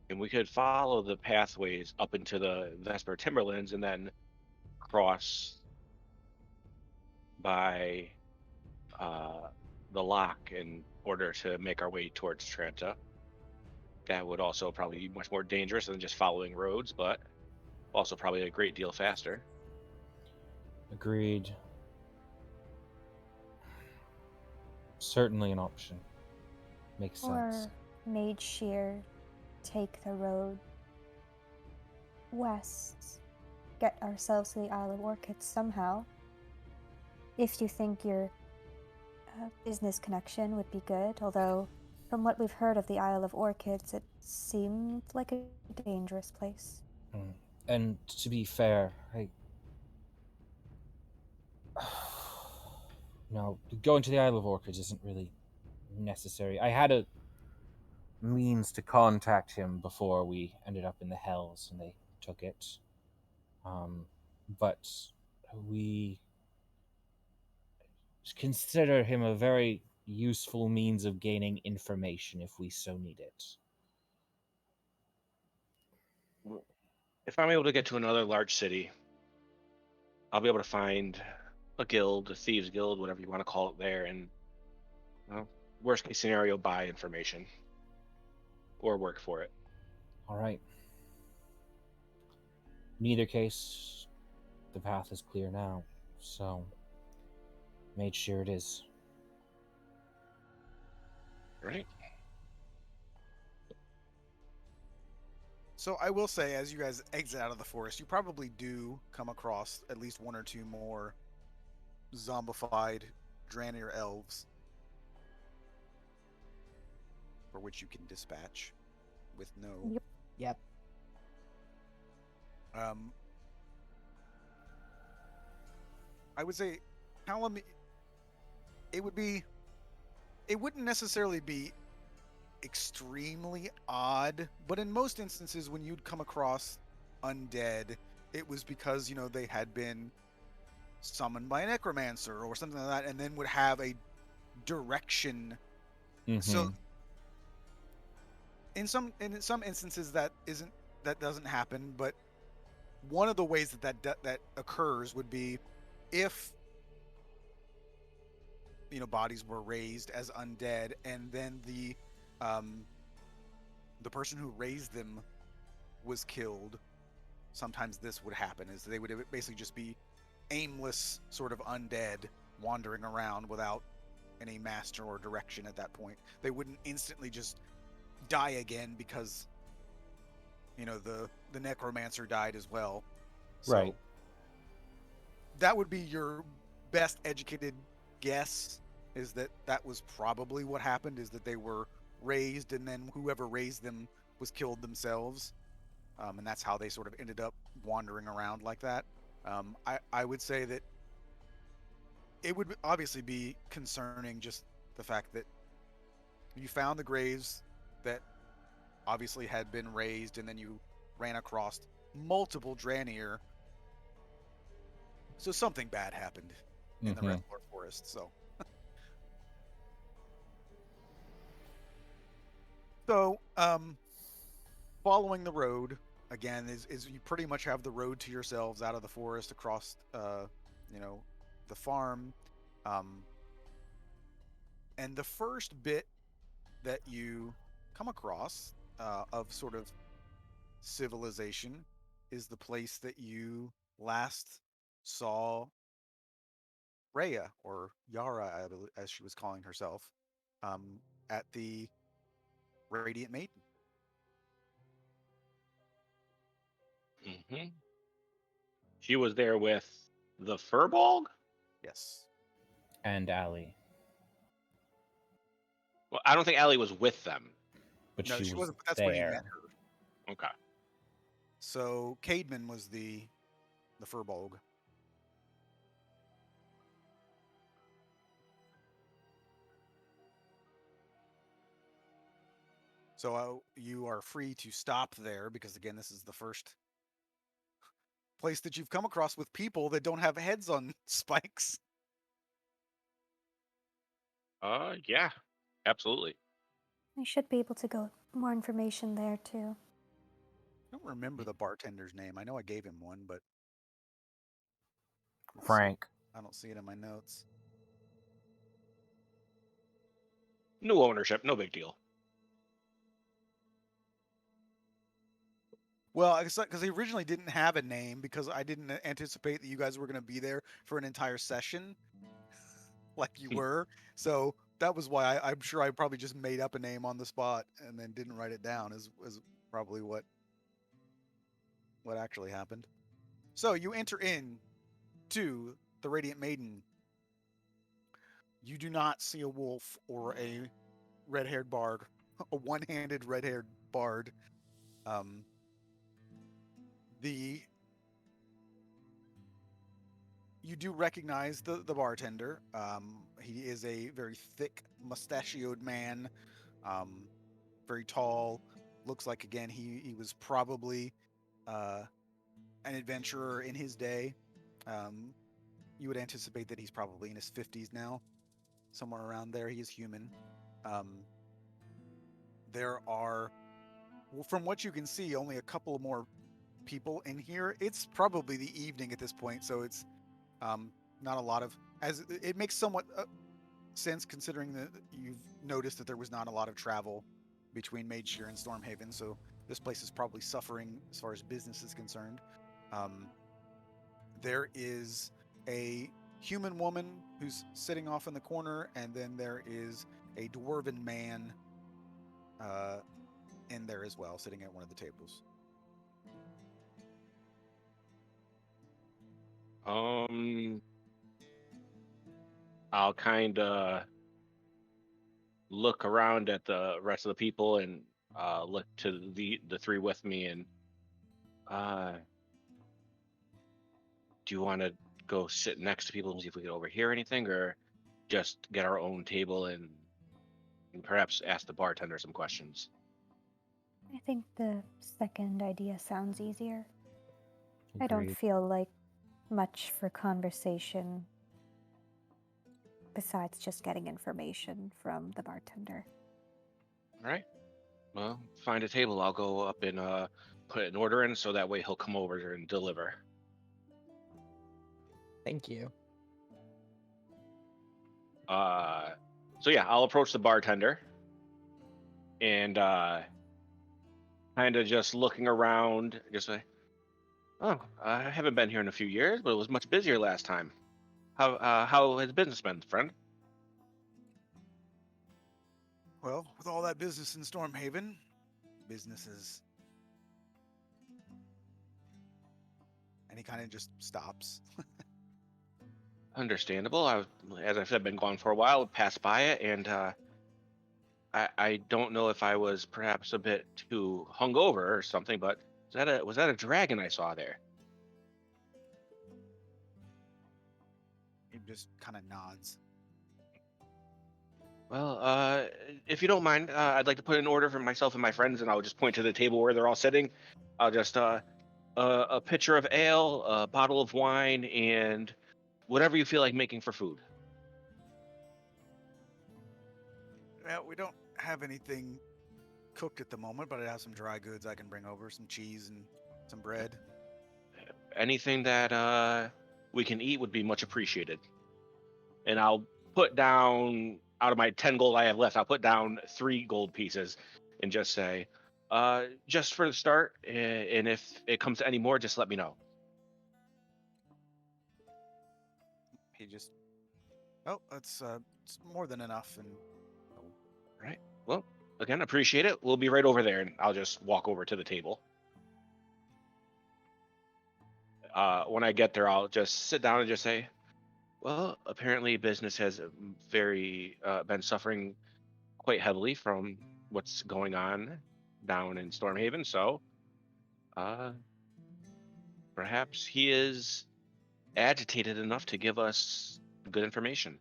and we could follow the pathways up into the Vesper Timberlands and then cross by the lock in order to make our way towards Trenta. That would also probably be much more dangerous than just following roads, but also probably a great deal faster. Agreed. Certainly an option. Makes sense. Or Mage Shear, take the road west, get ourselves to the Isle of Orchids somehow. If you think your business connection would be good, although from what we've heard of the Isle of Orchids, it seemed like a dangerous place. And to be fair, no, going to the Isle of Orchids isn't really necessary. I had a means to contact him before we ended up in the Hells and they took it. But we consider him a very useful means of gaining information if we so need it. If I'm able to get to another large city, I'll be able to find a guild, a thieves guild, whatever you want to call it there, and well, worst case scenario, buy information or work for it. All right. In either case, the path is clear now, so made sure it is. Right? So I will say, as you guys exit out of the forest, you probably do come across at least one or two more zombified Draenei elves, for which you can dispatch with no Yep. I would say, Callum, it wouldn't necessarily be extremely odd, but in most instances, when you'd come across undead, it was because they had been summoned by a necromancer or something like that, and then would have a direction. So in some instances that doesn't happen, but one of the ways that occurs would be if bodies were raised as undead, and then the person who raised them was killed. Sometimes this would happen, is they would basically just be aimless sort of undead wandering around without any master or direction at that point. They wouldn't instantly just die again because the necromancer died as well. So Right. that would be your best educated guess, is that was probably what happened, is that they were raised and then whoever raised them was killed themselves. And that's how they sort of ended up wandering around like that. I would say that it would obviously be concerning, just the fact that you found the graves that obviously had been raised, and then you ran across multiple Draenir. So something bad happened in the Reservoir Forest. So, following the road again is you pretty much have the road to yourselves out of the forest across, the farm, and the first bit that you come across of sort of civilization is the place that you last saw Rhea, or Yara, I believe, as she was calling herself, at the Radiant Maiden. Mm-hmm. She was there with the Furbolg? Yes. And Allie. Well, I don't think Allie was with them. But No, she she was wasn't. But that's there. when you met her. Okay. So Caedmon was the Furbolg. So you are free to stop there, because again, this is the first place that you've come across with people that don't have heads on spikes. Yeah, absolutely. I should be able to go more information there too. I don't remember the bartender's name. I know I gave him one, but Frank. I don't see it in my notes. New ownership, no big deal. Well, because he originally didn't have a name, because I didn't anticipate that you guys were going to be there for an entire session, like you were. So that was why I'm sure I probably just made up a name on the spot and then didn't write it down. Is probably what actually happened. So you enter in to the Radiant Maiden. You do not see a wolf or a red-haired bard, a one-handed red-haired bard. The You do recognize the bartender. He is a very thick, mustachioed man, very tall. Looks like, again, he was probably an adventurer in his day. You would anticipate that he's probably in his 50s now, somewhere around there. He is human. There are, well, from what you can see, only a couple more people in here. It's probably the evening at this point, so it's not a lot of, as it makes somewhat sense, considering that you've noticed that there was not a lot of travel between Madeshire and Stormhaven, so this place is probably suffering as far as business is concerned. There is a human woman who's sitting off in the corner, and then there is a dwarven man in there as well, sitting at one of the tables. I'll kind of look around at the rest of the people and look to the three with me, and do you want to go sit next to people and see if we can overhear anything, or just get our own table and perhaps ask the bartender some questions? I think the second idea sounds easier. I don't Agreed. feel like much for conversation besides just getting information from the bartender. All right. Well, find a table. I'll go up and put an order in, so that way he'll come over and deliver. Thank you. So yeah, I'll approach the bartender and kind of just looking around, just say, "Oh, I haven't been here in a few years, but it was much busier last time. How has business been, friend?" Well, with all that business in Stormhaven, businesses. And he kind of just stops. Understandable. As I said, been gone for a while. Passed by it, and I don't know if I was perhaps a bit too hungover or something, but was that a dragon I saw there? He just kind of nods. Well, if you don't mind, I'd like to put an order for myself and my friends, and I'll just point to the table where they're all sitting. I'll just a pitcher of ale, a bottle of wine, and whatever you feel like making for food. Well, we don't have anything cooked at the moment, but I have some dry goods I can bring over, some cheese and some bread. Anything that we can eat would be much appreciated. And I'll put down, out of my 10 gold I have left, I'll put down 3 gold pieces and just say, just for the start, and if it comes to any more, just let me know. He just, oh, that's it's more than enough. And All right. Well, again, appreciate it. We'll be right over there, and I'll just walk over to the table. When I get there, I'll just sit down and just say, well, apparently business has been suffering quite heavily from what's going on down in Stormhaven. So perhaps he is agitated enough to give us good information.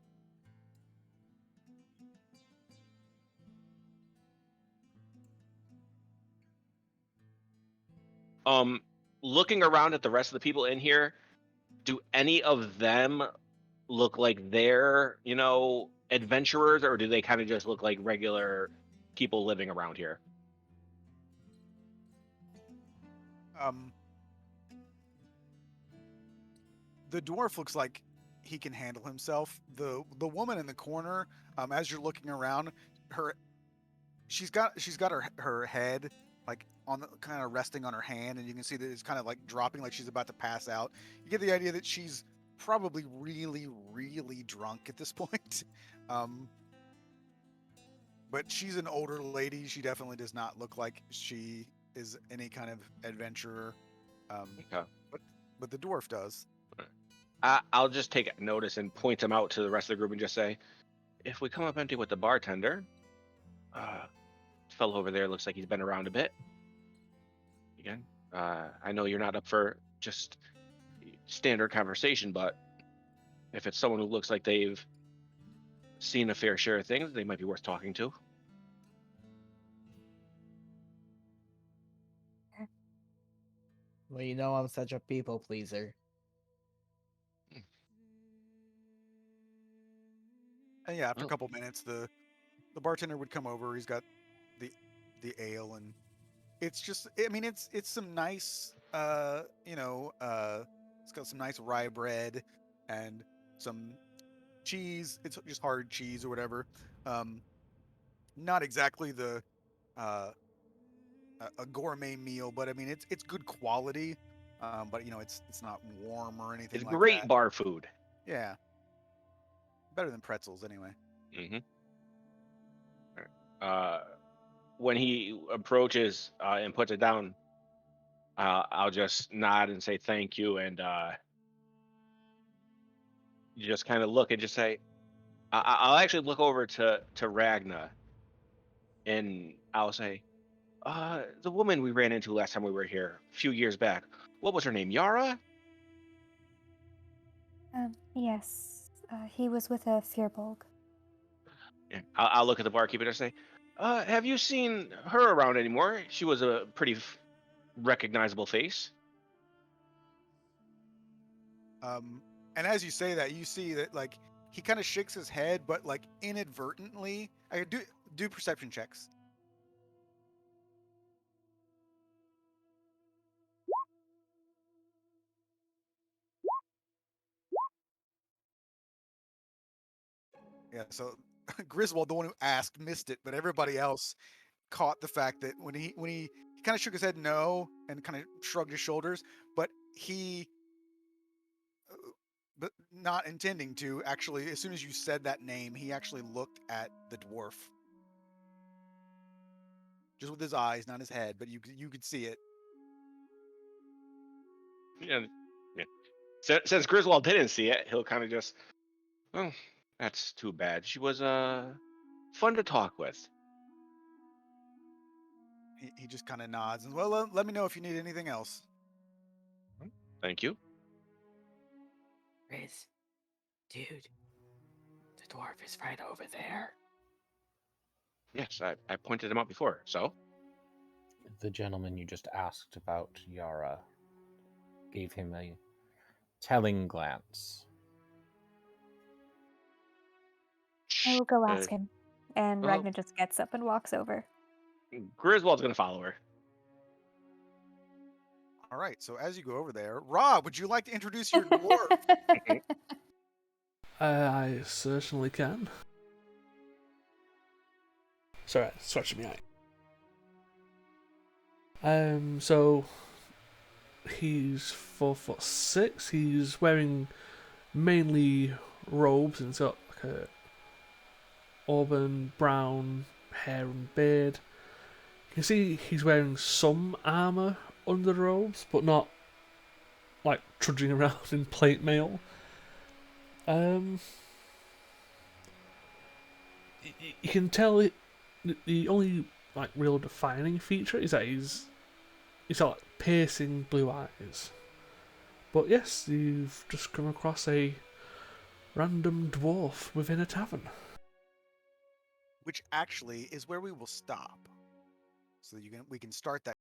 Looking around at the rest of the people in here, do any of them look like they're, adventurers, or do they kind of just look like regular people living around here? The dwarf looks like he can handle himself. The woman in the corner, as you're looking around, she's got her head like on the kind of resting on her hand, and you can see that it's kind of like dropping, like she's about to pass out. You get the idea that she's probably really, really drunk at this point. But she's an older lady. She definitely does not look like she is any kind of adventurer. Okay. But the dwarf does. I'll just take notice and point him out to the rest of the group and just say, if we come up empty with the bartender, fellow over there looks like he's been around a bit. Again, I know you're not up for just standard conversation, but if it's someone who looks like they've seen a fair share of things, they might be worth talking to. Well, you know I'm such a people pleaser. And yeah, after a Oh. couple minutes, the bartender would come over. He's got the ale, and it's just, I mean, it's some nice, it's got some nice rye bread and some cheese. It's just hard cheese or whatever. Not exactly the a gourmet meal, but I mean it's good quality. But it's not warm or anything It's like great that. bar food. Yeah, better than pretzels anyway. Mm-hmm. When he approaches and puts it down, I'll just nod and say thank you, and you just kind of look and just say, I'll actually look over to Ragna, and I'll say, the woman we ran into last time we were here, a few years back, what was her name? Yara? Yes. He was with a Firbolg. Yeah. I'll look at the barkeeper and say, have you seen her around anymore? She was a pretty recognizable face. And as you say that, you see that like he kind of shakes his head, but like inadvertently, I do perception checks. Yeah, so Griswold, the one who asked, missed it, but everybody else caught the fact that when he kind of shook his head no and kind of shrugged his shoulders, but he but not intending to actually, as soon as you said that name, he actually looked at the dwarf. Just with his eyes, not his head, but you could see it. Yeah. Yeah. Since Griswold didn't see it, he'll kind of just, oh, that's too bad. She was fun to talk with. He just kind of nods and, well, let me know if you need anything else. Thank you. Riz, dude, the dwarf is right over there. Yes, I pointed him out before. So The gentleman you just asked about, Yara, gave him a telling glance. I will go Uh, ask him. And well- Ragnar just gets up and walks over. Griswold's gonna follow her. All right, so as you go over there, Rob, would you like to introduce your dwarf? I certainly can. Sorry, scratching my eye. So he's 4'6". He's wearing mainly robes, and he's got like a auburn brown hair and beard. You can see he's wearing some armor under the robes, but not like trudging around in plate mail. You can tell the only like real defining feature is that he's got like, piercing blue eyes. But yes, you've just come across a random dwarf within a tavern. Which actually is where we will stop. So we can start that